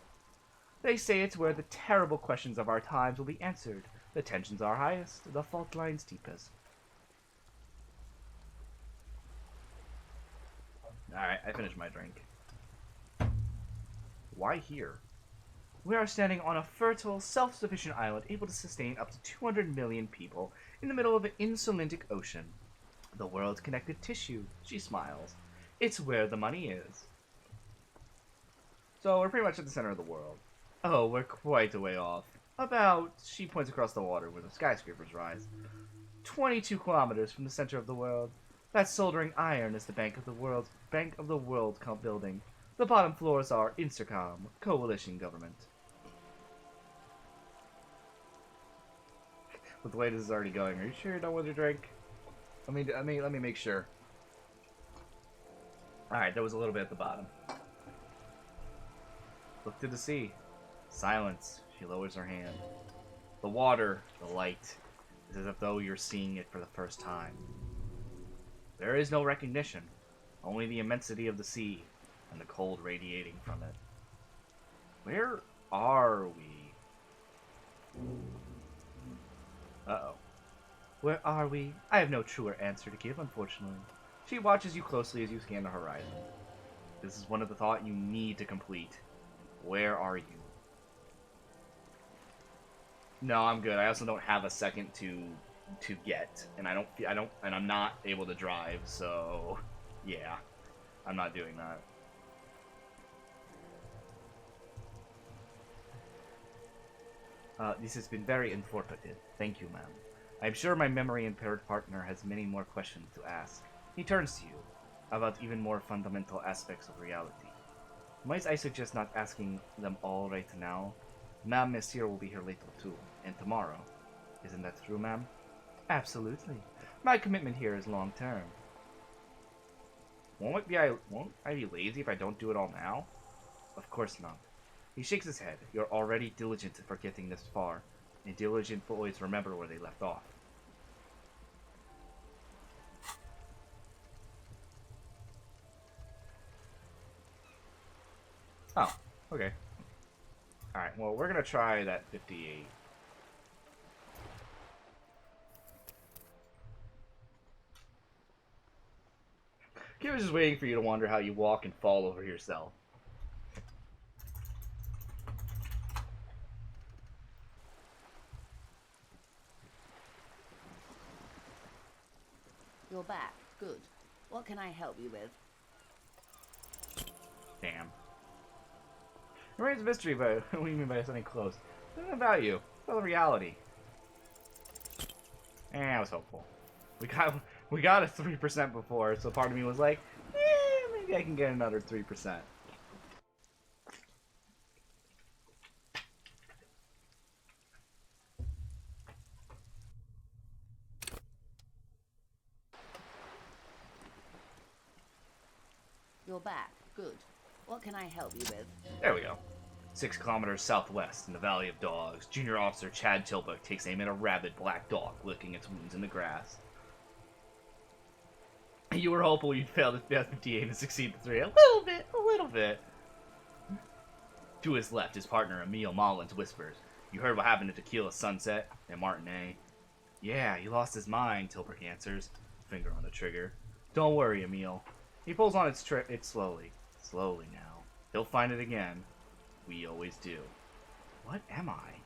They say it's where the terrible questions of our times will be answered. The tensions are highest, the fault lines deepest. Alright, I finished my drink. Why here? We are standing on a fertile, self-sufficient island able to sustain up to 200 million people in the middle of an insulintic ocean. The world's connective tissue. She smiles. It's where the money is. So we're pretty much at the center of the world. Oh, we're quite a way off. About, she points across the water where the skyscrapers rise. 22 kilometers from the center of the world. That soldering iron is the Bank of the World building. The bottom floors are Intercom, coalition government. With the way this is already going, are you sure you don't want to drink? Let me make sure. Alright, there was a little bit at the bottom. Look to the sea. Silence. She lowers her hand. The water, the light, is as though you're seeing it for the first time. There is no recognition, only the immensity of the sea and the cold radiating from it. Where are we? Uh-oh. Where are we? I have no truer answer to give, unfortunately. She watches you closely as you scan the horizon. This is one of the thought you need to complete. Where are you? No, I'm good. I also don't have a second to get, and I'm not able to drive, so yeah, I'm not doing that. This has been very informative. Thank you, ma'am. I'm sure my memory-impaired partner has many more questions to ask. He turns to you, about even more fundamental aspects of reality. Might I suggest not asking them all right now? Ma'am, Monsieur will be here later too, and tomorrow. Isn't that true, ma'am? Absolutely. My commitment here is long-term. Won't I be lazy if I don't do it all now? Of course not. He shakes his head. You're already diligent for getting this far, and diligent boys remember where they left off. Oh, okay. Alright, well, we're gonna try that 58. Kid was just waiting for you to wonder how you walk and fall over yourself. You're back. Good. What can I help you with? Damn. It remains a mystery, but what do you mean by something close? Nothing about you. It's all reality. I was hopeful. We got a 3% before, so part of me was like, maybe I can get another 3%. You're back. Good. What can I help you with? There we go. 6 kilometers southwest in the Valley of Dogs, Junior Officer Chad Tilbuck takes aim at a rabid black dog licking its wounds in the grass. You were hopeful you'd fail the 58 and succeed the 3. A little bit. To his left, his partner Emil Mullins whispers, "You heard what happened at Tequila Sunset and Martinet?" "Yeah, he lost his mind," Tilbuck answers, finger on the trigger. "Don't worry, Emil." He pulls on it slowly. Slowly now. He'll find it again. We always do. What am I?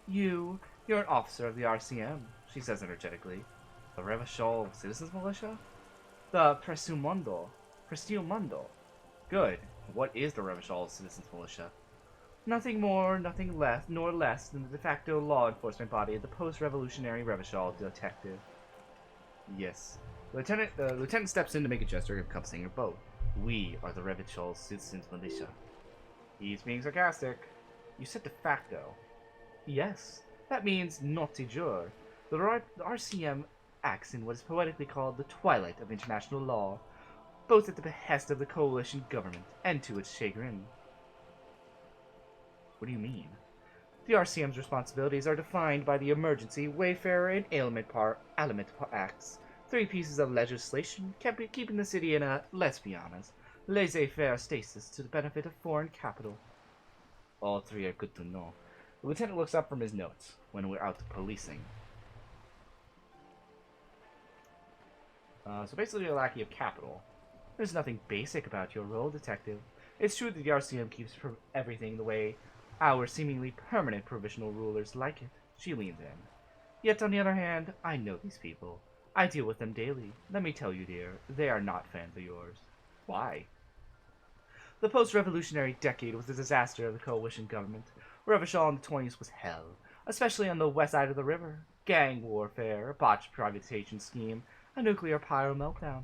You're an officer of the RCM, she says energetically. The Revachol Citizens Militia? The Presumundo. Good. What is the Revachol Citizens Militia? Nothing more, nothing less, nor less than the de facto law enforcement body of the post-revolutionary Revachol Detective. Yes. The lieutenant steps in to make a gesture encompassing her boat. We are the Revachol Citizens Militia. He's being sarcastic. You said de facto. Yes, that means not de jure. The RCM acts in what is poetically called the twilight of international law, both at the behest of the coalition government and to its chagrin. What do you mean? The RCM's responsibilities are defined by the Emergency, Wayfarer, and Aliment Acts, 3 pieces of legislation keeping the city in a, let's be honest, laissez-faire stasis to the benefit of foreign capital. All 3 are good to know. The lieutenant looks up from his notes when we're out policing. So basically a lackey of capital. There's nothing basic about your role, detective. It's true that the RCM keeps everything the way our seemingly permanent provisional rulers like it. She leans in. Yet on the other hand, I know these people. I deal with them daily. Let me tell you, dear, they are not fans of yours. Why? The post-revolutionary decade was a disaster of the coalition government. Revachol in the 20s was hell, especially on the west side of the river. Gang warfare, a botched privatization scheme, a nuclear pyro meltdown.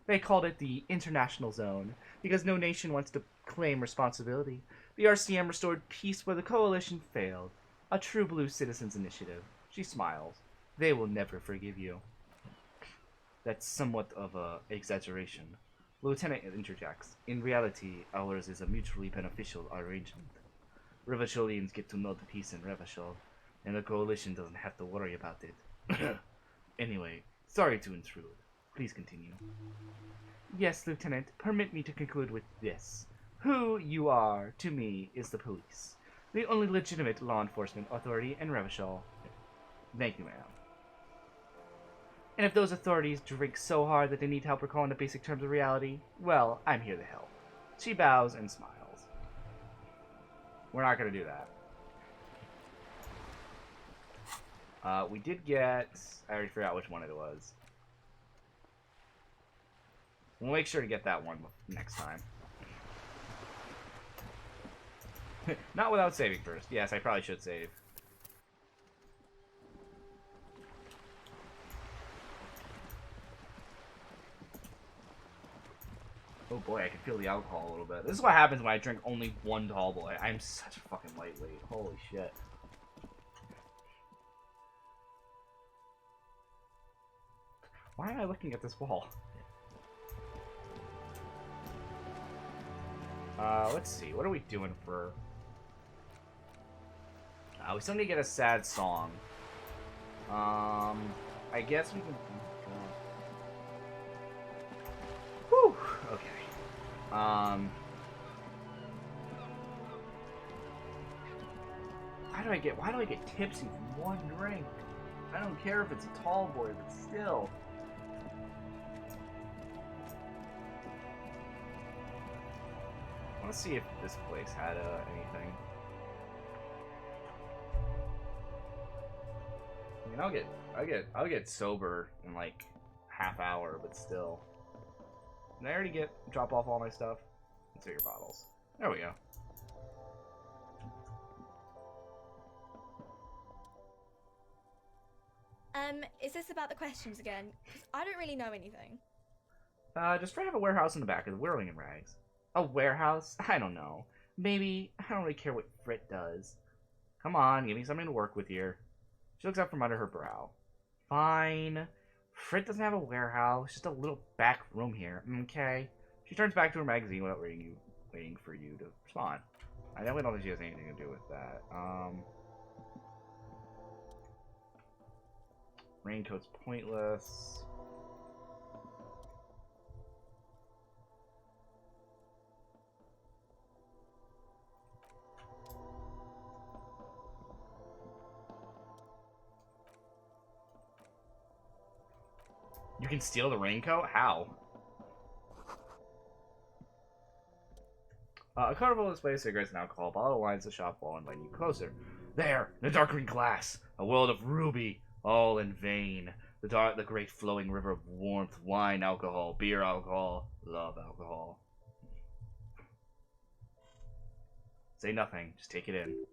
They called it the International Zone because no nation wants to claim responsibility. The RCM restored peace where the coalition failed. A true blue citizens initiative. She smiles. They will never forgive you. That's somewhat of an exaggeration. Lieutenant interjects. In reality, ours is a mutually beneficial arrangement. Revacholians get to know the peace in Revachol, and the coalition doesn't have to worry about it. Anyway, sorry to intrude. Please continue. Yes, Lieutenant, permit me to conclude with this. Who you are, to me, is the police. The only legitimate law enforcement authority in Revachol. Thank you, ma'am. And if those authorities drink so hard that they need help recalling the basic terms of reality, well, I'm here to help. She bows and smiles. We're not going to do that. We did get... I already forgot which one it was. We'll make sure to get that one next time. Not without saving first. Yes, I probably should save. Oh boy, I can feel the alcohol a little bit. This is what happens when I drink only 1 tall boy. I'm such a fucking lightweight. Holy shit. Why am I looking at this wall? Let's see. What are we doing for... we still need to get a sad song. I guess we can... Whew! Okay. How do why do I get tipsy from 1 drink? I don't care if it's a tall boy, but still. I want to see if this place had anything. I mean, I'll get sober in like half hour, but still. Did I already drop off all my stuff? Let's see your bottles. There we go. Is this about the questions again? 'Cause I don't really know anything. Does Fred have a warehouse in the back of the Whirling in Rags? A warehouse? I don't know. Maybe. I don't really care what Frit does. Come on, give me something to work with here. She looks up from under her brow. Fine. Frit doesn't have a warehouse, just a little back room here, okay? She turns back to her magazine without waiting for you to respond. I definitely don't think she has anything to do with that. Raincoat's pointless. You can steal the raincoat? How? A carnival displays cigarettes and alcohol. Bottle lines the shop wall, inviting you closer. There, in the dark green glass, a world of ruby, all in vain. The great flowing river of warmth, wine, alcohol, beer, alcohol, love, alcohol. Say nothing, just take it in.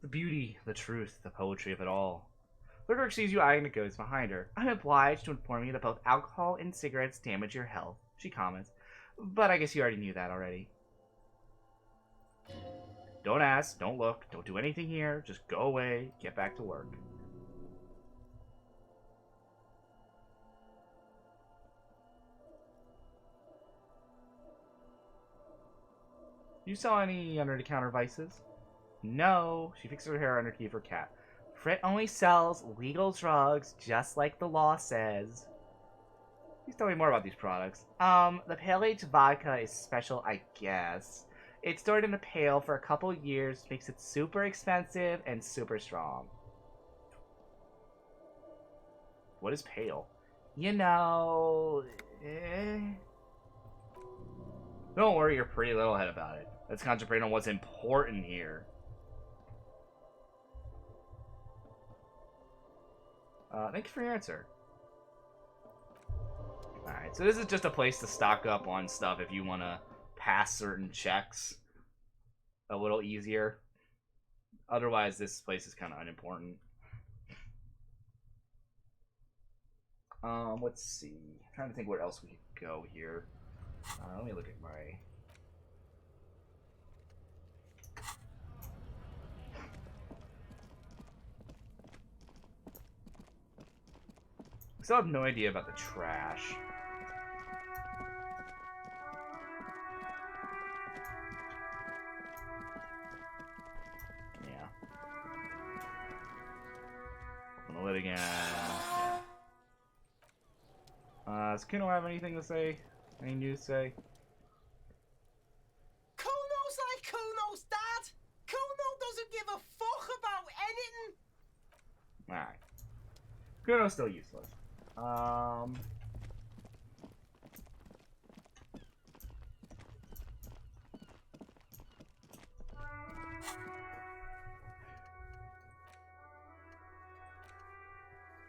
The beauty, the truth, the poetry of it all. The clerk sees you eyeing the goods behind her. I'm obliged to inform you that both alcohol and cigarettes damage your health, she comments. But I guess you already knew that already. Don't ask, don't look, don't do anything here. Just go away, get back to work. You saw any under-the-counter vices? No. She fixes her hair under key for cat. Frit only sells legal drugs, just like the law says. Please tell me more about these products. The Pale Age vodka is special, I guess. It's stored in a pail for a couple years, makes it super expensive and super strong. What is pale? You know... Don't worry your pretty little head about it. Let's concentrate on what's important here. Thank you for your answer. Alright, so this is just a place to stock up on stuff if you want to pass certain checks a little easier. Otherwise, this place is kind of unimportant. Let's see. I'm trying to think where else we could go here. Let me look at my... I still have no idea about the trash. Yeah. Open the lid again. Does Kuno have anything to say? Any news to say? Kuno's like Kuno's dad. Kuno doesn't give a fuck about anything. Alright. Kuno's still useless.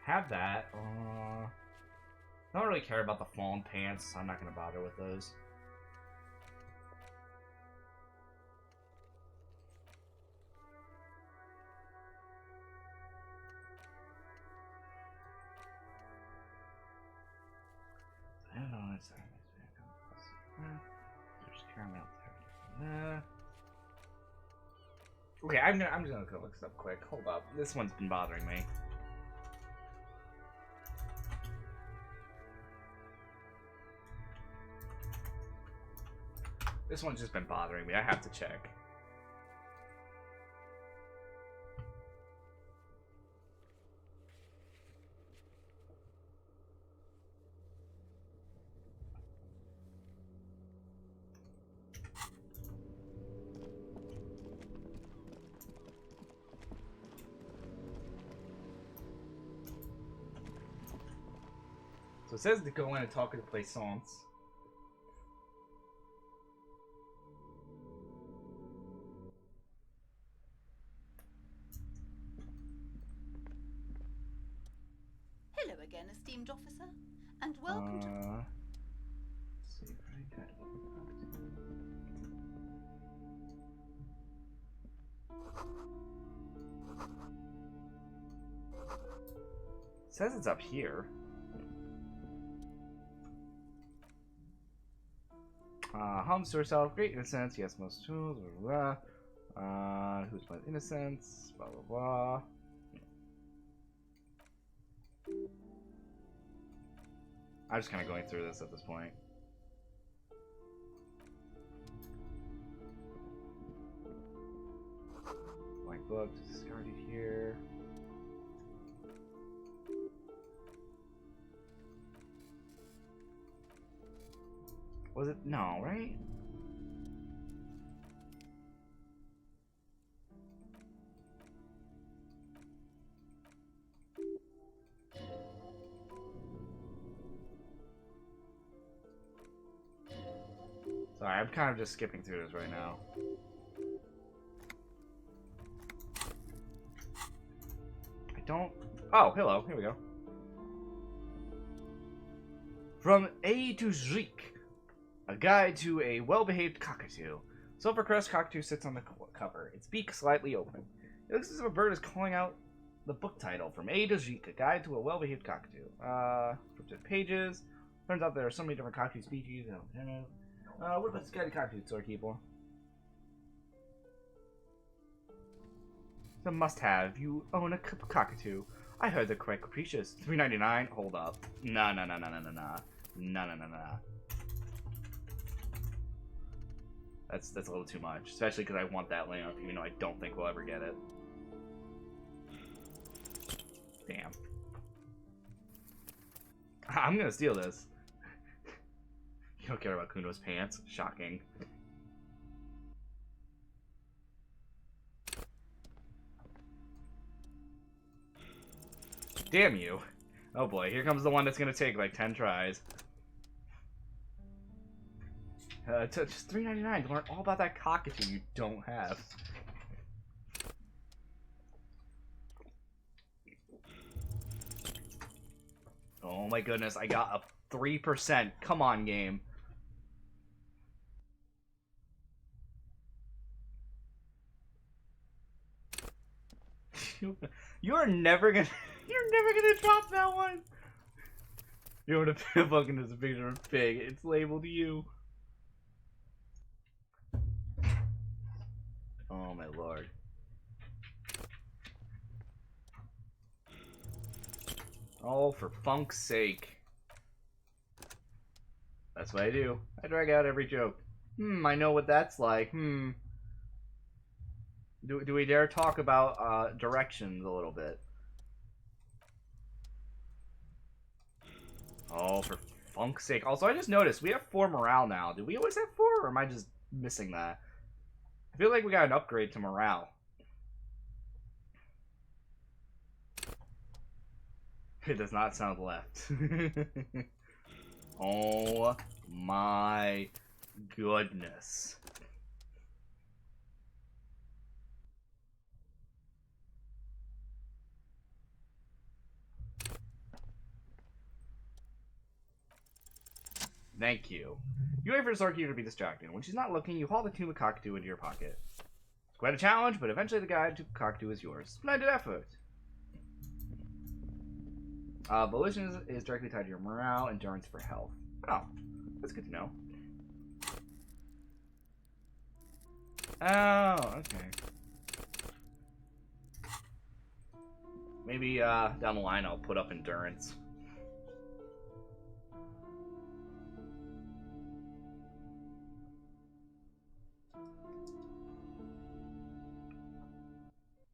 Have that. I don't really care about the fallen pants, so I'm not gonna bother with those. I don't know. Okay, I'm just gonna go look this up quick. Hold up, this one's been bothering me. This one's just been bothering me. I have to check. So it says to go in and talk to the Plaisance. Hello again, esteemed officer. And welcome to... Let's see, right? It says it's up here. Home to herself, great innocence, yes, most tools, blah, blah, blah. Who's playing innocence, blah, blah, blah. I'm just kind of going through this at this point. Blank book, discarded here. Was it? No, right? Sorry, I'm kind of just skipping through this right now. I don't... Oh, hello. Here we go. From A to Z. A guide to a well-behaved cockatoo. Silver-crest cockatoo sits on the cover, its beak slightly open. It looks as if a bird is calling out the book title, From A to Z, a guide to a well-behaved cockatoo. Flipped pages. Turns out there are so many different cockatoo species. What about this guided cockatoo, storekeeper? It's a must-have. You own a cockatoo. I heard they're quite capricious. $3.99? Hold up. No. That's a little too much, especially because I want that lamp, even though I don't think we'll ever get it. Damn. I'm gonna steal this. You don't care about Kuno's pants? Shocking. Damn you. Oh boy, here comes the one that's gonna take like 10 tries. Just $3.99 to learn all about that cockatoo you don't have. Oh my goodness, I got a 3%. Come on, game. You're never gonna drop that one. You want to fucking as a picture of a pig. It's labeled you. Oh my lord. Oh, for funk's sake. That's what I do. I drag out every joke. I know what that's like. Do we dare talk about directions a little bit? Oh, for funk's sake. Also, I just noticed we have 4 morale now. Did we always have 4, or am I just missing that? I feel like we got an upgrade to morale. It does not sound left. Oh my goodness. Thank you. You wait for the storekeeper to be distracted. When she's not looking, you haul the tomb of cockatoo into your pocket. It's quite a challenge, but eventually the guide to cockatoo is yours. Splendid effort! Volition is directly tied to your morale, endurance for health. Oh, that's good to know. Oh, okay. Maybe down the line I'll put up endurance.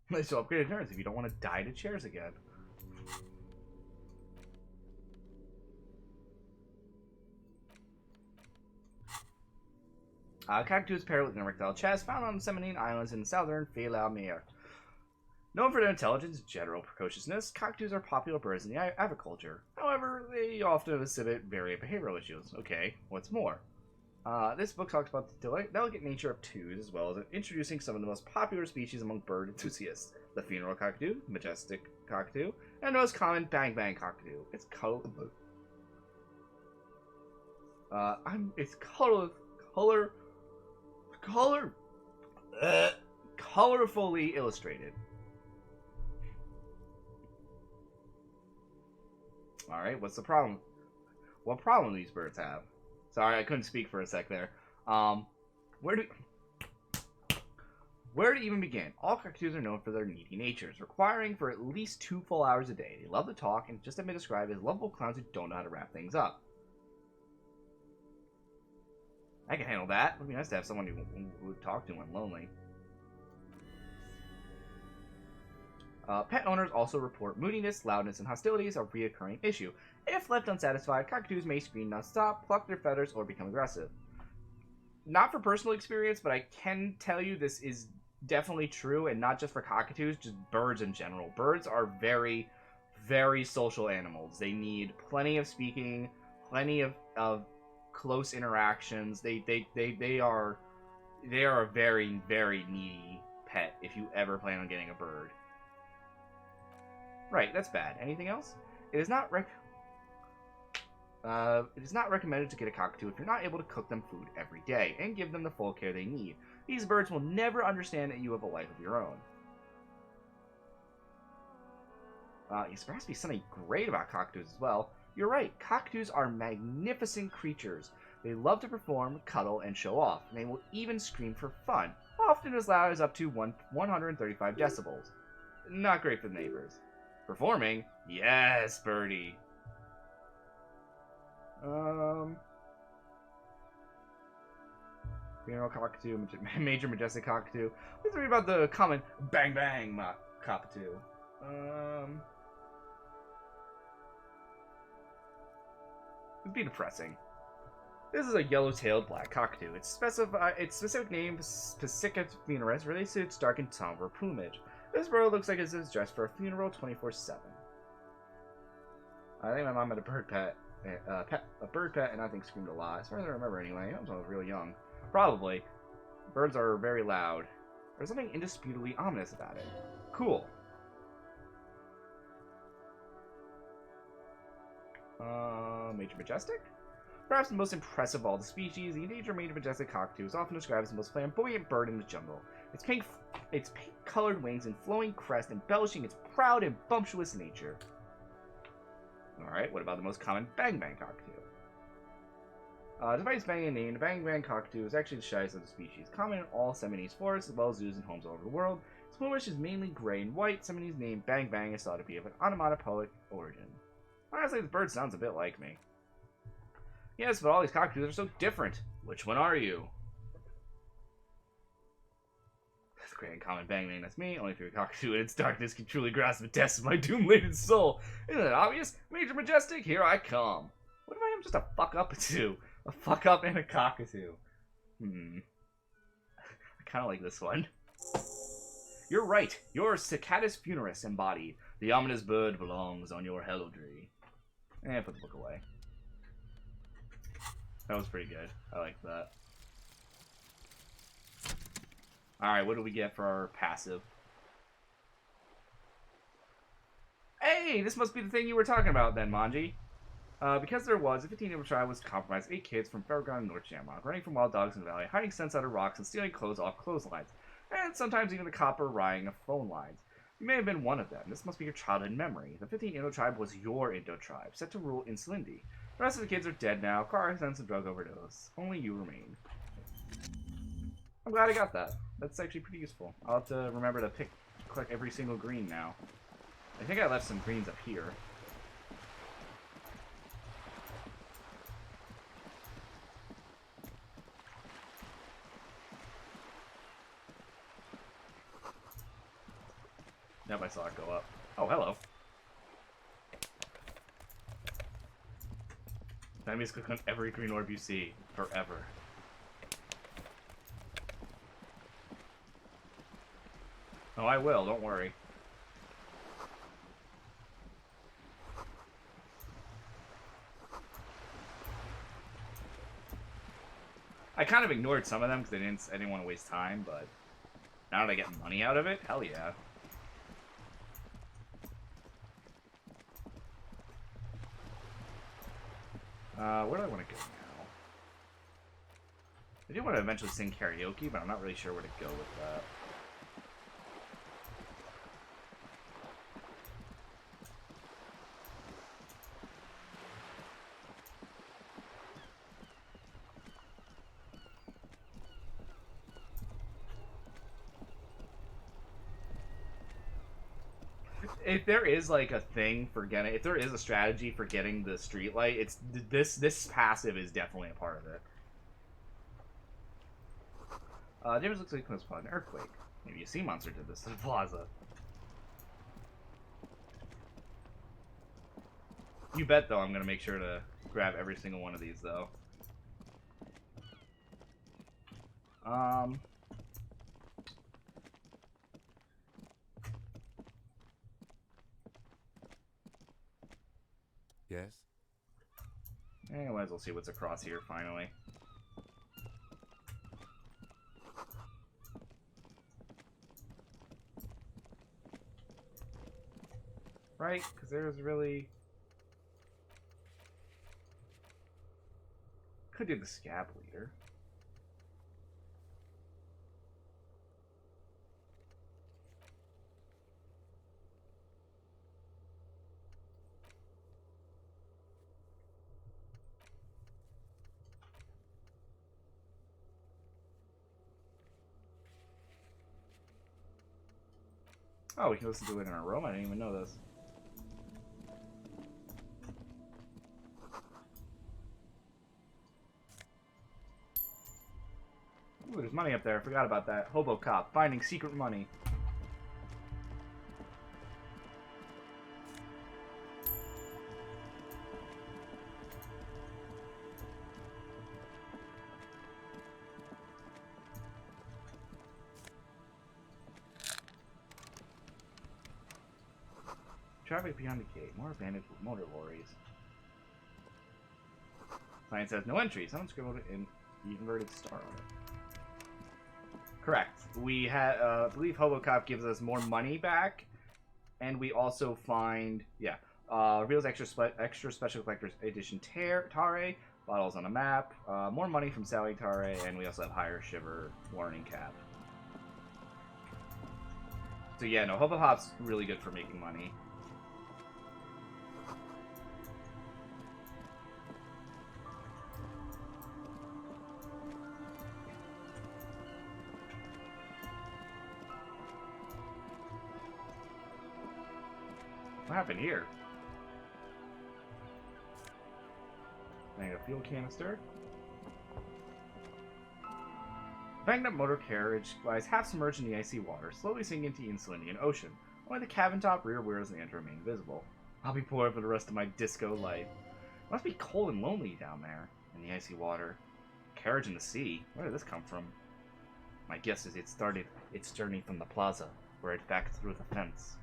They still upgrade endurance if you don't want to die to chairs again. Cockatoos pair with an erectile chest found on 17 islands in southern Philamere. Known for their intelligence and general precociousness, cockatoos are popular birds in the aviculture. However, they often exhibit varied behavioral issues. Okay, what's more? This book talks about the delicate nature of twos, as well as introducing some of the most popular species among bird enthusiasts. The funeral cockatoo, majestic cockatoo, and the most common bang bang cockatoo. It's colorfully illustrated. All right, what's the problem? What problem do these birds have? Sorry, I couldn't speak for a sec there. Where to even begin? All cockatoos are known for their needy natures, requiring for at least 2 full hours a day. They love to talk and just have been described as lovable clowns who don't know how to wrap things up. I can handle that. It would be nice to have someone who would talk to when lonely. Pet owners also report moodiness, loudness, and hostility as a reoccurring issue. If left unsatisfied, cockatoos may scream non-stop, pluck their feathers, or become aggressive. Not for personal experience, but I can tell you this is definitely true, and not just for cockatoos, just birds in general. Birds are very, very social animals. They need plenty of speaking, plenty of close interactions. They are a very, very needy pet if you ever plan on getting a bird. Right, that's bad. Anything else? It is not recommended to get a cockatoo if you're not able to cook them food every day and give them the full care they need. These birds will never understand that you have a life of your own. Yes, there has to be something great about cockatoos as well. You're right, cockatoos are magnificent creatures. They love to perform, cuddle, and show off, and they will even scream for fun, often as loud as up to 135 decibels. Not great for the neighbors. Performing? Yes, birdie. Funeral cockatoo, major majestic cockatoo. Let's read about the common bang bang cockatoo. It'd be depressing. This is a yellow-tailed black cockatoo. Its specific name, Pacifica funeris, relates to its dark and somber plumage. This bird looks like it's dressed for a funeral 24/7. I think my mom had a bird pet, and I think screamed a lot. As far as I remember, anyway. That was when I was real young. Probably. Birds are very loud. There's something indisputably ominous about it. Cool. Major majestic? Perhaps the most impressive of all the species, the endangered major majestic cockatoo is often described as the most flamboyant bird in the jungle. Its pink-colored wings and flowing crest embellishing its proud and bumptious nature. Alright, what about the most common bang-bang cockatoo? Despite its banging name, the bang-bang cockatoo is actually the shyest of the species, common in all Cevenese forests as well as zoos and homes all over the world. Its plumage is mainly gray and white. Cevenese name bang-bang is thought to be of an onomatopoeic origin. Honestly, this bird sounds a bit like me. Yes, but all these cockatoos are so different. Which one are you? That's great and common bang bang, that's me. Only if you're a cockatoo in its darkness can truly grasp the depths of my doom-laden soul. Isn't that obvious? Major majestic, here I come. What if I am just a fuck up two? A fuck up and a cockatoo. I kinda like this one. You're right. Your Cicatus funeris embodied. The ominous bird belongs on your heraldry. And put the book away. That was pretty good. I like that. Alright, what do we get for our passive? Hey, this must be the thing you were talking about then, Manji. Because there was, a 15-year-old tribe was compromised 8 kids from Fairground and North Shamrock, running from wild dogs in the valley, hiding scents out of rocks, and stealing clothes off clotheslines, and sometimes even the copper raying of phone lines. You may have been one of them. This must be your childhood memory. The 15 Indo tribe was your Indo tribe, set to rule in Slindi. The rest of the kids are dead now, car accidents and drug overdose. Only you remain. I'm glad I got that. That's actually pretty useful. I'll have to remember to click every single green now. I think I left some greens up here. Yep, I saw it go up. Oh, hello. That means click on every green orb you see, forever. Oh, I will, don't worry. I kind of ignored some of them because I didn't want to waste time, but now that I get money out of it, hell yeah. Where do I want to go now? I do want to eventually sing karaoke, but I'm not really sure where to go with that. If there is like a thing for getting, if there is a strategy for getting the streetlight, it's this passive is definitely a part of it. Davis looks like it was an earthquake. Maybe a sea monster did this to the plaza. You bet, though, I'm gonna make sure to grab every single one of these, though. Yes? Eh, might as well see what's across here, finally. Right? Because there's really... Could do the scab leader. Oh, we can listen to it in our room? I didn't even know this. Ooh, there's money up there. I forgot about that. Hobo cop. Finding secret money. Traffic beyond the gate. More abandoned motor lorries. Sign says no entry. Someone scribbled an inverted star on it. Correct. We had, I believe HoboCop gives us more money back, and we also find, reveals extra special collector's edition Tare, bottles on a map, more money from Sally Tare, and we also have higher shiver warning cap. So yeah, no, HoboCop's really good for making money. What happened here? I need a fuel canister. Banged up motor carriage lies half submerged in the icy water, slowly sinking into the Insulindian Ocean. Only the cabin top rear wheels and the engine remain visible. I'll be poor for the rest of my disco life. It must be cold and lonely down there in the icy water. Carriage in the sea. Where did this come from? My guess is it started its journey from the plaza, where it back through the fence.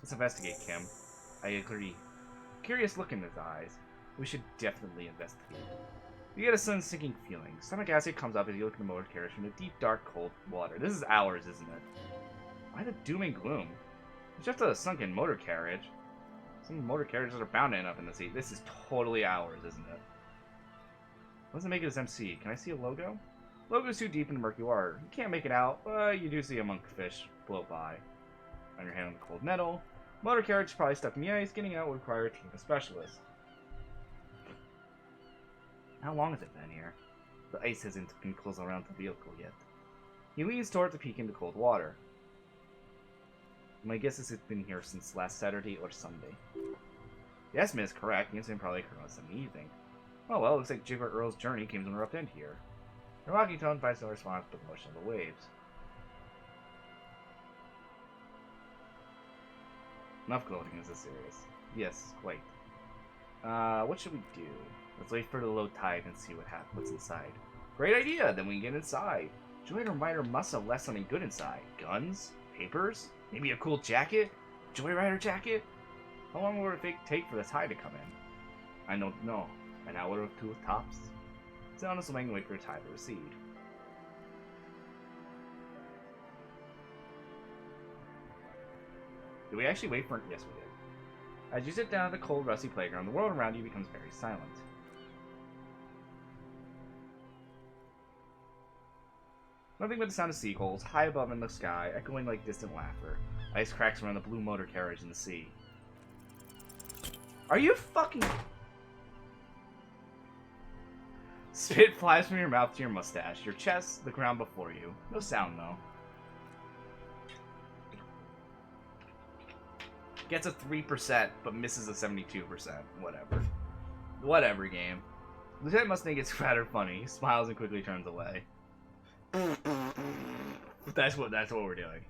Let's investigate, Kim. I agree. Curious look in his eyes. We should definitely investigate. You get a sun-sinking feeling. Stomach acid comes up as you look at the motor carriage from the deep, dark, cold water. This is ours, isn't it? Why the doom and gloom? It's just a sunken motor carriage. Some motor carriages are bound to end up in the sea. This is totally ours, isn't it? What does it make it as MC? Can I see a logo? Logo's too deep in the murky water. You can't make it out, but you do see a monkfish float by. On your hand on the cold metal. Motor carriage is probably stuck in the ice. Getting out would require a team of specialists. How long has it been here? The ice hasn't been closed around the vehicle yet. He leans toward the peak into cold water. My guess is it's been here since last Saturday or Sunday. The estimate is correct. The incident probably occurred on Sunday evening. Oh well, looks like Jigger Earl's journey came to an abrupt end here. Her rocking tone finds no response but the motion of the waves. Enough gloating, is this serious? Yes, quite. What should we do? Let's wait for the low tide and see what's inside. Great idea! Then we can get inside. Joyride Rider must have left something good inside. Guns? Papers? Maybe a cool jacket? Joyrider jacket? How long will it take for the tide to come in? I don't know. An hour or two tops? Sit on a swing and wait for the tide to recede. Did we actually wait for it? Yes, we did. As you sit down at the cold, rusty playground, the world around you becomes very silent. Nothing but the sound of seagulls, high above in the sky, echoing like distant laughter. Ice cracks around the blue motor carriage in the sea. Are you fucking... Spit flies from your mouth to your mustache, your chest, the ground before you. No sound, though. Gets a 3%, but misses a 72%. Whatever. Whatever, game. Lieutenant Mustang gets rather funny, smiles and quickly turns away. That's what we're doing.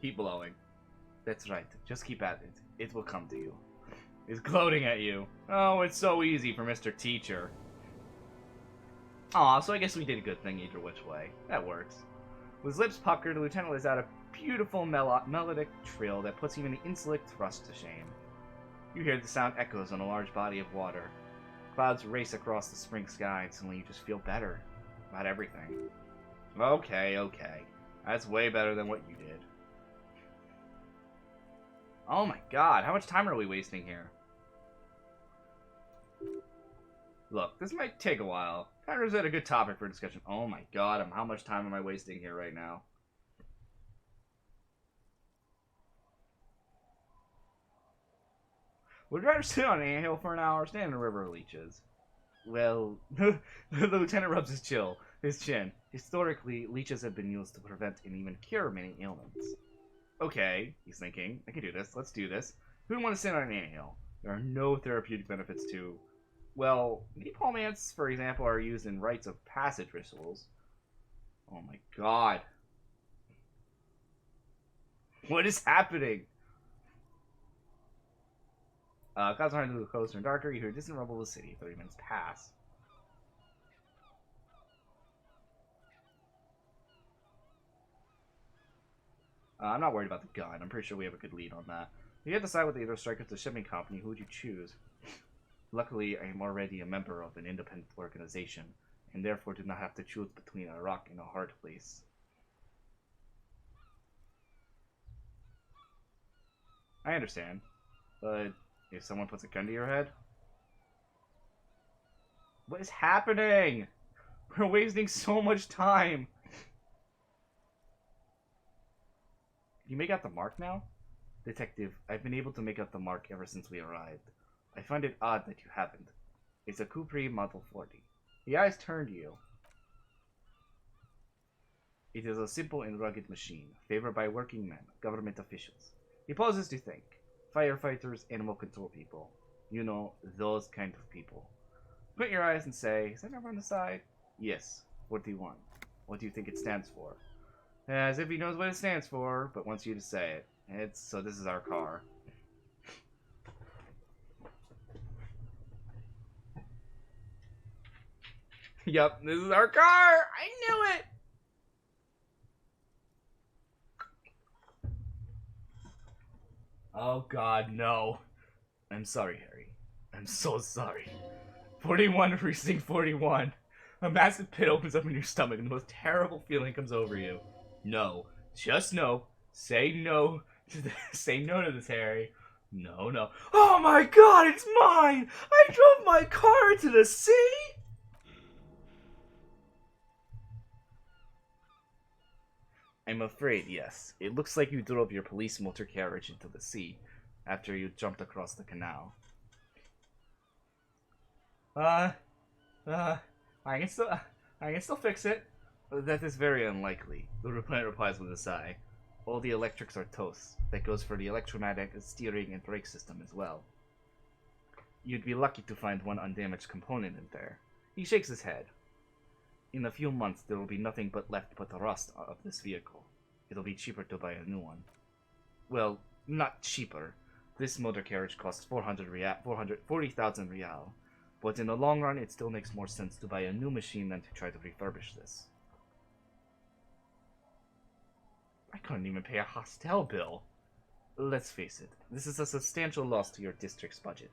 Keep blowing. That's right. Just keep at it. It will come to you. He's gloating at you. Oh, it's so easy for Mr. Teacher. Aw, so I guess we did a good thing either which way. That works. With his lips puckered, the lieutenant lets out a beautiful melodic trill that puts even the insolent thrust to shame. You hear the sound echoes on a large body of water. Clouds race across the spring sky, and suddenly you just feel better about everything. Okay. That's way better than what you did. Oh my god, how much time are we wasting here? Look, this might take a while. Kind of a good topic for discussion. Oh my god, how much time am I wasting here right now? Would you rather sit on an anthill for an hour or stand in a river of leeches? Well, the lieutenant rubs his chin. Historically, leeches have been used to prevent and even cure many ailments. Okay, he's thinking, I can do this, let's do this. Who would want to sit on an anthill? There are no therapeutic benefits to... Well, napalm ants, for example, are used in rites of passage rituals. Oh my god. What is happening? Clouds are into closer and darker. You hear a distant rumble of the city. 30 minutes pass. I'm not worried about the gun. I'm pretty sure we have a good lead on that. You have to decide whether either strike at the shipping company. Who would you choose? Luckily, I am already a member of an independent organization, and therefore do not have to choose between a rock and a hard place. I understand, but if someone puts a gun to your head... What is happening? We're wasting so much time. You make out the mark now? Detective, I've been able to make out the mark ever since we arrived. I find it odd that you haven't. It's a Capri Model 40. The eyes turn to you. It is a simple and rugged machine, favored by working men, government officials. He pauses to think. Firefighters, animal control people. You know, those kind of people. Put your eyes and say, is that number on the side? Yes, 41. What do you think it stands for? As if he knows what it stands for, but wants you to say it. So this is our car. Yep, this is our car! I knew it! Oh god, no. I'm sorry, Harry. I'm so sorry. 41 precinct 41. A massive pit opens up in your stomach and the most terrible feeling comes over you. No. Just no. Say no to this. Say no to this, Harry. No, no. Oh my god, it's mine! I drove my car into the sea! I'm afraid, yes. It looks like you drove your police motor carriage into the sea after you jumped across the canal. I can still fix it. That is very unlikely. The lieutenant replies with a sigh. All the electrics are toast. That goes for the electromagnetic steering and brake system as well. You'd be lucky to find one undamaged component in there. He shakes his head. In a few months, there will be nothing left but the rust of this vehicle. It'll be cheaper to buy a new one. Well, not cheaper. This motor carriage costs 440,000 real. But in the long run, it still makes more sense to buy a new machine than to try to refurbish this. I couldn't even pay a hostel bill. Let's face it, this is a substantial loss to your district's budget.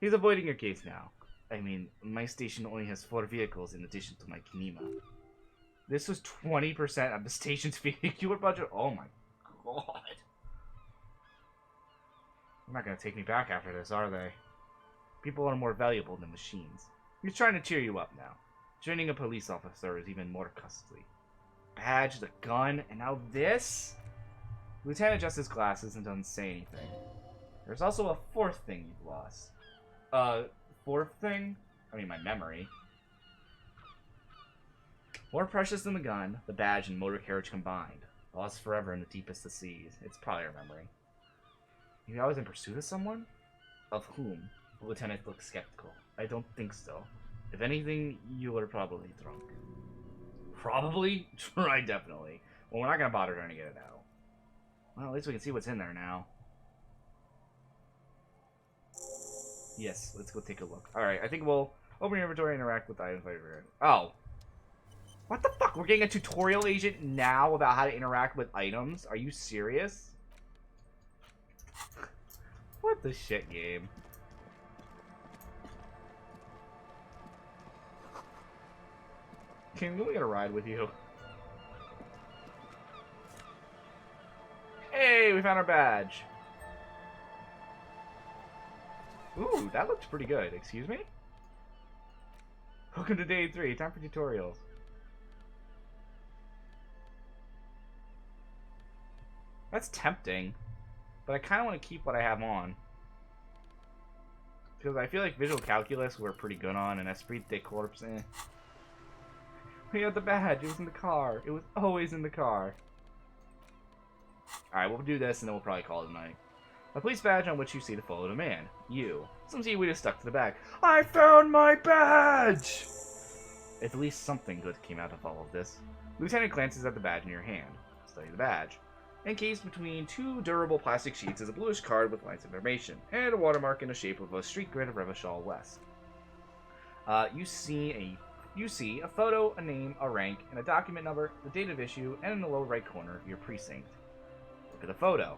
He's avoiding your gaze now. I mean, my station only has 4 vehicles in addition to my Kinema. This was 20% of the station's vehicular budget? Oh my god. They're not gonna take me back after this, are they? People are more valuable than machines. He's trying to cheer you up now. Training a police officer is even more costly. Badge, the gun, and now this? Lieutenant adjusts his glasses and doesn't say anything. There's also a fourth thing you've lost. Fourth thing? I mean, my memory. More precious than the gun, the badge, and motor carriage combined. Lost forever in the deepest of seas. It's probably your memory. You always in pursuit of someone? Of whom? The lieutenant looks skeptical. I don't think so. If anything, you were probably drunk. Probably? Try definitely. Well, we're not gonna bother trying to get it out. Well, at least we can see what's in there now. Yes, let's go take a look. Alright, I think we'll open your inventory and interact with items later. Oh. What the fuck? We're getting a tutorial agent now about how to interact with items? Are you serious? What the shit game? Can we get a ride with you? Hey, we found our badge. Ooh, that looks pretty good. Excuse me? Welcome to day 3. Time for tutorials. That's tempting. But I kind of want to keep what I have on. Because I feel like visual calculus we're pretty good on, and esprit de corps, eh. We got the badge. It was in the car. It was always in the car. Alright, we'll do this, and then we'll probably call it a night. A police badge on which you see the photo of a man. You. Some seaweed is stuck to the bag. I found my badge! At least something good came out of all of this. Lieutenant glances at the badge in your hand. Study the badge. Encased between 2 durable plastic sheets is a bluish card with lines of information, and a watermark in the shape of a street grid of Revachol West. You see a photo, a name, a rank, and a document number, the date of issue, and in the lower right corner, your precinct. Look at the photo.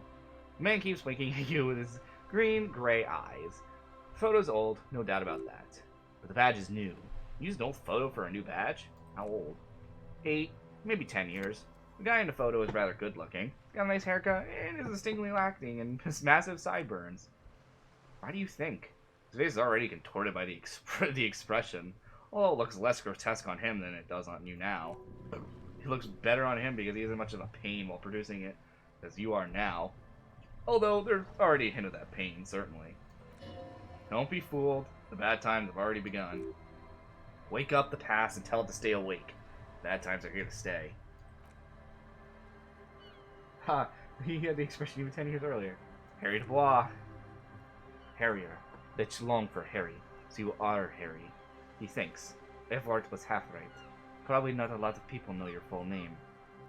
The man keeps blinking at you with his green-gray eyes. The photo's old, no doubt about that. But the badge is new. You used an old photo for a new badge? How old? 8, maybe 10 years. The guy in the photo is rather good-looking. He's got a nice haircut, and is distinctly lacking in his massive sideburns. Why do you think? His face is already contorted by the expression. Although it looks less grotesque on him than it does on you now. It looks better on him because he isn't much of a pain while producing it as you are now. Although there's already a hint of that pain, certainly. Don't be fooled. The bad times have already begun. Wake up the past and tell it to stay awake. Bad times are here to stay. Ha! He had the expression even 10 years earlier. Harry Dubois. Harrier. That's long for Harry. So you are Harry. He thinks. Everett was half right. Probably not a lot of people know your full name.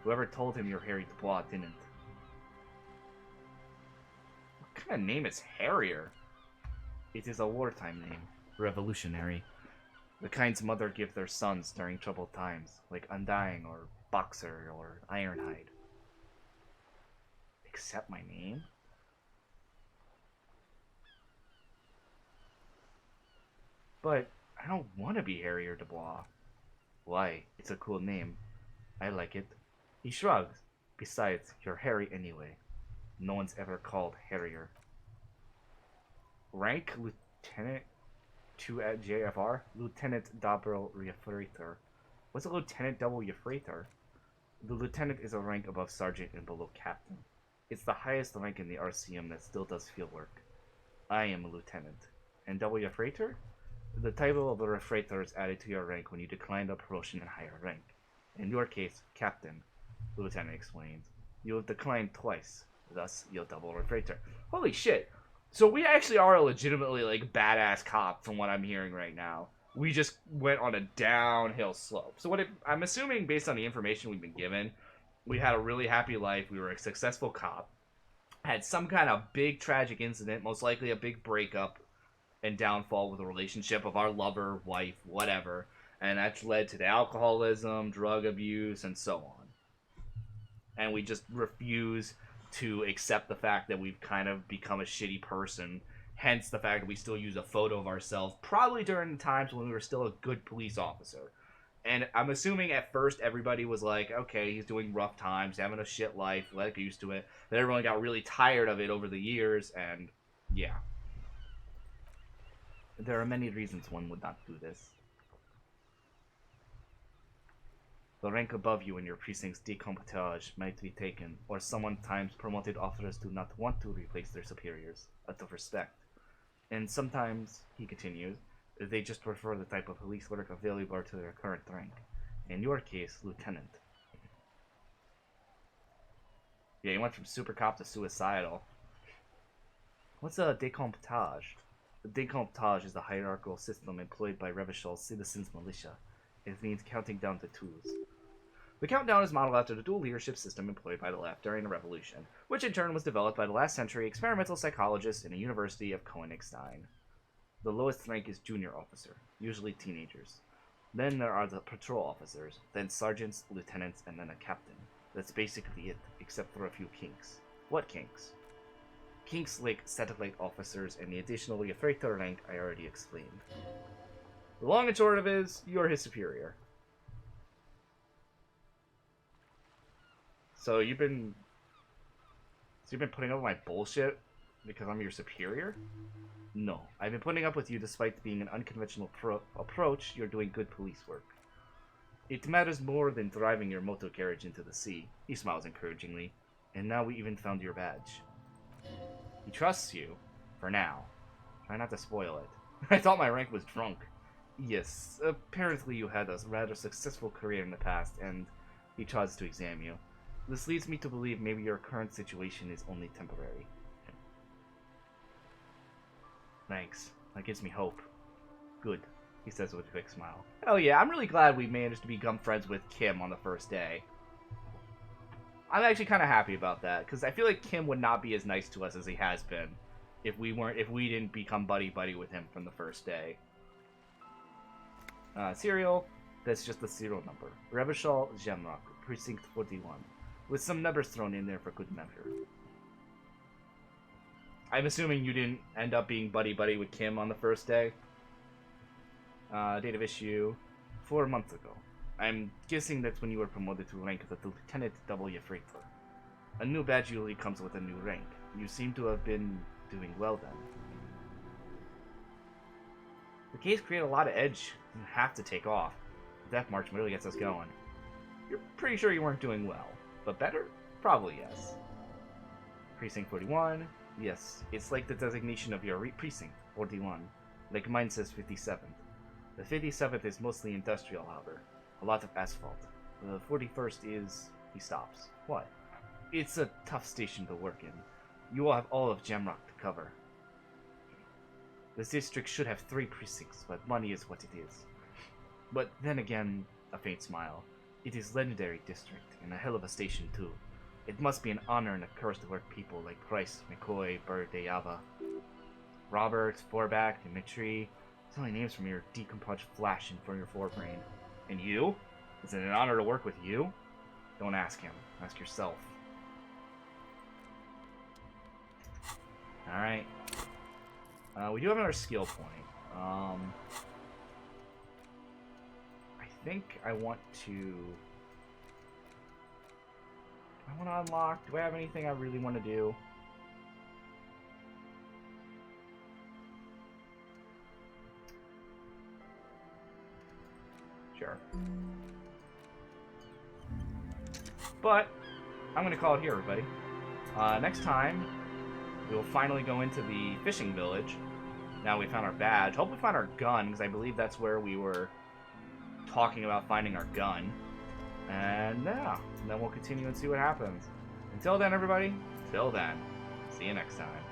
Whoever told him you're Harry Dubois didn't. What kind of name is Harrier? It is a wartime name. Revolutionary. The kind's mother give their sons during troubled times, like Undying or Boxer or Ironhide. Accept my name? But I don't want to be Harrier Dubois. Why? It's a cool name. I like it. He shrugs. Besides, you're Harry anyway. No one's ever called Harrier. Rank Lieutenant 2 at JFR? Lieutenant Double Refrater. What's a Lieutenant Double Refrater? The Lieutenant is a rank above Sergeant and below Captain. It's the highest rank in the RCM that still does field work. I am a Lieutenant. And Double Refrater? The title of a Refrater is added to your rank when you decline the promotion in higher rank. In your case, Captain, the Lieutenant explains. You have declined twice, thus you'll Double Refrater. Holy shit! So we actually are a legitimately, like, badass cop from what I'm hearing right now. We just went on a downhill slope. So I'm assuming, based on the information we've been given, we had a really happy life, we were a successful cop, had some kind of big tragic incident, most likely a big breakup and downfall with a relationship of our lover, wife, whatever, and that's led to the alcoholism, drug abuse, and so on. And we just refuse to accept the fact that we've kind of become a shitty person, hence the fact that we still use a photo of ourselves, probably during the times when we were still a good police officer. And I'm assuming at first everybody was like, okay, he's doing rough times, having a shit life, let get used to it. Then everyone got really tired of it over the years, and yeah. There are many reasons one would not do this. The rank above you in your precinct's decomptage might be taken, or sometimes promoted officers do not want to replace their superiors, out of respect. And sometimes, he continues, they just prefer the type of police work available to their current rank. In your case, lieutenant. Yeah, you went from super cop to suicidal. What's a decomptage? The decomptage is the hierarchical system employed by Revishal's citizens militia. It means counting down to twos. The countdown is modeled after the dual leadership system employed by the left during the Revolution, which in turn was developed by the last century experimental psychologists in the University of Königstein. The lowest rank is junior officer, usually teenagers. Then there are the patrol officers, then sergeants, lieutenants, and then a captain. That's basically it, except for a few kinks. What kinks? Kinks like satellite officers and the additionally Freighter rank I already explained. The long and short of it is, you're his superior. So you've been putting up with my bullshit because I'm your superior? No, I've been putting up with you despite being an unconventional approach. You're doing good police work. It matters more than driving your motor carriage into the sea. He smiles encouragingly. And now we even found your badge. He trusts you, for now. Try not to spoil it. I thought my rank was drunk. Yes, apparently you had a rather successful career in the past, and he tries to examine you. This leads me to believe maybe your current situation is only temporary. Thanks. That gives me hope. Good, he says with a quick smile. Hell yeah, I'm really glad we managed to become friends with Kim on the first day. I'm actually kind of happy about that, because I feel like Kim would not be as nice to us as he has been if we didn't become buddy-buddy with him from the first day. Serial, that's just the serial number. Revachol Gemrock, Precinct 41. With some numbers thrown in there for good measure. I'm assuming you didn't end up being buddy-buddy with Kim on the first day. Date of issue, 4 months ago. I'm guessing that's when you were promoted to rank as a Lieutenant W. Freighter. A new badge usually comes with a new rank. You seem to have been doing well then. The case created a lot of edge. You have to take off. The Death March really gets us going. You're pretty sure you weren't doing well. But better? Probably yes. Precinct 41? Yes. It's like the designation of your precinct, 41. Like mine says 57th. The 57th is mostly industrial, however. A lot of asphalt. The 41st is... He stops. What? It's a tough station to work in. You will have all of Jamrock to cover. This district should have 3 precincts, but money is what it is. But then again, a faint smile. It is legendary district, and a hell of a station too. It must be an honor and a curse to work people like Price, McCoy, Bird, Deyava. Roberts, Forback, Dimitri. So many names from your decompaged flash in front of your forebrain. And you? Is it an honor to work with you? Don't ask him. Ask yourself. Alright. We do have another skill point. I think I want to... Do I want to unlock? Do I have anything I really want to do? Sure. But, I'm going to call it here, everybody. Next time, we will finally go into the fishing village. Now we found our badge. Hope we find our gun, because I believe that's where we were talking about finding our gun. And yeah, then we'll continue and see what happens. Until then, everybody, till then, see you next time.